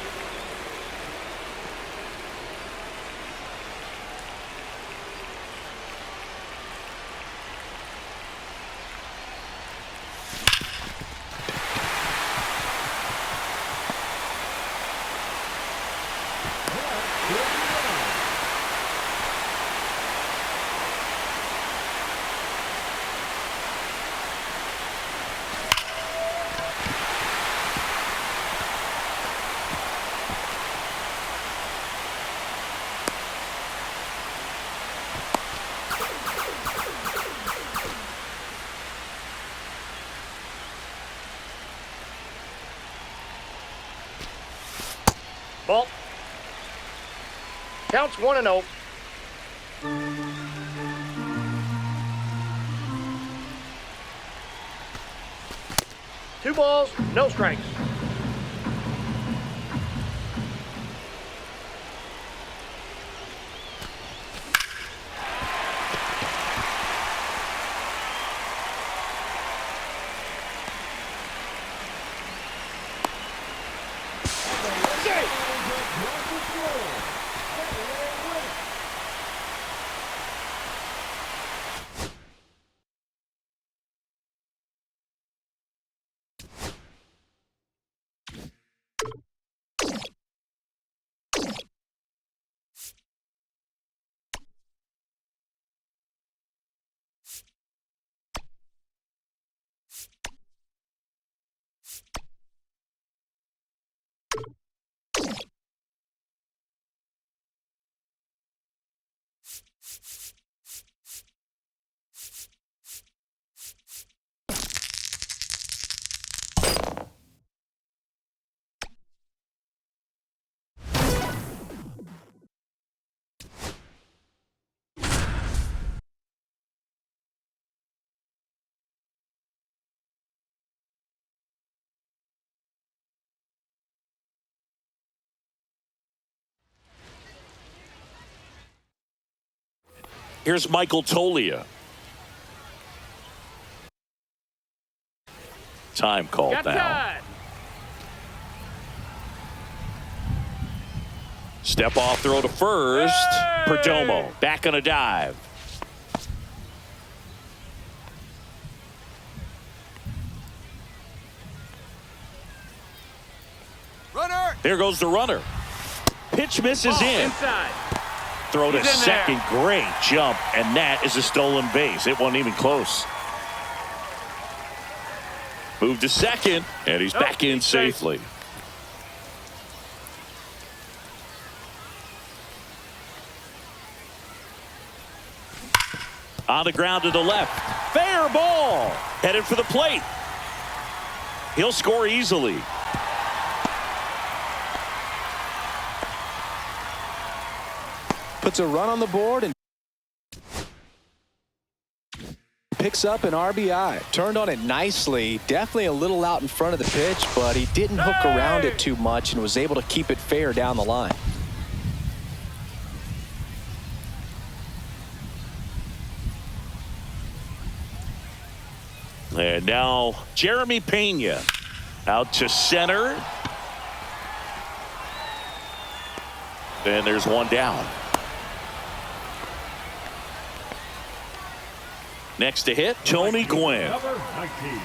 [SPEAKER 3] Ball. Counts 1-0. Two balls, no strikes.
[SPEAKER 1] Here's Michael Tolia. Time called
[SPEAKER 3] Got
[SPEAKER 1] now.
[SPEAKER 3] time.
[SPEAKER 1] Step off throw to first.
[SPEAKER 3] Hey!
[SPEAKER 1] Perdomo back on a dive.
[SPEAKER 5] Runner.
[SPEAKER 1] There goes the runner. Pitch misses
[SPEAKER 3] Ball
[SPEAKER 1] in.
[SPEAKER 3] inside.
[SPEAKER 1] Throw to
[SPEAKER 3] He's in
[SPEAKER 1] second.
[SPEAKER 3] there.
[SPEAKER 1] Great jump. And that is a stolen base. It wasn't even close. Move to second. And he's back in
[SPEAKER 3] he's safe.
[SPEAKER 1] safely. On the ground to the left. Fair ball. Headed for the plate. He'll score easily.
[SPEAKER 2] Puts a run on the board and picks up an RBI. Turned on it nicely. Definitely a little out in front of the pitch, but he didn't hook around it too much and was able to keep it fair down the line.
[SPEAKER 1] And now Jeremy Pena out to center. And there's one down. Next to hit, Tony Gwynn.
[SPEAKER 4] Number 19,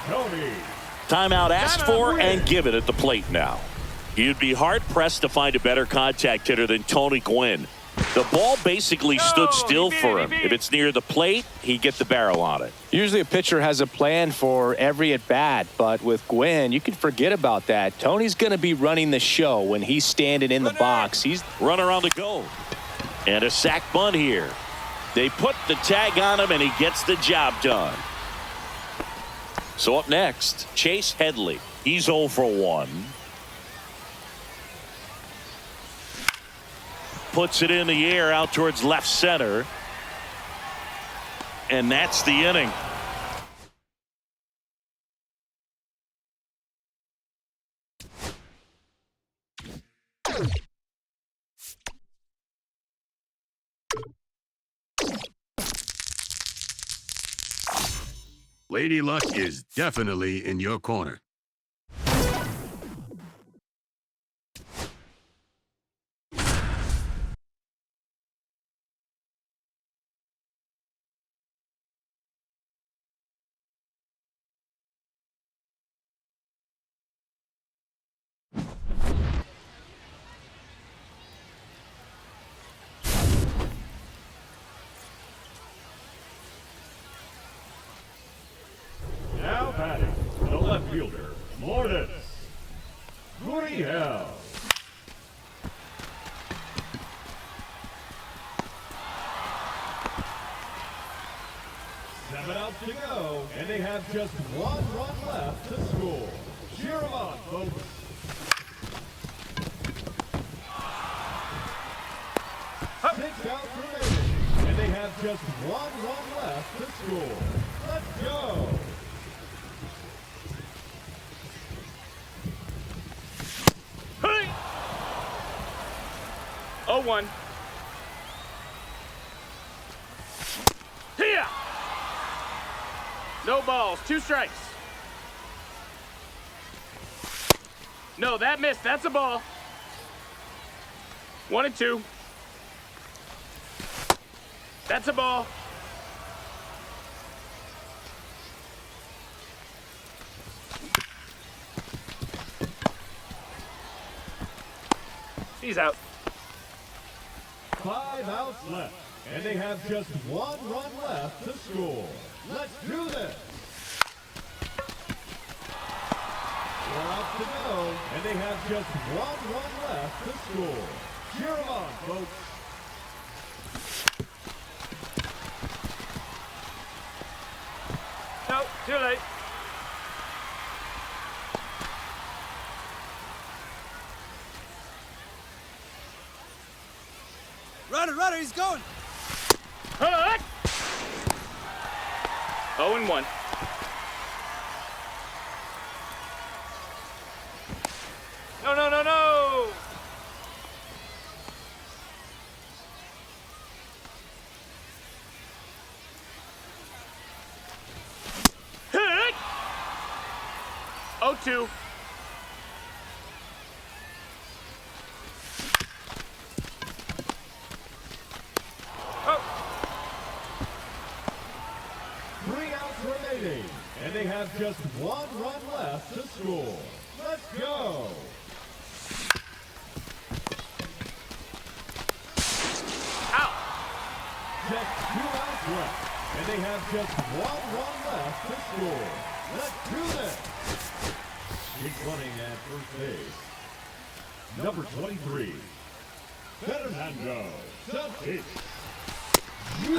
[SPEAKER 4] Tony.
[SPEAKER 1] Timeout asked for and given at the plate now. You'd be hard-pressed to find a better contact hitter than Tony Gwynn. The ball basically stood still for him. If it's near the plate, he'd get the barrel on it.
[SPEAKER 2] Usually a pitcher has a plan for every at-bat, but with Gwynn, you can forget about that. Tony's going to be running the show when he's standing in the box. He's
[SPEAKER 1] runner on the go. And a sac bunt here. They put the tag on him, and he gets the job done. So up next, Chase Headley. He's 0 for 1. Puts it in the air out towards left center. And that's the inning.
[SPEAKER 6] Lady Luck is definitely in your corner.
[SPEAKER 4] Now batting, the left fielder, Lourdes Gurriel. 7 outs to go, and they have just 1 run left to score. Cheer them on, folks. Six outs remaining, and they have just 1 run left to score. Let's go.
[SPEAKER 3] Hey! 0-1. Here! No balls, 2 strikes. No, that missed. That's a ball. 1 and 2. That's a ball. He's out.
[SPEAKER 4] 5 outs left, and they have just 1 run left to score. Let's do this. 4 outs to go, and they have just 1 run left to score. Cheer them on, folks.
[SPEAKER 3] No, too late.
[SPEAKER 5] Runner, he's going.
[SPEAKER 3] 0-1. No. Hit! 0-2.
[SPEAKER 4] And they have just 1 run left to score. Let's go.
[SPEAKER 3] Out.
[SPEAKER 4] Just 2 outs left. And they have just 1 run left to score. Let's do this. He's running at first base. Number 23. Fernando Tatis Jr.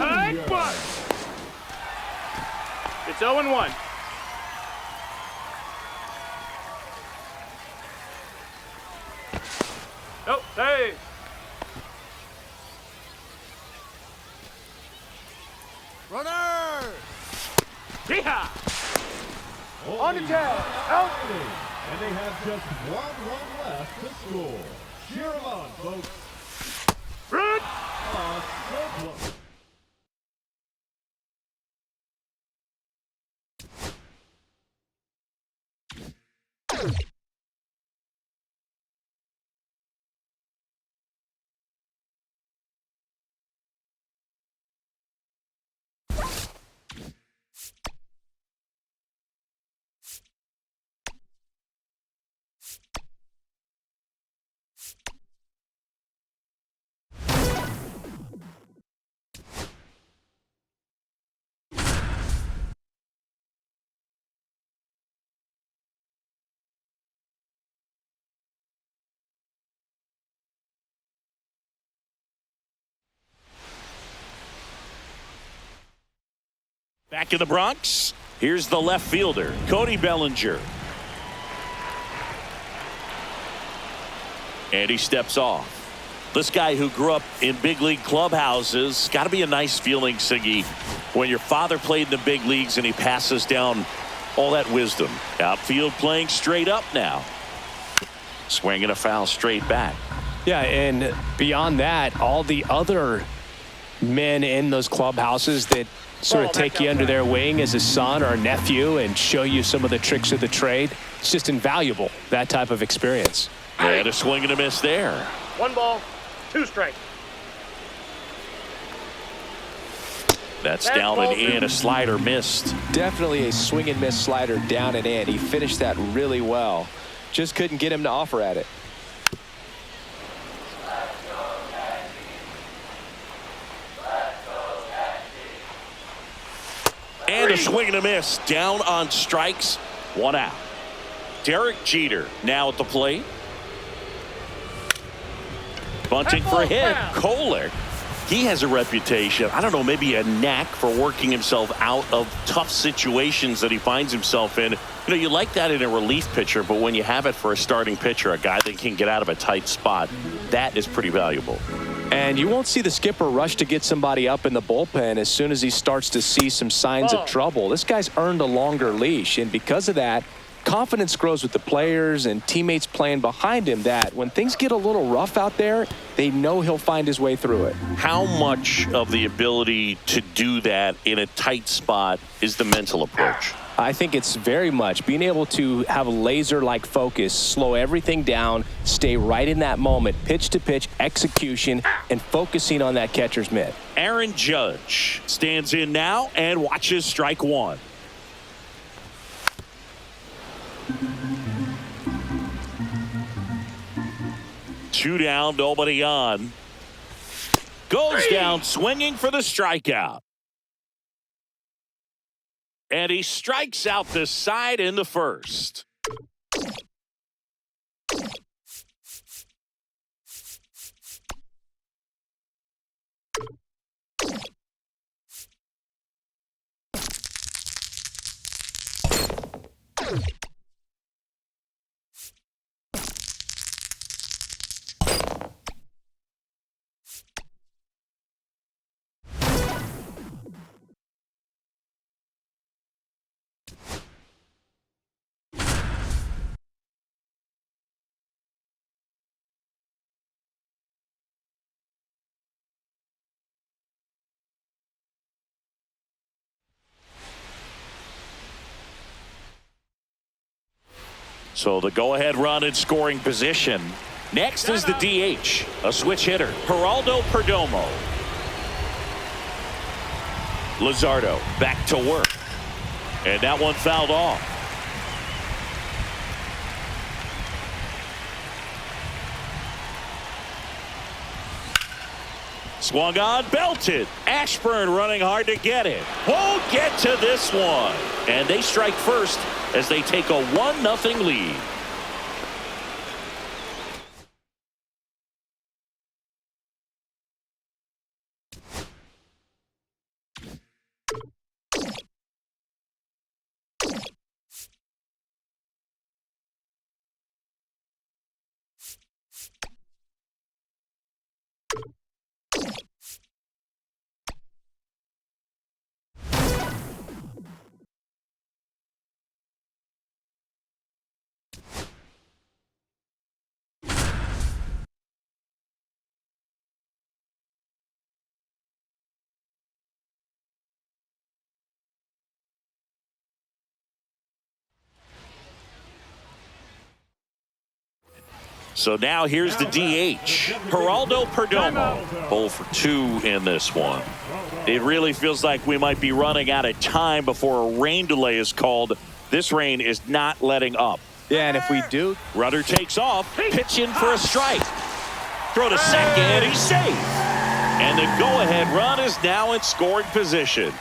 [SPEAKER 3] It's 0-1. Hey.
[SPEAKER 5] Runner!
[SPEAKER 3] Yeehaw!
[SPEAKER 4] On
[SPEAKER 3] the tag. Out.
[SPEAKER 4] And they have just one run left to score. Cheer them on, folks.
[SPEAKER 3] Run.
[SPEAKER 4] So close.
[SPEAKER 1] Back in the Bronx, here's the left fielder, Cody Bellinger. And he steps off. This guy who grew up in big league clubhouses, got to be a nice feeling, Siggy, when your father played in the big leagues and he passes down all that wisdom. Outfield playing straight up now. Swinging a foul straight back.
[SPEAKER 2] Yeah, and beyond that, all the other men in those clubhouses that sort of take you under their wing as a son or a nephew and show you some of the tricks of the trade. It's just invaluable, that type of experience.
[SPEAKER 1] And a swing and a miss there.
[SPEAKER 3] 1 ball, 2 strikes.
[SPEAKER 1] That's down and in. A slider missed.
[SPEAKER 2] Definitely a swing and miss slider down and in. He finished that really well. Just couldn't get him to offer at it.
[SPEAKER 1] And a swing and a miss. Down on strikes. 1 out. Derek Jeter now at the plate. Bunting for a hit. Kohler. He has a reputation, I don't know, maybe a knack for working himself out of tough situations that he finds himself in. You know, you like that in a relief pitcher, but when you have it for a starting pitcher, a guy that can get out of a tight spot, that is pretty valuable.
[SPEAKER 2] And you won't see the skipper rush to get somebody up in the bullpen as soon as he starts to see some signs of trouble. This guy's earned a longer leash, and because of that, confidence grows with the players and teammates playing behind him that when things get a little rough out there, they know he'll find his way through it.
[SPEAKER 1] How much of the ability to do that in a tight spot is the mental approach?
[SPEAKER 2] I think it's very much being able to have a laser-like focus, slow everything down, stay right in that moment, pitch to pitch execution, and focusing on that catcher's mitt.
[SPEAKER 1] Aaron Judge stands in now and watches strike 1. Two down, nobody on. Goes down swinging for the strikeout. And he strikes out the side in the first. So the go-ahead run in scoring position. Next is the DH, a switch hitter, Geraldo Perdomo. Luzardo back to work. And that one fouled off. Swung on, belted. Ashburn running hard to get it. Won't get to this one. And they strike first as they take a 1-0 lead. So now here's the DH, Geraldo Perdomo. 0 for 2 in this one. It really feels like we might be running out of time before a rain delay is called. This rain is not letting up.
[SPEAKER 2] Yeah, and if we do,
[SPEAKER 1] Rudder takes off, pitch in for a strike. Throw to second, he's safe. And the go-ahead run is now in scoring position.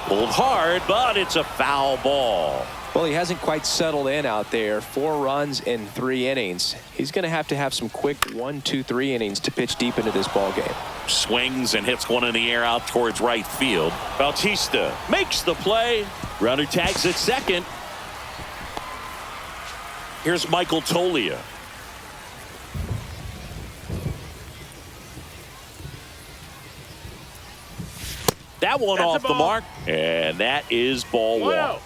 [SPEAKER 1] Pulled hard, but it's a foul ball.
[SPEAKER 2] well, he hasn't quite settled in out there. 4 runs in 3 innings. He's going to have some quick 1, 2, 3 innings to pitch deep into this ball game.
[SPEAKER 1] Swings and hits one in the air out towards right field. Bautista makes the play. Runner tags at second. Here's Michael Tolia. That one
[SPEAKER 3] That's
[SPEAKER 1] off the mark, and that is ball 1.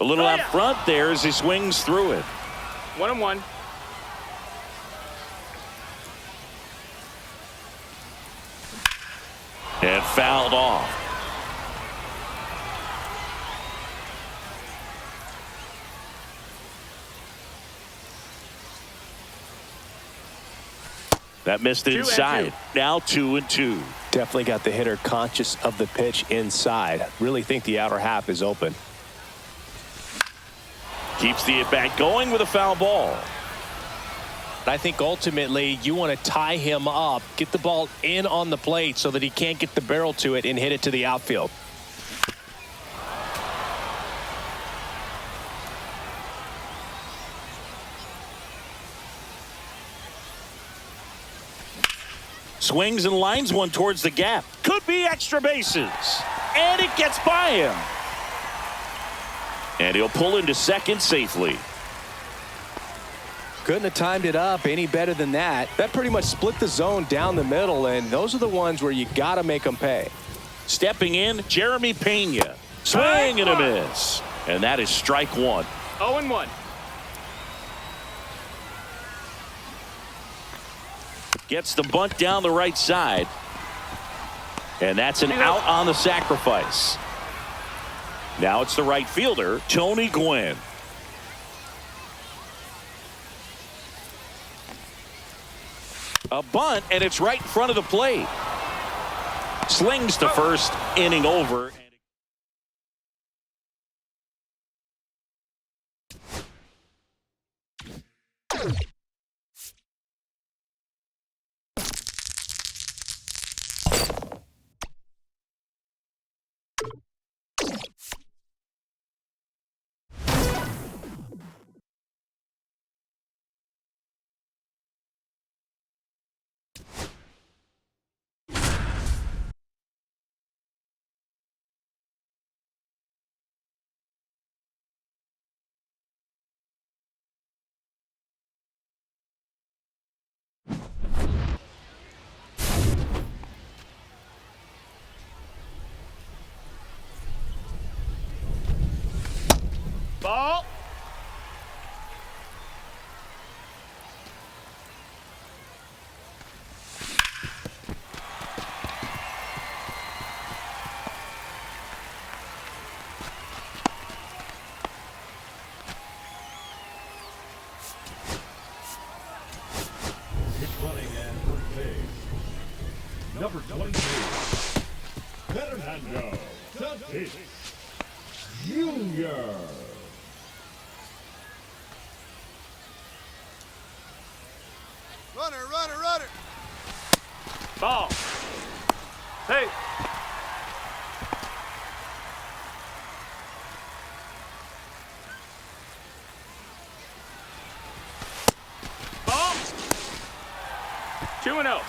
[SPEAKER 1] A little out front there as he swings through it.
[SPEAKER 3] 1-1.
[SPEAKER 1] And fouled off. That missed inside. Now 2-2.
[SPEAKER 2] Definitely got the hitter conscious of the pitch inside. Really think the outer half is open.
[SPEAKER 1] Keeps the at-bat going with a foul ball.
[SPEAKER 2] I think ultimately you want to tie him up, get the ball in on the plate so that he can't get the barrel to it and hit it to the outfield.
[SPEAKER 1] Swings and lines one towards the gap. Could be extra bases. And it gets by him. And he'll pull into second safely.
[SPEAKER 2] Couldn't have timed it up any better than that. That pretty much split the zone down the middle, and those are the ones where you got to make them pay.
[SPEAKER 1] Stepping in, Jeremy Pena. Swing and a miss. And that is strike 1.
[SPEAKER 3] 0-1.
[SPEAKER 1] Gets the bunt down the right side. And that's an out on the sacrifice. Now it's the right fielder, Tony Gwynn. A bunt, and it's right in front of the plate. Slings to first, inning over.
[SPEAKER 3] Ball.
[SPEAKER 4] It's running at first base. Number 22, Fernando Tatis Jr.
[SPEAKER 5] Runner, runner, runner.
[SPEAKER 3] Ball. Hey. Ball. 2-0.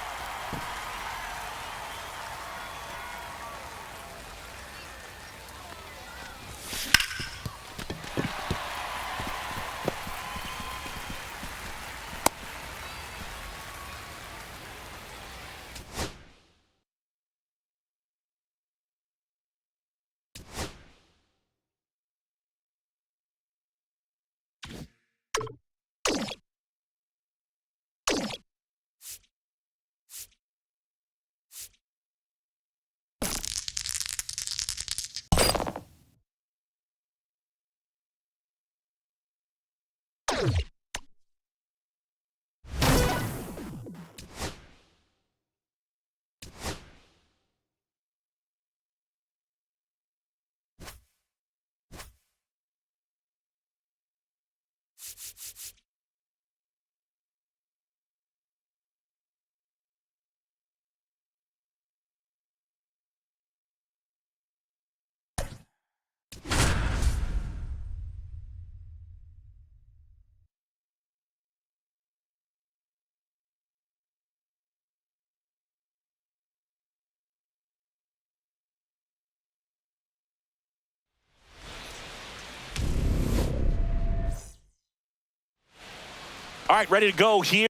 [SPEAKER 1] All right, ready to go here.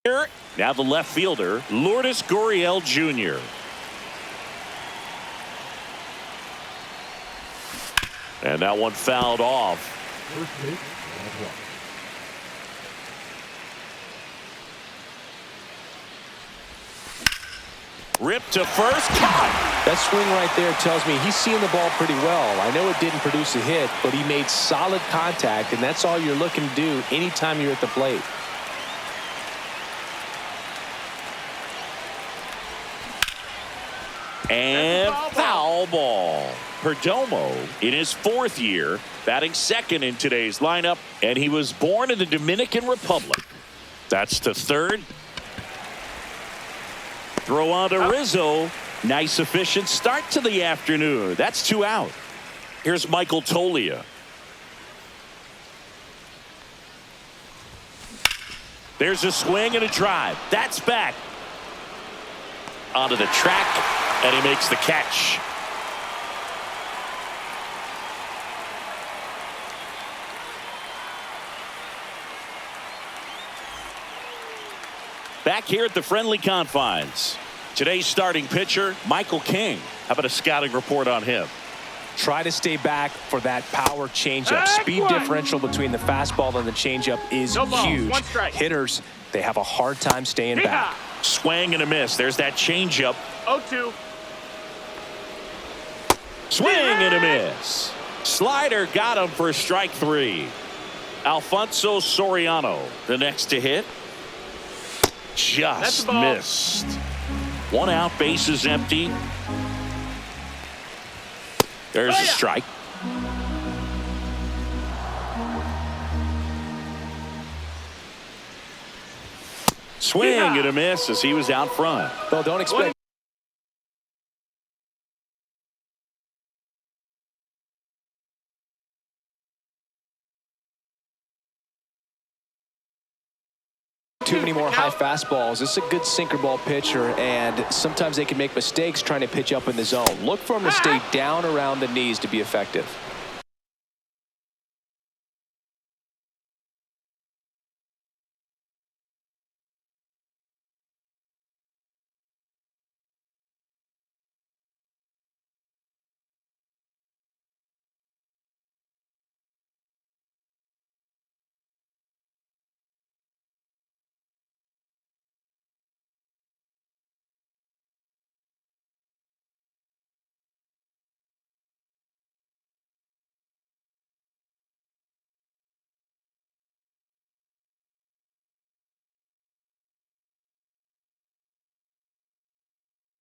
[SPEAKER 1] Now the left fielder, Lourdes Gurriel Jr. And that one fouled off.
[SPEAKER 4] First pitch, and a walk.
[SPEAKER 1] Ripped to first. Caught.
[SPEAKER 2] That swing right there tells me he's seeing the ball pretty well. I know it didn't produce a hit, but he made solid contact, and that's all you're looking to do anytime you're at the plate.
[SPEAKER 1] And foul ball. Perdomo in his 4th year, batting second in today's lineup, and he was born in the Dominican Republic. That's to third. Throw on to Rizzo. Nice efficient start to the afternoon. That's 2 out. Here's Michael Tolia. There's a swing and a drive. That's back. Onto the track, and he makes the catch. Back here at the friendly confines, today's starting pitcher, Michael King. How about a scouting report on him?
[SPEAKER 2] Try to stay back for that power changeup. Speed differential between the fastball and the changeup is huge. Hitters, they have a hard time staying back.
[SPEAKER 1] Swing and a miss. There's that changeup.
[SPEAKER 3] 0-2.
[SPEAKER 1] Swing and a miss. Slider got him for strike 3. Alfonso Soriano, the next to hit. Just missed. 1 out, bases empty. There's a strike. Swing and a miss as he was out front.
[SPEAKER 2] Well, don't expect too many more high fastballs. This is a good sinker ball pitcher, and sometimes they can make mistakes trying to pitch up in the zone. Look for him to stay down around the knees to be effective.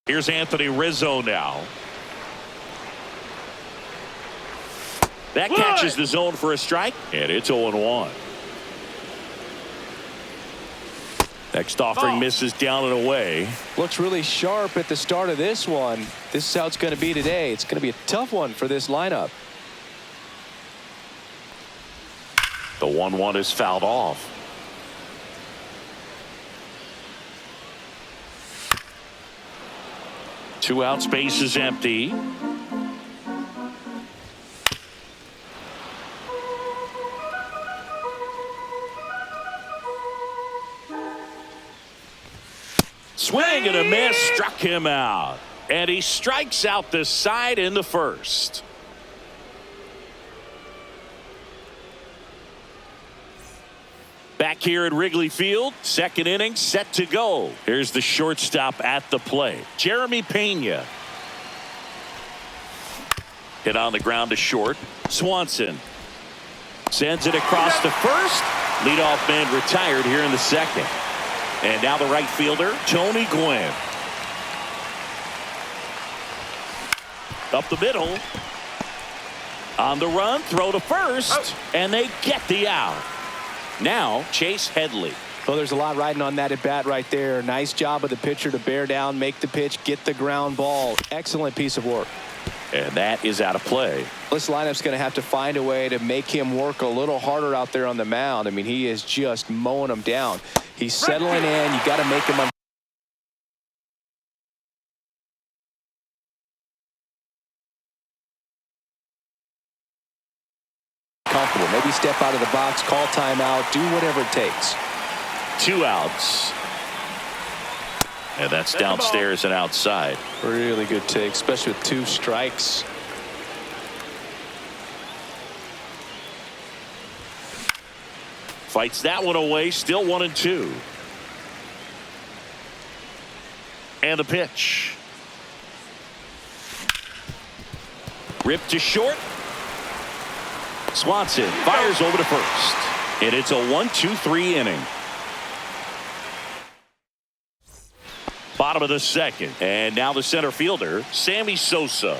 [SPEAKER 1] Here's Anthony Rizzo now. That catches the zone for a strike, and it's 0-1. Next offering misses down and away.
[SPEAKER 2] Looks really sharp at the start of this one. This is how it's going to be today. It's going to be a tough one for this lineup.
[SPEAKER 1] The 1-1 is fouled off. Two out, space is empty. Swing and a miss, struck him out. And he strikes out the side in the first. Back here at Wrigley Field, second inning set to go. Here's the shortstop at the plate, Jeremy Pena. Hit on the ground to short. Swanson sends it across to first. Leadoff man retired here in the second. And now the right fielder, Tony Gwynn. Up the middle. On the run, throw to first. And they get the out. Now Chase Headley.
[SPEAKER 2] Well, there's a lot riding on that at bat right there. Nice job of the pitcher to bear down, make the pitch, get the ground ball. Excellent piece of work.
[SPEAKER 1] And that is out of play.
[SPEAKER 2] This lineup's going to have to find a way to make him work a little harder out there on the mound. I mean, he is just mowing them down. He's settling in. You got to make him comfortable. Maybe step out of the box, call timeout, do whatever it takes.
[SPEAKER 1] 2 outs. And that's downstairs and outside.
[SPEAKER 2] Really good take, especially with 2 strikes.
[SPEAKER 1] Fights that one away, still 1-2. And the pitch. Ripped to short. Swanson fires over to first. And it's a 1-2-3 inning. Bottom of the second. And now the center fielder, Sammy Sosa.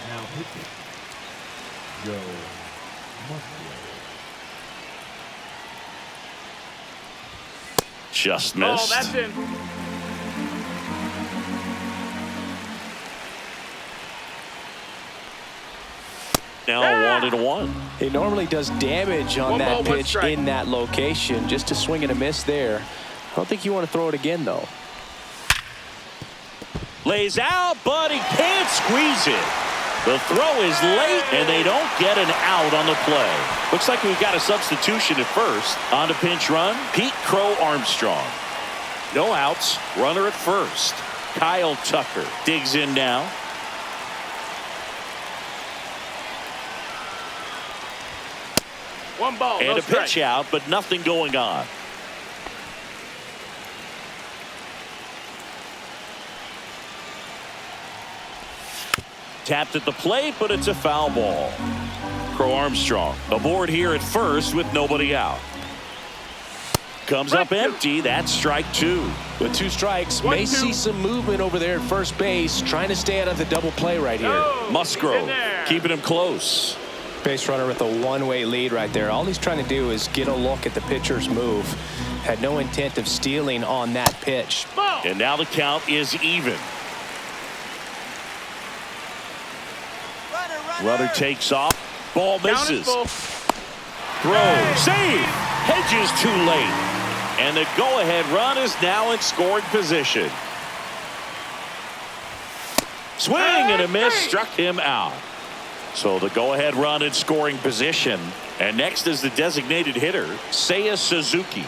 [SPEAKER 4] Now pitching. Joe Musgrove.
[SPEAKER 1] Just missed.
[SPEAKER 3] Oh, that's in.
[SPEAKER 1] Now 1-1.
[SPEAKER 2] He normally does damage on that pitch in that location. Just a swing and a miss there. I don't think you want to throw it again, though.
[SPEAKER 1] Lays out, but he can't squeeze it. The throw is late, and they don't get an out on the play. Looks like we've got a substitution at first. On to pinch run, Pete Crow Armstrong. No outs, runner at first. Kyle Tucker digs in now.
[SPEAKER 3] One ball,
[SPEAKER 1] And
[SPEAKER 3] no
[SPEAKER 1] a pitch
[SPEAKER 3] strike.
[SPEAKER 1] out, but nothing going on. Tapped at the plate, but it's a foul ball. Crow Armstrong aboard here at first with nobody out. Comes up empty. That's strike 2.
[SPEAKER 2] With 2 strikes, may see some movement over there at first base, trying to stay out of the double play right here.
[SPEAKER 1] Musgrove keeping him close.
[SPEAKER 2] Base runner with a one-way lead right there. All he's trying to do is get a look at the pitcher's move. Had no intent of stealing on that pitch.
[SPEAKER 1] And now the count is even. Runner takes off. Ball misses. Throw. Save. Hedges too late. And the go-ahead run is now in scoring position. Swing and a miss struck him out. So the go-ahead run in scoring position. And next is the designated hitter, Seiya Suzuki.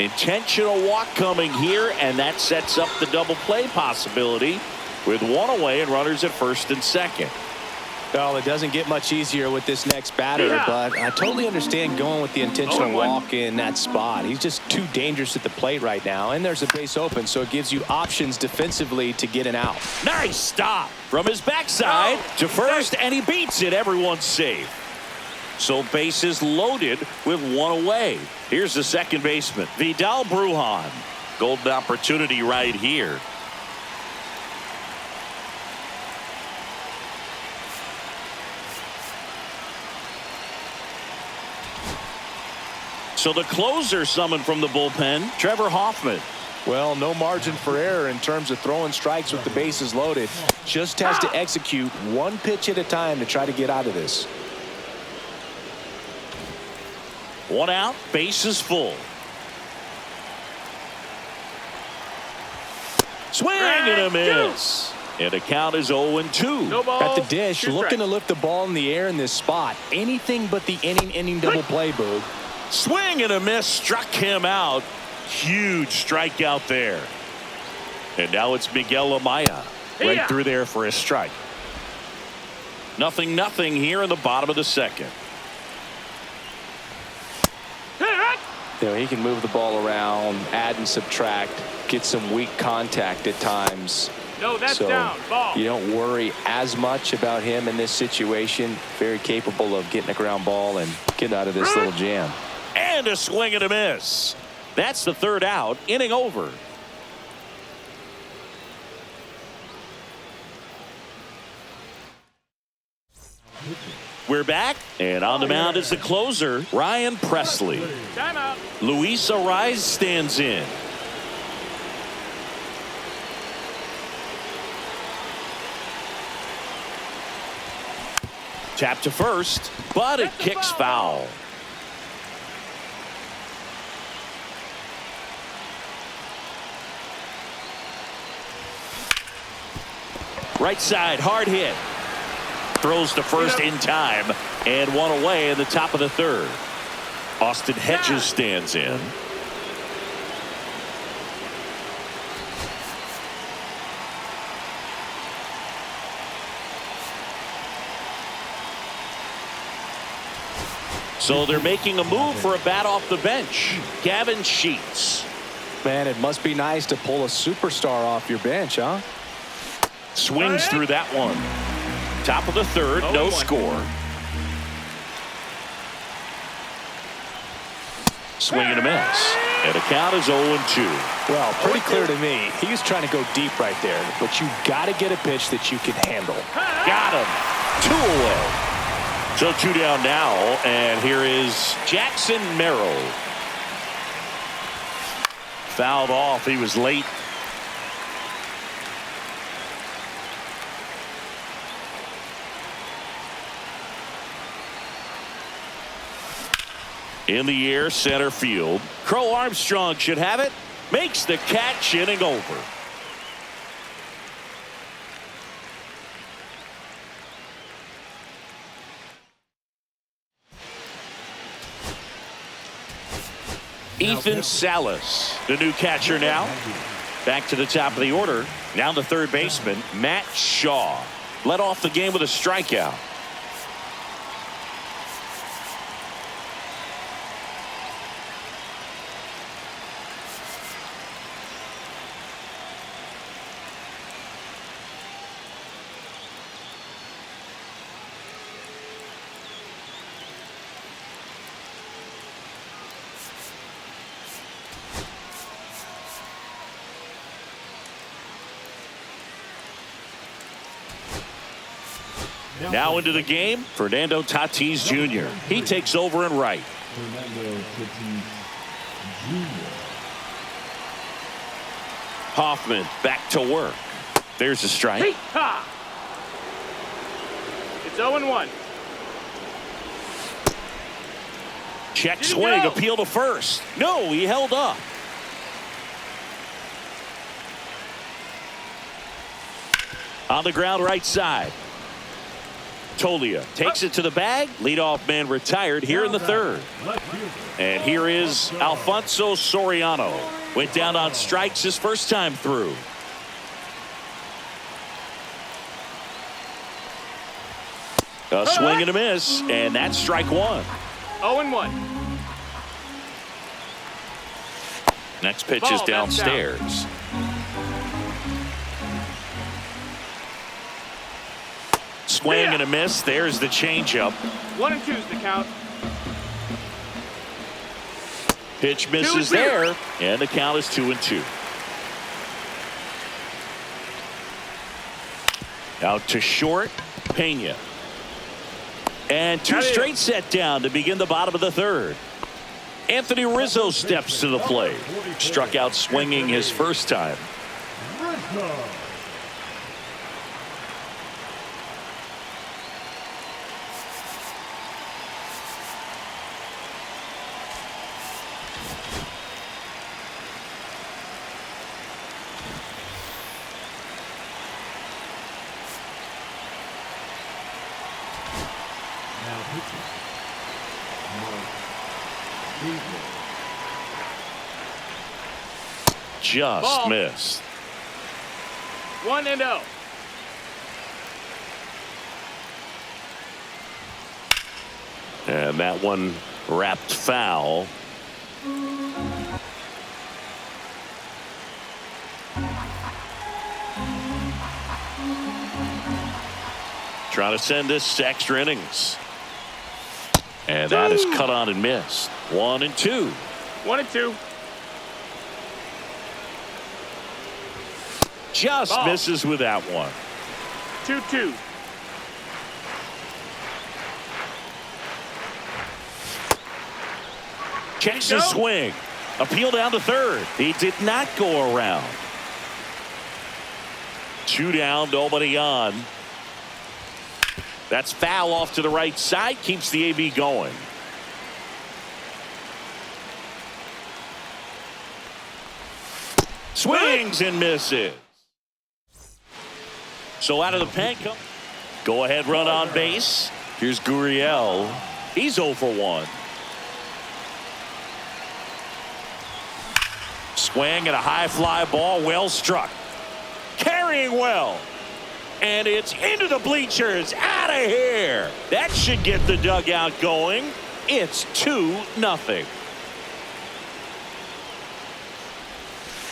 [SPEAKER 1] Intentional walk coming here, and that sets up the double play possibility with 1 away and runners at first and second.
[SPEAKER 2] Well, it doesn't get much easier with this next batter, but I totally understand going with the intentional walk in that spot. He's just too dangerous at the plate right now, and there's a base open, so it gives you options defensively to get an out.
[SPEAKER 1] Nice stop from his backside to first, and he beats it. Everyone's safe. So bases loaded with 1 away. Here's the second baseman, Vidal Brujan. Golden opportunity right here. So the closer summoned from the bullpen, Trevor Hoffman.
[SPEAKER 2] Well, no margin for error in terms of throwing strikes with the bases loaded. Just has to execute 1 pitch at a time to try to get out of this.
[SPEAKER 1] 1 out, bases full. Swing and a miss. And the count is 0-2.
[SPEAKER 3] No ball.
[SPEAKER 2] At the dish, looking to lift the ball in the air in this spot. Anything but the inning double play, Boog.
[SPEAKER 1] Swing and a miss struck him out. Huge strikeout there. And now it's Miguel Amaya right through there for a strike. 0-0 here in the bottom of the second.
[SPEAKER 2] You know, he can move the ball around, add and subtract, get some weak contact at times.
[SPEAKER 3] No, that's
[SPEAKER 2] so
[SPEAKER 3] down. Ball.
[SPEAKER 2] You don't worry as much about him in this situation. Very capable of getting a ground ball and getting out of this little jam.
[SPEAKER 1] And a swing and a miss. That's the 3rd out. Inning over. We're back, and on the mound is the closer, Ryan Presley.
[SPEAKER 3] Timeout.
[SPEAKER 1] Luis Ariz stands in. Tap to first, but it kicks foul. Right side, hard hit. Throws to first in time, and one away in the top of the third. Austin Hedges stands in. So they're making a move for a bat off the bench. Gavin Sheets.
[SPEAKER 2] Man, it must be nice to pull a superstar off your bench, huh?
[SPEAKER 1] Swings through that one. Top of the third, no score. Swing and a miss. And the count is 0-2.
[SPEAKER 2] Well, pretty clear to me. He was trying to go deep right there, but you got to get a pitch that you can handle.
[SPEAKER 1] Got him. 2 away. So 2 down now, and here is Jackson Merrill. Fouled off. He was late. In the air, center field. Crow Armstrong should have it. Makes the catch, inning over. Ethan Salas, the new catcher now. Back to the top of the order. Now the third baseman, Matt Shaw. Led off the game with a strikeout. Now into the game, Fernando Tatis Jr. He takes over in right.
[SPEAKER 4] Fernando Tatis Jr.
[SPEAKER 1] Hoffman back to work. There's a strike.
[SPEAKER 3] It's 0-1.
[SPEAKER 1] Check swing, appeal to first. No, he held up. On the ground, right side. Tolia takes it to the bag. Leadoff man retired here in the third. And here is Alfonso Soriano. Went down on strikes his first time through. A swing and a miss, and that's strike one.
[SPEAKER 3] 0-1.
[SPEAKER 1] Next pitch is downstairs. Swing and a miss. There's the changeup.
[SPEAKER 3] 1-2 is the count.
[SPEAKER 1] Pitch misses there, and the count is 2-2. Out to short, Pena. And two straight set down to begin the bottom of the third. Anthony Rizzo steps to the plate. Struck out swinging his first time.
[SPEAKER 4] Rizzo. Now pitching.
[SPEAKER 1] Just
[SPEAKER 3] Ball.
[SPEAKER 1] missed.
[SPEAKER 3] 1-0.
[SPEAKER 1] And that one wrapped foul. Trying to send this to extra innings. And that is cut on and missed. 1-2.
[SPEAKER 3] 1-2.
[SPEAKER 1] Just
[SPEAKER 3] Ball.
[SPEAKER 1] misses with that one.
[SPEAKER 3] 2-2.
[SPEAKER 1] Checks his swing. Appeal down to third. He did not go around. 2 down, nobody on. That's foul off to the right side. Keeps the AB going. Swings and misses. So out of the pen comes. Go ahead run on base. Here's Gurriel. He's 0 for 1. Swing and a high fly ball, well struck. Carrying well. And it's into the bleachers. Out of here. That should get the dugout going. It's 2-0.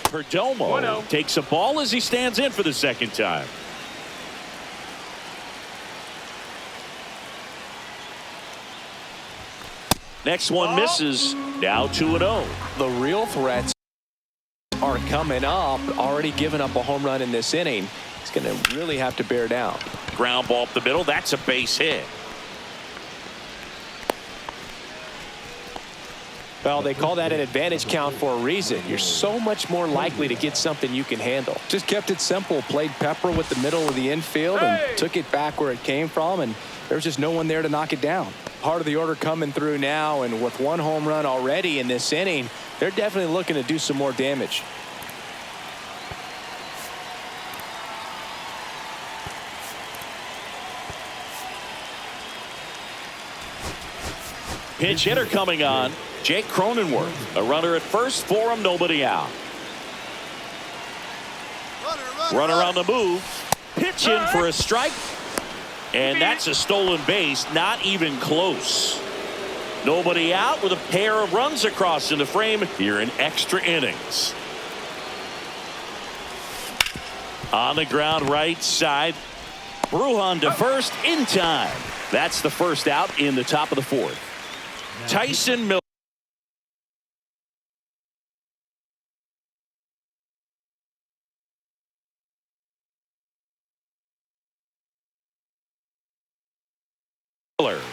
[SPEAKER 1] Perdomo takes a ball as he stands in for the second time. Next one misses. Now 2-0.
[SPEAKER 2] The real threats are coming up. Already given up a home run in this inning. He's going to really have to bear down.
[SPEAKER 1] Ground ball up the middle. That's a base hit.
[SPEAKER 2] Well, they call that an advantage count for a reason. You're so much more likely to get something you can handle. Just kept it simple. Played pepper with the middle of the infield and took it back where it came from, and there was just no one there to knock it down. Part of the order coming through now, and with one home run already in this inning, they're definitely looking to do some more damage.
[SPEAKER 1] Pinch hitter coming on. Jake Cronenworth. A runner at first for him. Nobody out. Runner on the move. Pitch in for a strike. And that's a stolen base. Not even close. Nobody out with a pair of runs across in the frame here in extra innings. On the ground right side. Brujan to first in time. That's the first out in the top of the fourth. Tyson Miller.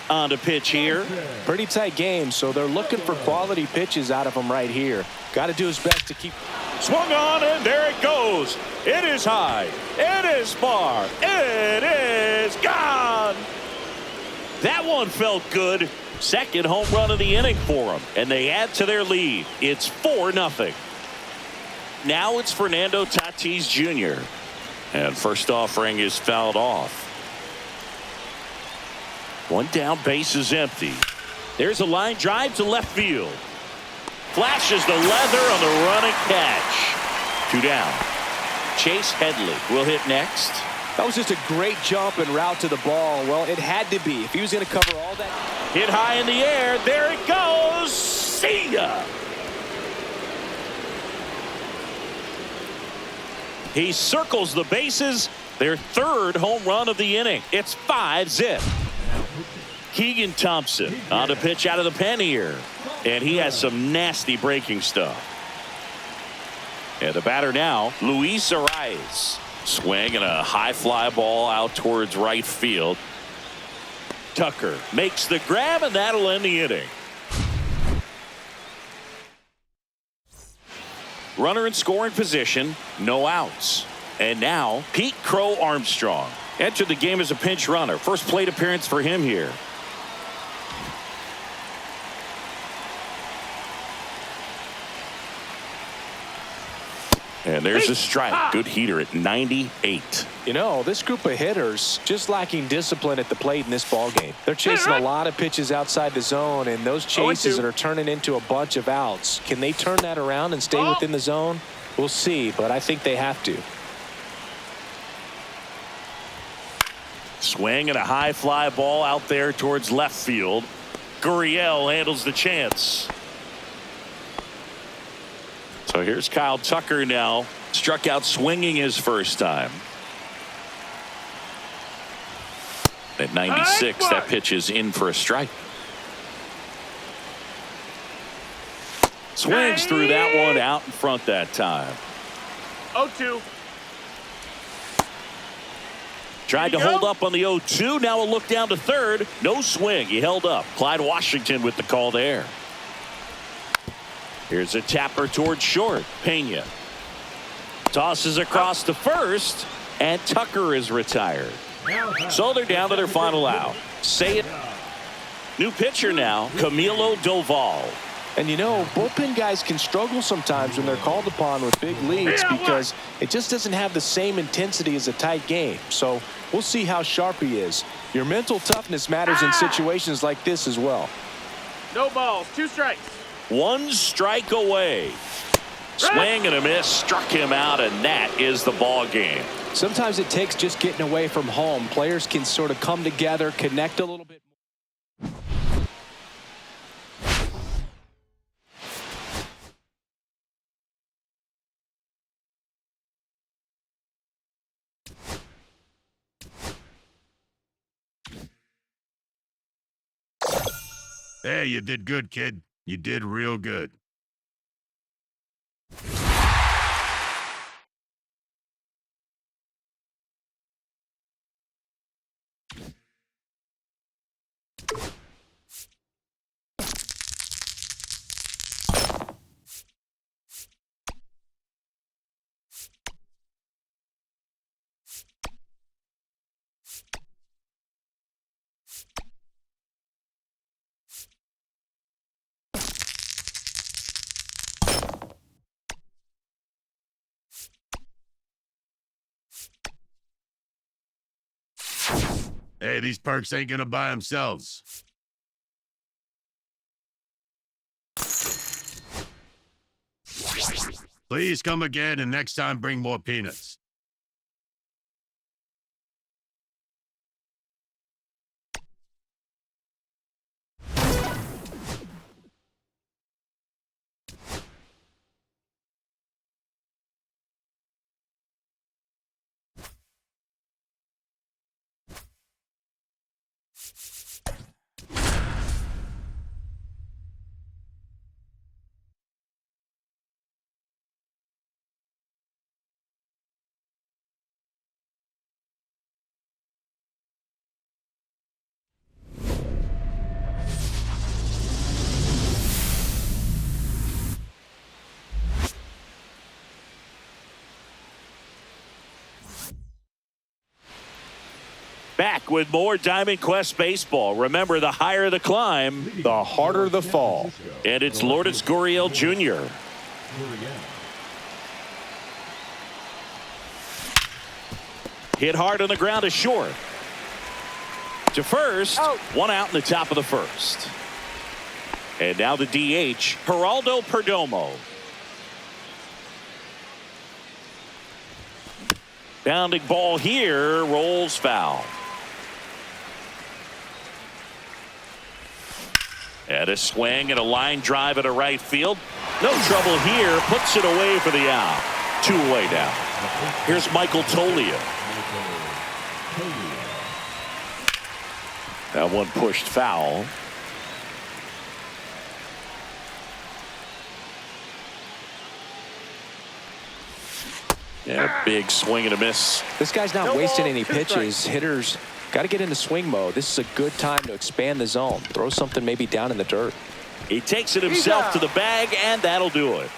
[SPEAKER 1] On to pitch here.
[SPEAKER 2] Pretty tight game, so they're looking for quality pitches out of him right here. Got to do his best to keep.
[SPEAKER 1] Swung on, and there it goes. It is high. It is far. It is gone. That one felt good. Second home run of the inning for them, and they add to their lead. It's 4-0. Now it's Fernando Tatis Jr. And first offering is fouled off. One down, base is empty. There's a line drive to left field. Flashes the leather on the running catch. 2 down. Chase Headley will hit next.
[SPEAKER 2] That was just a great jump and route to the ball. Well, it had to be. If he was going to cover all that.
[SPEAKER 1] Hit high in the air. There it goes. See ya. He circles the bases. Their third home run of the inning. It's 5-0. Keegan Thompson on the pitch out of the pen here. And he has some nasty breaking stuff. And the batter now, Luis Arias. Swing and a high fly ball out towards right field. Tucker makes the grab, and that'll end the inning. Runner in scoring position, no outs. And now Pete Crow Armstrong entered the game as a pinch runner. First plate appearance for him here. And there's a strike. Good heater at 98.
[SPEAKER 2] You know, this group of hitters just lacking discipline at the plate in this ball game. They're chasing a lot of pitches outside the zone, and those chases that are turning into a bunch of outs. Can they turn that around and stay within the zone? We'll see, but I think they have to.
[SPEAKER 1] Swing and a high fly ball out there towards left field. Gurriel handles the chance. So here's Kyle Tucker now. Struck out swinging his first time. At 96, that pitch is in for a strike. Swings through that one out in front that time.
[SPEAKER 3] 0-2.
[SPEAKER 1] Tried to hold up on the 0-2. Now a look down to third. No swing. He held up. Clyde Washington with the call there. Here's a tapper towards short. Pena tosses across to first, and Tucker is retired. So they're down to their final out. Say it. New pitcher now, Camilo Doval.
[SPEAKER 2] And you know, bullpen guys can struggle sometimes when they're called upon with big leads because it just doesn't have the same intensity as a tight game. So we'll see how sharp he is. Your mental toughness matters in situations like this as well.
[SPEAKER 3] No balls, 2 strikes.
[SPEAKER 1] 1 strike away. Swing and a miss, struck him out, and that is the ball game.
[SPEAKER 2] Sometimes it takes just getting away from home. Players can sort of come together, connect a little bit.
[SPEAKER 6] Hey, you did good, kid. You did real good. Hey, these perks ain't gonna buy themselves. Please come again, and next time bring more peanuts.
[SPEAKER 1] Back with more Diamond Quest baseball. Remember, the higher the climb,
[SPEAKER 2] The harder the fall.
[SPEAKER 1] and it's Lourdes Gurriel Jr. Hit hard on the ground to short. To first, 1 out in the top of the first. And now the DH, Geraldo Perdomo. Bounding ball here, rolls foul. And a swing and a line drive at a right field. No trouble here. Puts it away for the out. 2 away now. Here's Michael Toglia. That one pushed foul. Yeah, big swing and a miss.
[SPEAKER 2] This guy's not wasting any
[SPEAKER 3] 2
[SPEAKER 2] pitches.
[SPEAKER 3] strikes.
[SPEAKER 2] Hitters got to get into swing mode. This is a good time to expand the zone. Throw something maybe down in the dirt.
[SPEAKER 1] He takes it himself to the bag, and that'll do it.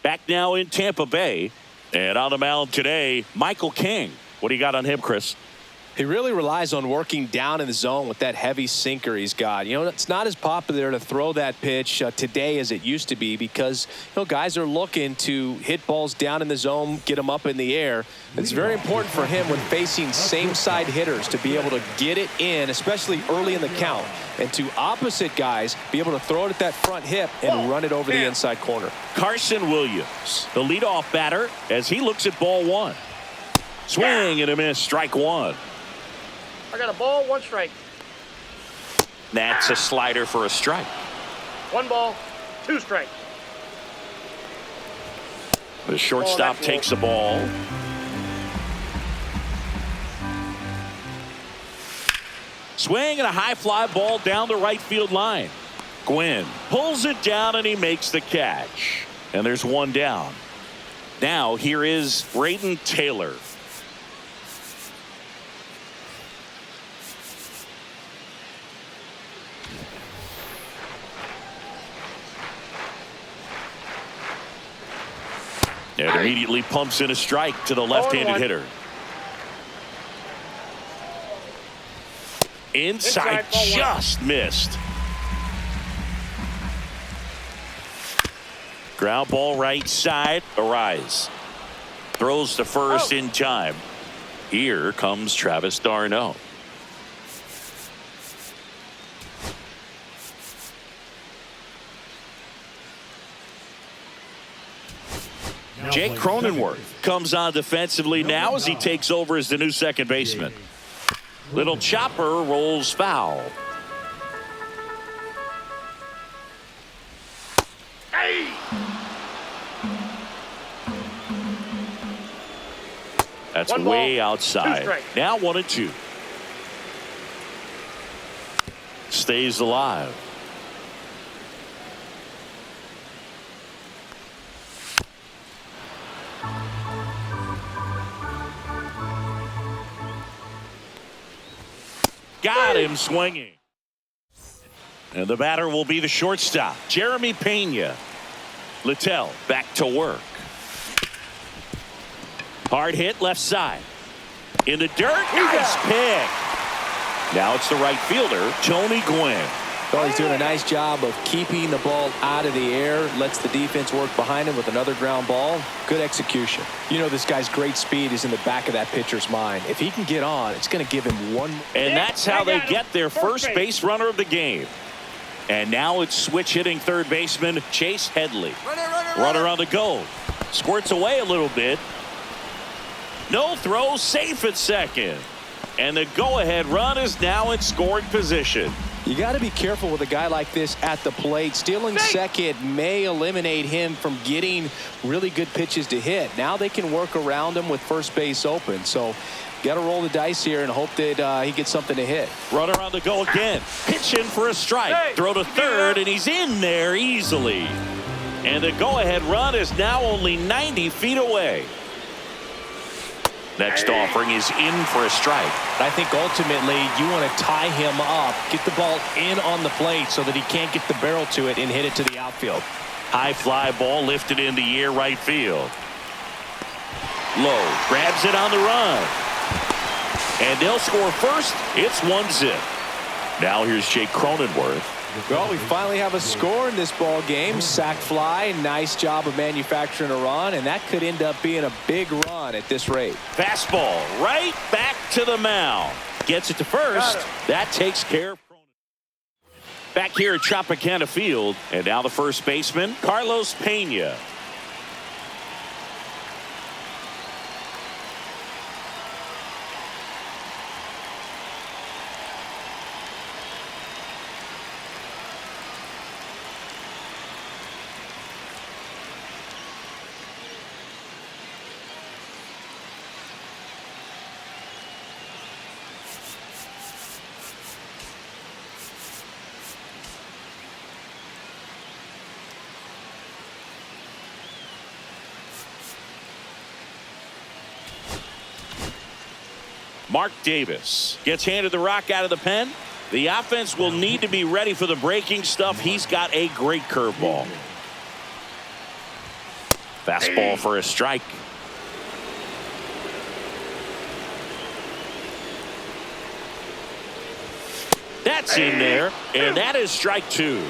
[SPEAKER 1] Back now in Tampa Bay. And on the mound today, Michael King. What do you got on him, Chris?
[SPEAKER 2] He really relies on working down in the zone with that heavy sinker he's got. You know, it's not as popular to throw that pitch today as it used to be because, you know, guys are looking to hit balls down in the zone, get them up in the air. It's very important for him when facing same side hitters to be able to get it in, especially early in the count, and to opposite guys be able to throw it at that front hip and run it over the inside corner.
[SPEAKER 1] Carson Williams, the leadoff batter, as he looks at ball 1. Swing and a miss, strike 1.
[SPEAKER 3] I got a ball, 1 strike.
[SPEAKER 1] That's a slider for a strike.
[SPEAKER 3] 1 ball, 2 strikes.
[SPEAKER 1] The shortstop takes the ball. Swing and a high fly ball down the right field line. Gwynn pulls it down and he makes the catch. And there's 1 down. Now here is Brayden Taylor. And immediately pumps in a strike to the left-handed hitter. Inside just missed. Ground ball right side. Arise. Throws to first in time. Here comes Travis d'Arnaud. Jake Cronenworth comes on defensively now as he takes over as the new second baseman. Little chopper rolls foul.
[SPEAKER 3] Hey!
[SPEAKER 1] That's
[SPEAKER 3] One
[SPEAKER 1] way
[SPEAKER 3] ball,
[SPEAKER 1] outside.
[SPEAKER 3] 2 strikes.
[SPEAKER 1] Now 1-2. Stays alive. Got him swinging. And the batter will be the shortstop, Jeremy Pena. Littell back to work. Hard hit left side. In the dirt. Nice pick. Now it's the right fielder, Tony Gwynn.
[SPEAKER 2] Well, he's doing a nice job of keeping the ball out of the air. Lets the defense work behind him with another ground ball. Good execution. You know, this guy's great speed is in the back of that pitcher's mind. If he can get on, it's going to give him one.
[SPEAKER 1] And that's how they get their first base runner of the game. And now it's switch hitting third baseman Chase Headley. Runner on the go. Squirts away a little bit. No throw, safe at second. And the go-ahead run is now in scoring position.
[SPEAKER 2] You got to be careful with a guy like this at the plate. Stealing second may eliminate him from getting really good pitches to hit. Now they can work around him with first base open. So got to roll the dice here and hope that he gets something to hit.
[SPEAKER 1] Runner on the go again. Pitch in for a strike. Throw to third, and he's in there easily. And the go-ahead run is now only 90 feet away. Next offering is in for a strike.
[SPEAKER 2] I think ultimately you want to tie him up, get the ball in on the plate so that he can't get the barrel to it and hit it to the outfield.
[SPEAKER 1] High fly ball lifted in the air right field. Low grabs it on the run. And they'll score first. It's 1-0. Now here's Jake Cronenworth.
[SPEAKER 2] Well, we finally have a score in this ball game. Sac fly, nice job of manufacturing a run, and that could end up being a big run at this rate.
[SPEAKER 1] Fastball right back to the mound. Gets it to first. That takes care of Cronenworth. Back here at Tropicana Field, and now the first baseman, Carlos Pena. Mark Davis gets handed the rock out of the pen. The offense will need to be ready for the breaking stuff. He's got a great curveball. Fastball for a strike. That's in there, and that is strike 2.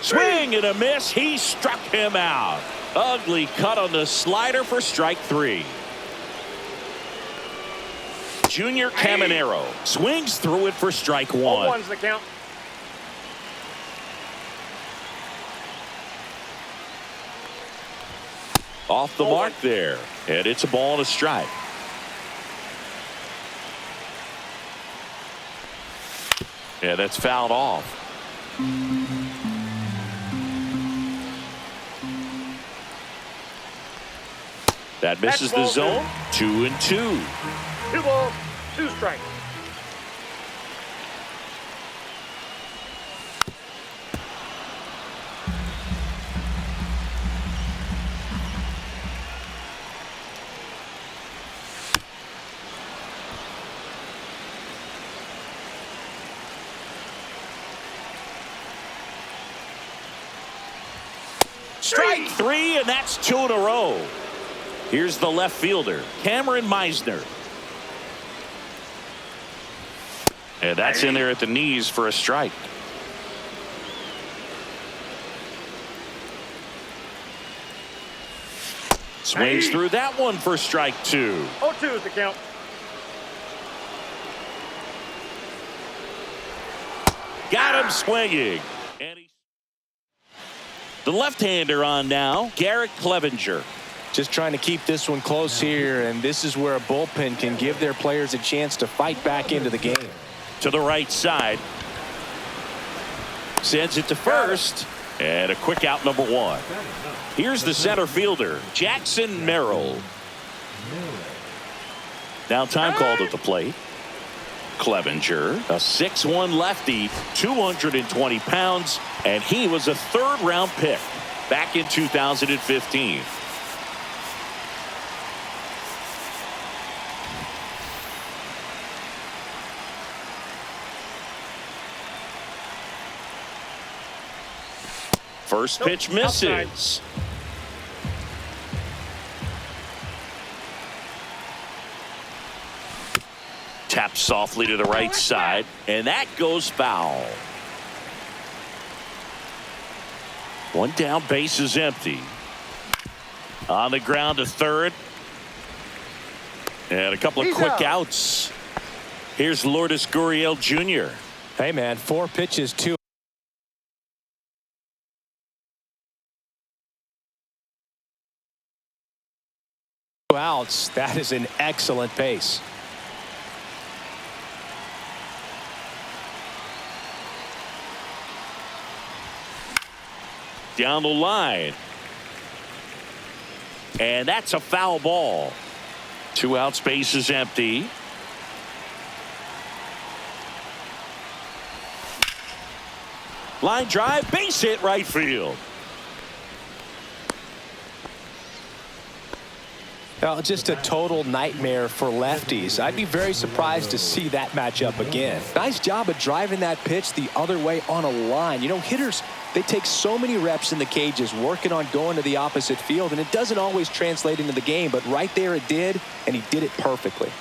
[SPEAKER 1] Swing and a miss. He struck him out. Ugly cut on the slider for strike 3. Junior Caminero swings through it for strike 1.
[SPEAKER 3] 1's the count.
[SPEAKER 1] Off the mark there, and it's a ball and a strike. Yeah, that's fouled off. That misses the zone. 2-2.
[SPEAKER 3] 2 balls, 2 strikes.
[SPEAKER 1] Strike 3, and that's 2 in a row. Here's the left fielder, Cameron Meisner. And that's in there at the knees for a strike. Swings through that one for strike 2.
[SPEAKER 3] 0-2 is the count.
[SPEAKER 1] Got him swinging. And the left-hander on now, Garrett Clevenger.
[SPEAKER 2] Just trying to keep this one close here, and this is where a bullpen can give their players a chance to fight back into the game.
[SPEAKER 1] To the right side. Sends it to first. And a quick out, number 1. Here's the center fielder, Jackson Merrill. Now time called at the plate. Clevenger, a 6'1 lefty, 220 pounds, and he was a third-round pick back in 2015. First pitch misses. Tapped softly to the right side, and that goes foul. One down, base is empty. On the ground to third. And a couple of quick outs. Here's Lourdes Gurriel Jr.
[SPEAKER 2] Hey, man, 4 pitches, 2 outs. That is an excellent pace.
[SPEAKER 1] Down the line. And that's a foul ball. 2 outs, base is empty. Line drive, base hit, right field.
[SPEAKER 2] Well, just a total nightmare for lefties. I'd be very surprised to see that matchup again. Nice job of driving that pitch the other way on a line. You know, hitters, they take so many reps in the cages working on going to the opposite field, and it doesn't always translate into the game, but right there it did, and he did it perfectly.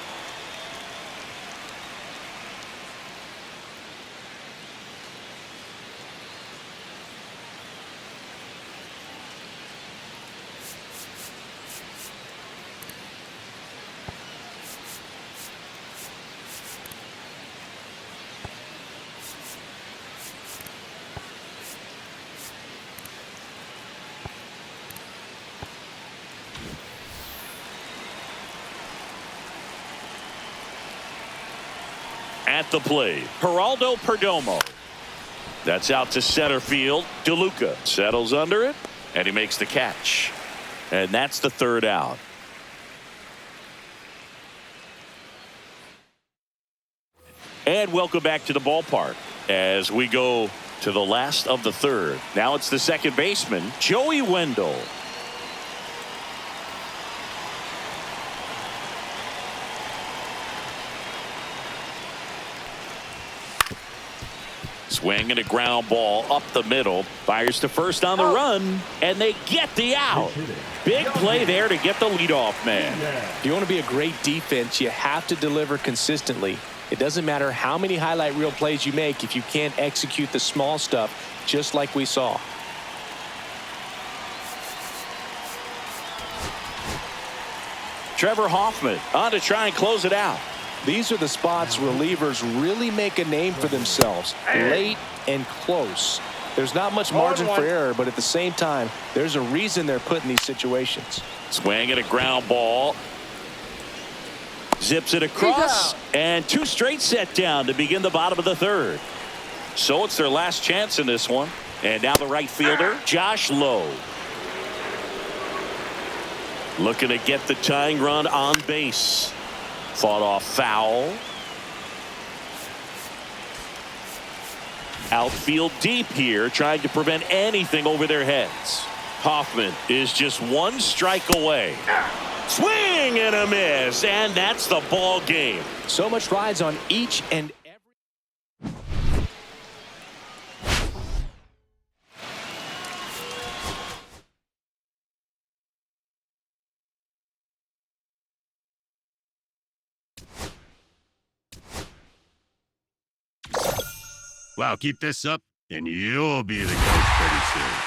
[SPEAKER 1] At the plate, Geraldo Perdomo. That's out to center field. DeLuca settles under it, and he makes the catch. And that's the third out. And welcome back to the ballpark as we go to the last of the third. Now it's the second baseman, Joey Wendell. Swing and a ground ball up the middle. Fires to first on the run, and they get the out. Big play there to get the leadoff man.
[SPEAKER 2] If you want to be a great defense, you have to deliver consistently. It doesn't matter how many highlight reel plays you make if you can't execute the small stuff, just like we saw.
[SPEAKER 1] Trevor Hoffman on to try and close it out.
[SPEAKER 2] These are the spots relievers really make a name for themselves, late and close. There's not much margin for error, but at the same time, there's a reason they're put in these situations.
[SPEAKER 1] Swing at a ground ball. Zips it across, and 2 straight set down to begin the bottom of the third. So it's their last chance in this one. And now the right fielder, Josh Lowe. Looking to get the tying run on base. Fought off foul. Outfield deep here, trying to prevent anything over their heads. Hoffman is just 1 strike away. Swing and a miss, and that's the ball game.
[SPEAKER 2] So much rides on each and
[SPEAKER 6] Wow, keep this up, and you'll be the coach pretty soon.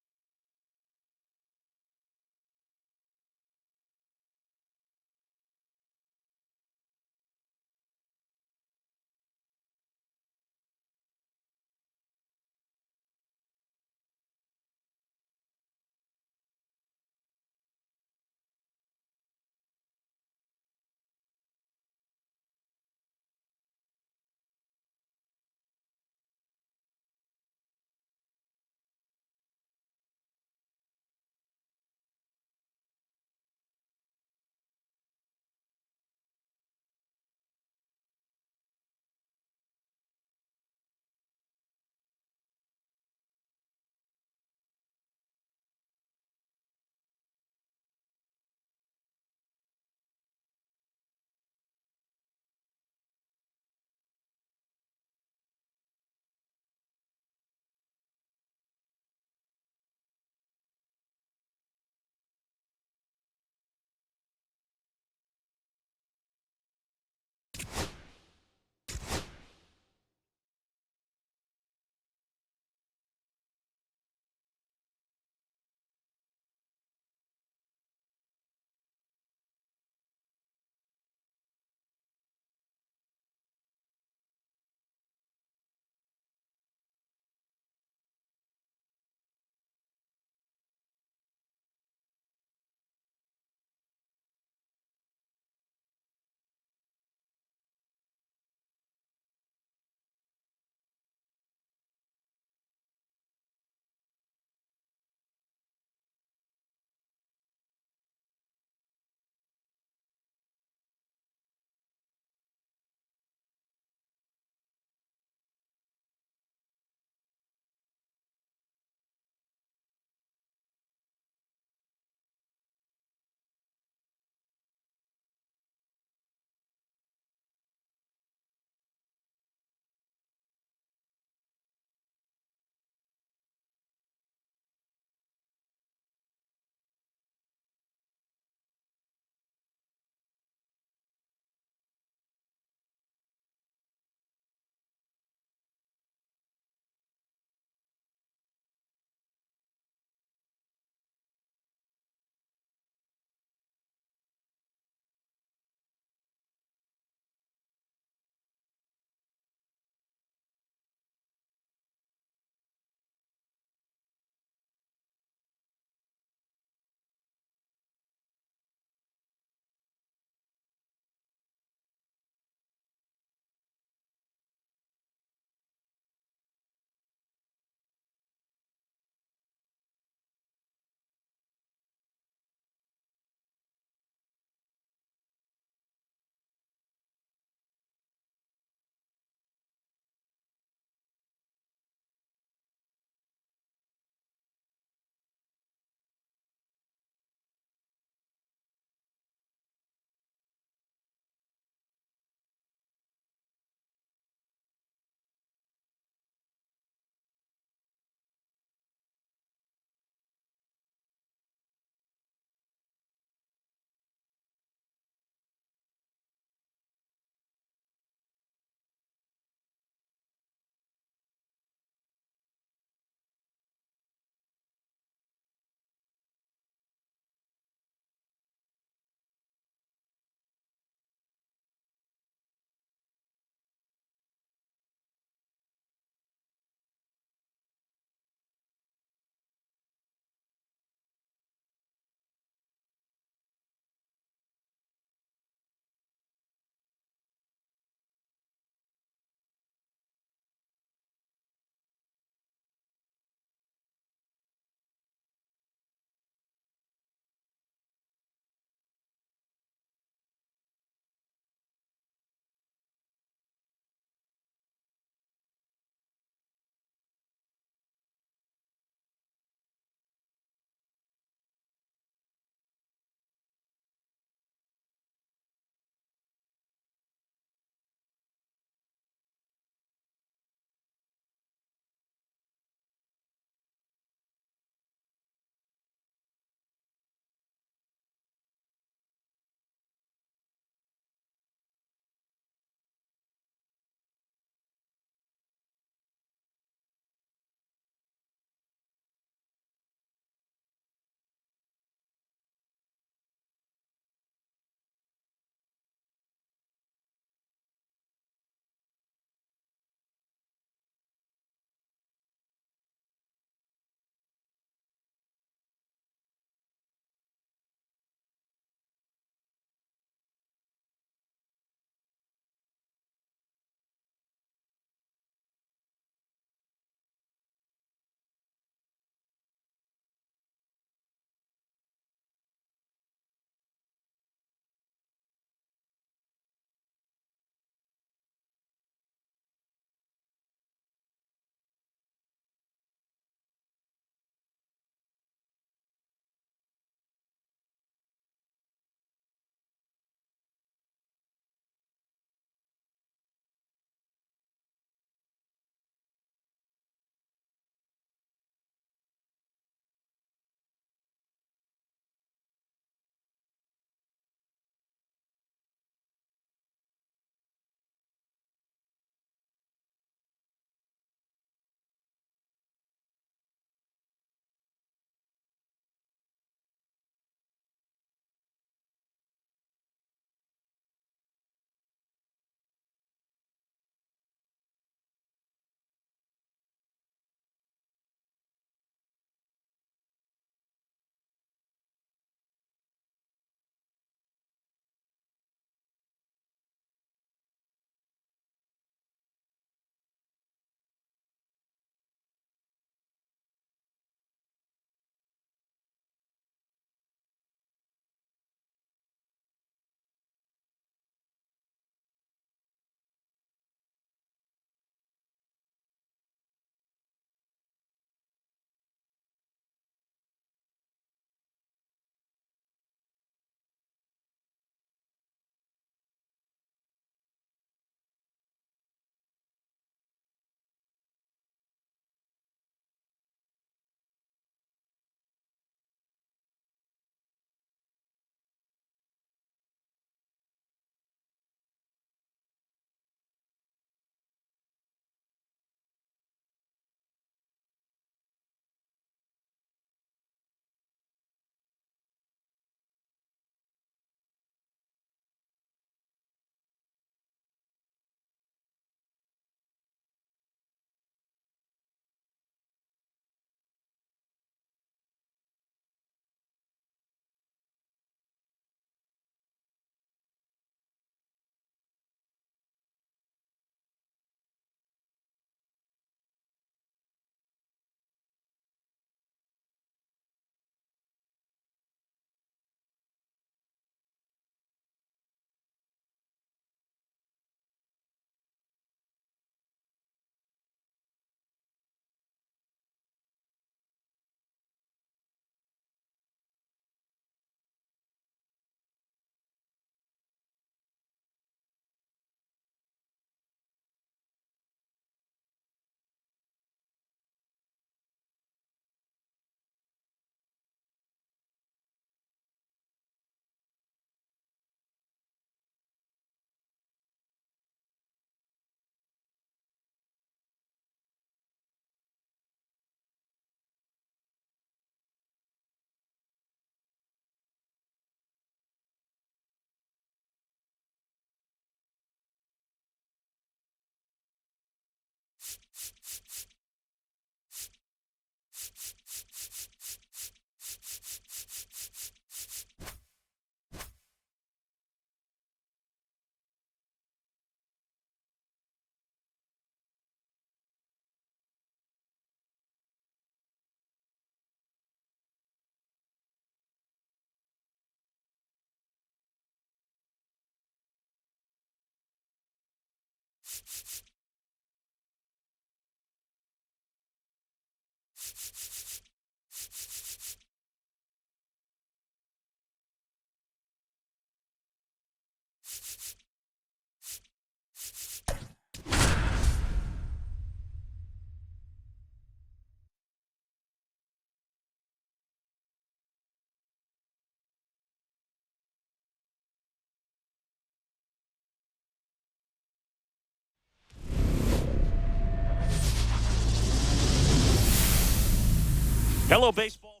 [SPEAKER 1] Hello, baseball.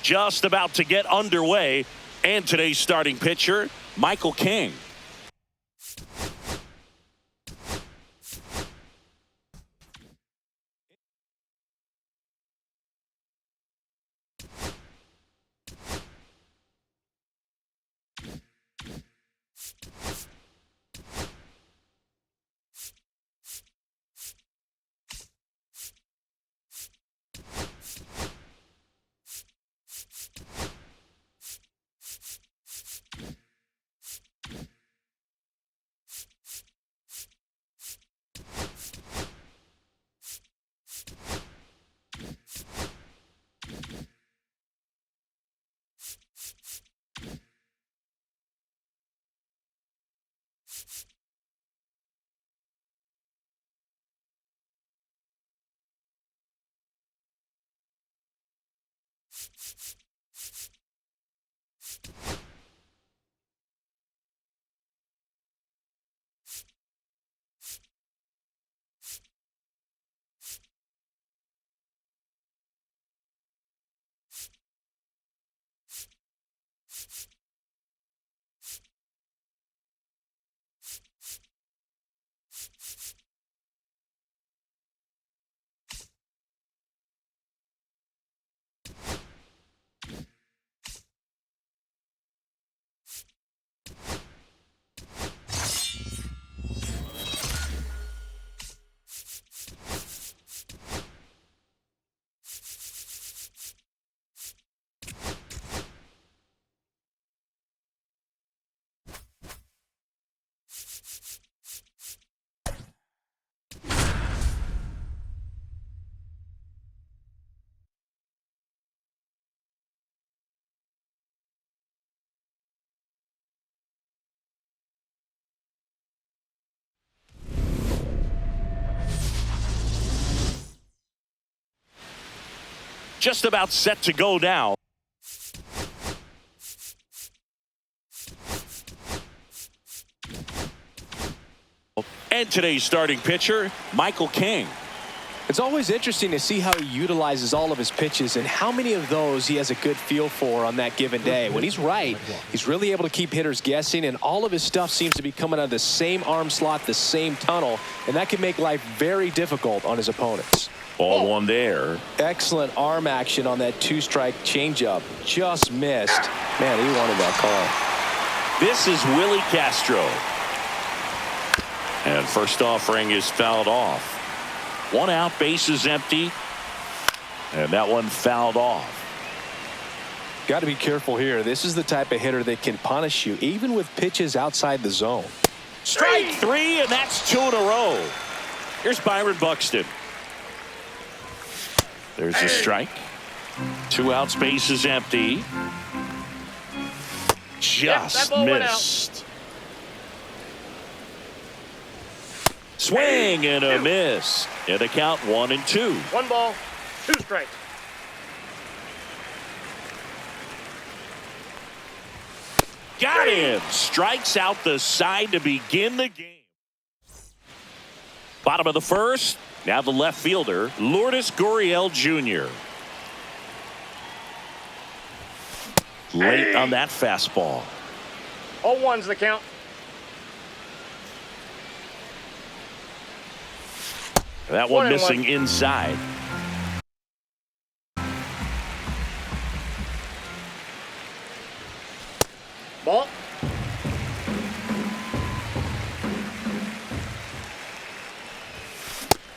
[SPEAKER 1] Just about to get underway. And today's starting pitcher, Michael King. Just about set to go now. And today's starting pitcher, Michael King.
[SPEAKER 2] It's always interesting to see how he utilizes all of his pitches and how many of those he has a good feel for on that given day. When he's right, he's really able to keep hitters guessing, and all of his stuff seems to be coming out of the same arm slot, the same tunnel, and that can make life very difficult on his opponents.
[SPEAKER 1] Ball one there.
[SPEAKER 2] Excellent arm action on that two-strike changeup. Just missed. Man, he wanted that call.
[SPEAKER 1] This is Willie Castro. And first offering is fouled off. One out, base is empty. And that one fouled off.
[SPEAKER 2] Got to be careful here. This is the type of hitter that can punish you, even with pitches outside the zone.
[SPEAKER 1] Strike three, and that's two in a row. Here's Byron Buxton. There's a strike. 2 outs, base is empty. Just missed. Swing and a miss. And the count 1-2.
[SPEAKER 3] 1 ball, 2 strikes.
[SPEAKER 1] Got him. Strikes out the side to begin the game. Bottom of the first. Now the left fielder, Lourdes Gurriel Jr. Late on that fastball.
[SPEAKER 3] 0-1's the count.
[SPEAKER 1] That one missing inside.
[SPEAKER 3] Ball.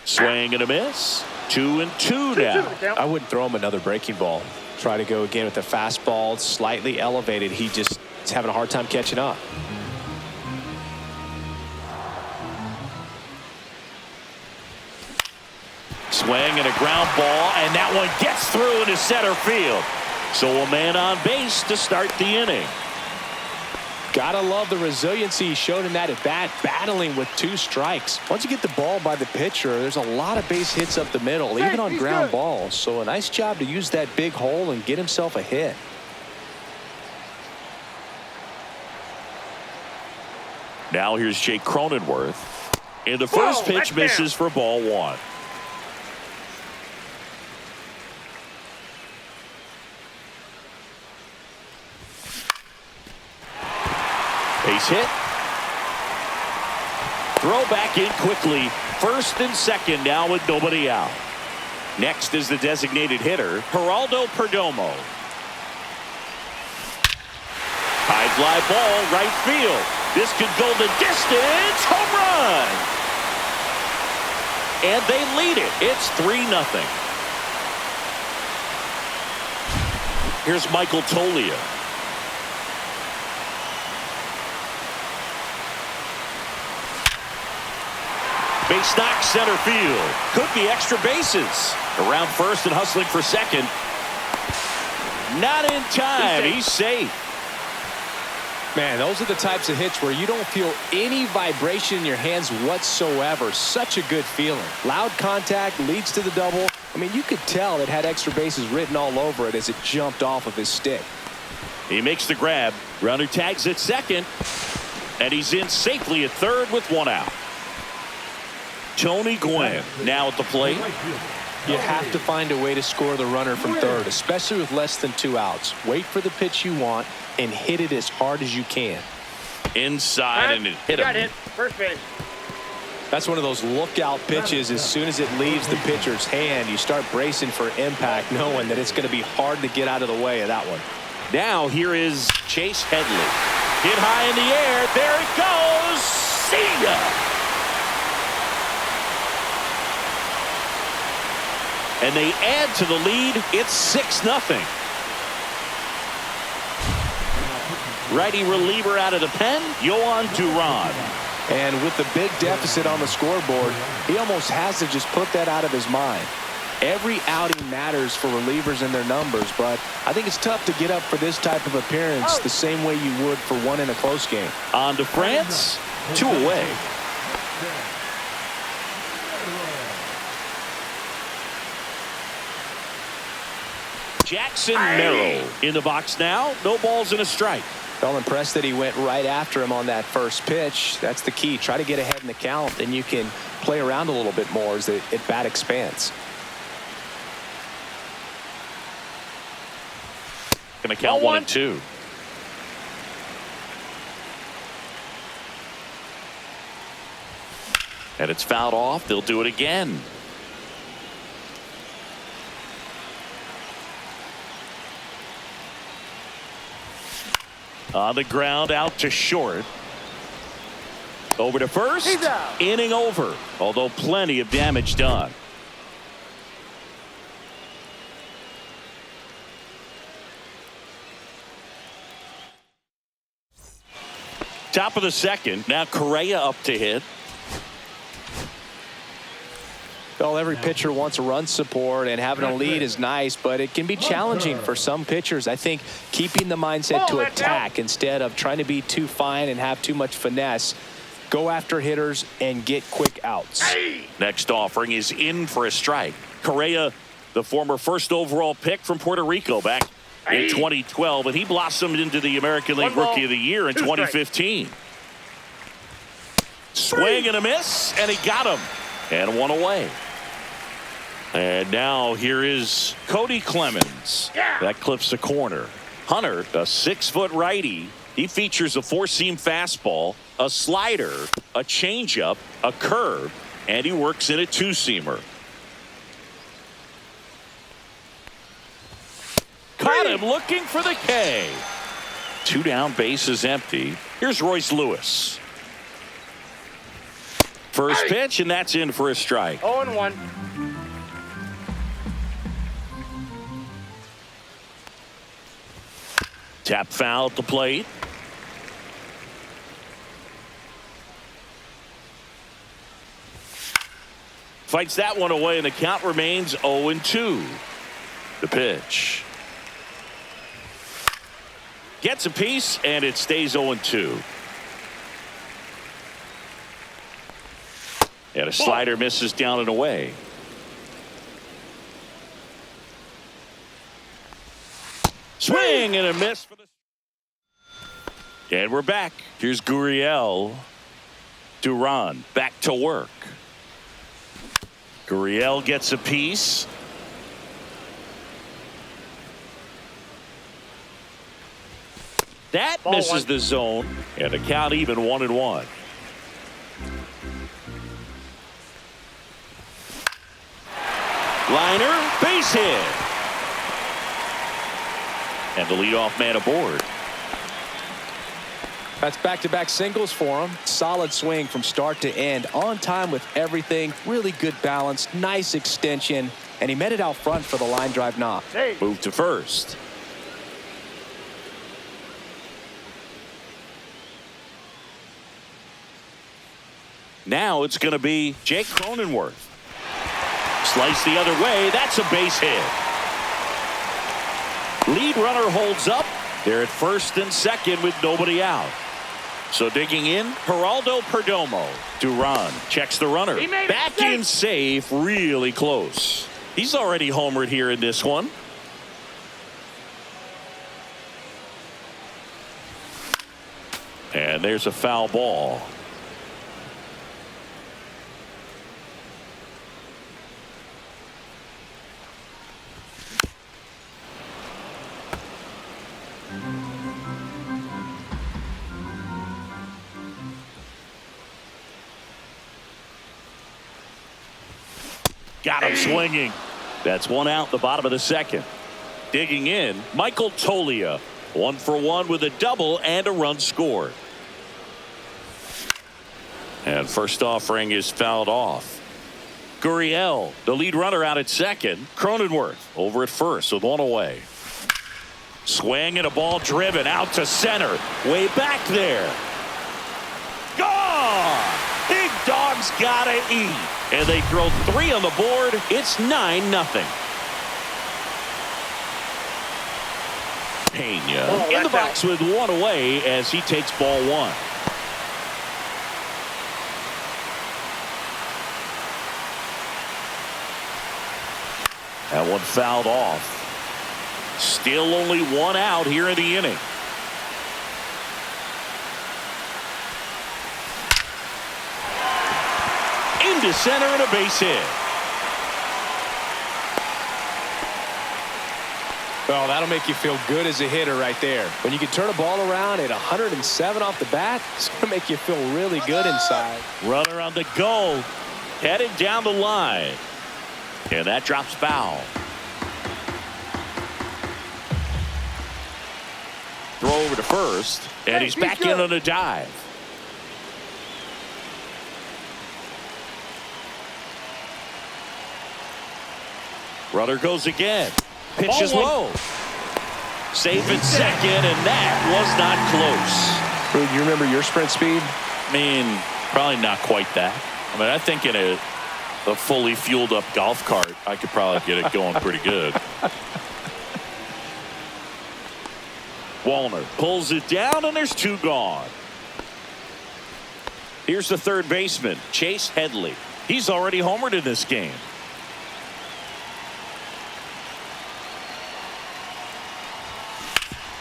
[SPEAKER 1] Swing and a miss. 2-2 now.
[SPEAKER 2] I wouldn't throw him another breaking ball. Try to go again with the fastball, slightly elevated. He just is having a hard time catching up.
[SPEAKER 1] swing and a ground ball, and that one gets through into center field. So a man on base to start the inning.
[SPEAKER 2] Gotta love the resiliency he showed in that at bat, battling with 2 strikes. Once you get the ball by the pitcher, there's a lot of base hits up the middle, even on ground balls. So a nice job to use that big hole and get himself a hit.
[SPEAKER 1] Now here's Jake Cronenworth. And the first pitch misses for ball 1. Base hit. Throw back in quickly. First and second now with nobody out. Next is the designated hitter, Geraldo Perdomo. High fly ball, right field. This could go the distance. Home run. And they lead it. It's 3-0. Here's Michael Toglia. Base knock, center field. Could be extra bases. Around first and hustling for second. Not in time. He's safe.
[SPEAKER 2] Man, those are the types of hits where you don't feel any vibration in your hands whatsoever. Such a good feeling. Loud contact leads to the double. I mean, you could tell it had extra bases written all over it as it jumped off of his stick.
[SPEAKER 1] He makes the grab. Runner tags at second. And he's in safely at third with 1 out. Tony Gwynn now at the plate.
[SPEAKER 2] You have to find a way to score the runner from third, especially with less than 2 outs. Wait for the pitch you want and hit it as hard as you can.
[SPEAKER 1] Inside and it hit him.
[SPEAKER 3] Got hit. First base.
[SPEAKER 2] That's one of those lookout pitches. As soon as it leaves the pitcher's hand, you start bracing for impact, knowing that it's going to be hard to get out of the way of that one.
[SPEAKER 1] Now here is Chase Headley. Hit high in the air. There it goes. See ya. And they add to the lead. It's 6-0. Righty reliever out of the pen, Yohan Duran.
[SPEAKER 2] And with the big deficit on the scoreboard, he almost has to just put that out of his mind. Every outing matters for relievers and their numbers, but I think it's tough to get up for this type of appearance the same way you would for one in a close game.
[SPEAKER 1] On to France, 2 away. Jackson Merrill in the box now. No balls and a strike.
[SPEAKER 2] Felt impressed that he went right after him on that first pitch. That's the key. Try to get ahead in the count, then you can play around a little bit more as the at bat expands.
[SPEAKER 1] Going to count 1-2. And it's fouled off. They'll do it again. On the ground, out to short. Over to first. Inning over, although plenty of damage done. Top of the second. Now Correa up to hit.
[SPEAKER 2] Well, every pitcher wants a run support, and having a lead is nice, but it can be challenging for some pitchers. I think keeping the mindset to attack instead of trying to be too fine and have too much finesse. Go after hitters and get quick outs.
[SPEAKER 1] Next offering is in for a strike. Correa, the former first overall pick from Puerto Rico back in 2012, and he blossomed into the American League Rookie of the Year in 2015. Swing and a miss, and he got him. And 1 away. And now here is Cody Clemens. That clips the corner. Hunter, a 6-foot righty. He features a 4-seam fastball, a slider, a changeup, a curve, and he works in a 2-seamer. Caught him looking for the K. 2 down, bases empty. Here's Royce Lewis. First pitch, and that's in for a strike.
[SPEAKER 3] 0-1.
[SPEAKER 1] Tap foul at the plate. Fights that one away, and the count remains 0-2. The pitch. Gets a piece, and it stays 0-2. And a slider misses down and away. Swing and a miss for the. And we're back. Here's Gurriel. Duran back to work. Gurriel gets a piece. That misses the zone, and the count even 1-1. Liner, base hit. And the leadoff man aboard.
[SPEAKER 2] That's back-to-back singles for him. Solid swing from start to end. On time with everything. Really good balance. Nice extension. And he met it out front for the line drive knock.
[SPEAKER 1] Move to first. Now it's going to be Jake Cronenworth. Slice the other way. That's a base hit. Lead runner holds up. They're at first and second with nobody out. So digging in, Geraldo Perdomo. Duran checks the runner. Back in safe, really close. He's already homered here in this one. And there's a foul ball. Got him swinging. That's one out, the bottom of the second. Digging in, Michael Toglia. 1 for 1 with a double and a run scored. And first offering is fouled off. Gurriel, the lead runner, out at second. Cronenworth over at first with one away. Swing and a ball driven out to center. Way back there. Gone! Big dog's gotta eat. And they throw 3 on the board. It's 9-0. Pena in the box with one away as he takes ball 1. That one fouled off. Still only 1 out here in the inning. Into center and a base hit.
[SPEAKER 2] Well, that'll make you feel good as a hitter right there. When you can turn a ball around at 107 off the bat, it's going to make you feel really good inside.
[SPEAKER 1] Runner on the go. Headed down the line. And that drops foul. Throw over to first. And he's back in on a dive. Runner goes again. Pitches low. Safe at second, and that was not close.
[SPEAKER 2] You remember your sprint speed?
[SPEAKER 1] I mean, probably not quite that. I mean, I think in a fully fueled up golf cart, I could probably get it going pretty good. Wallner pulls it down, and there's 2 gone. Here's the third baseman, Chase Headley. He's already homered in this game.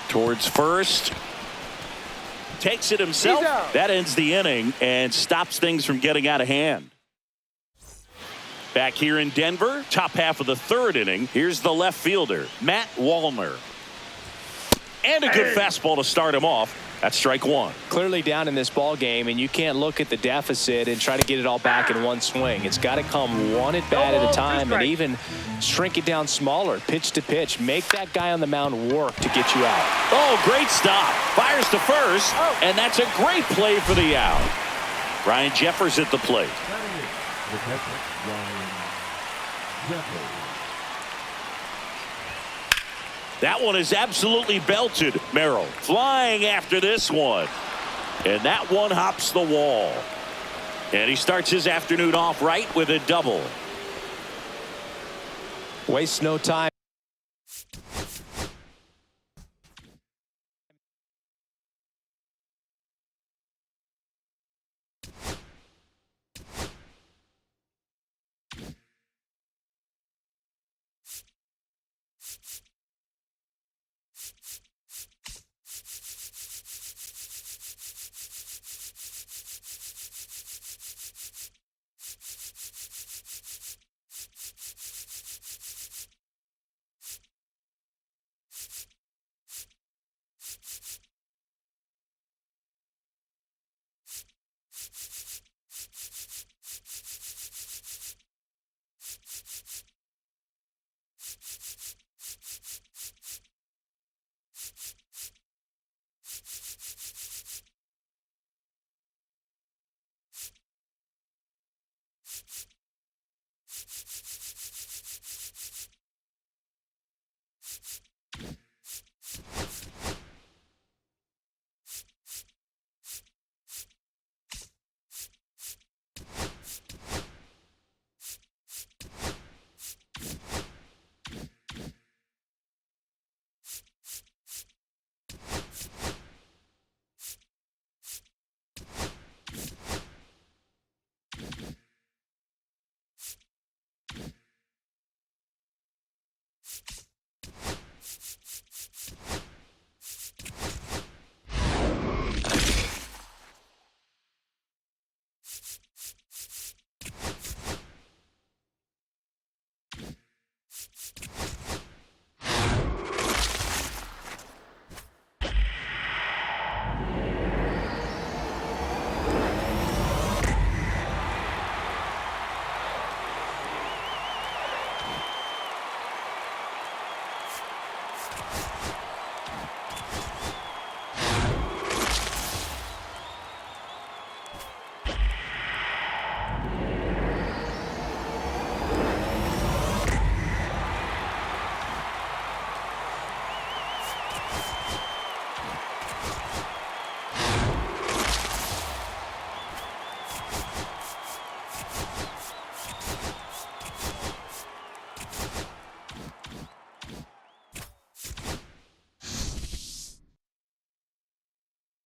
[SPEAKER 1] Towards first. Takes it himself. That ends the inning and stops things from getting out of hand. Back here in Denver, top half of the 3rd inning. Here's the left fielder, Matt Wallner. And a good fastball to start him off. That's strike 1.
[SPEAKER 2] Clearly down in this ball game, and you can't look at the deficit and try to get it all back in one swing. It's got to come one at bat at a time, and even shrink it down smaller, pitch to pitch. Make that guy on the mound work to get you out.
[SPEAKER 1] Oh, great stop. Fires to first, and that's a great play for the out. Ryan Jeffers at the plate.
[SPEAKER 4] The catcher, Ryan Jeffers.
[SPEAKER 1] That one is absolutely belted. Merrill flying after this one. And that one hops the wall. And he starts his afternoon off right with a double.
[SPEAKER 2] Waste no time.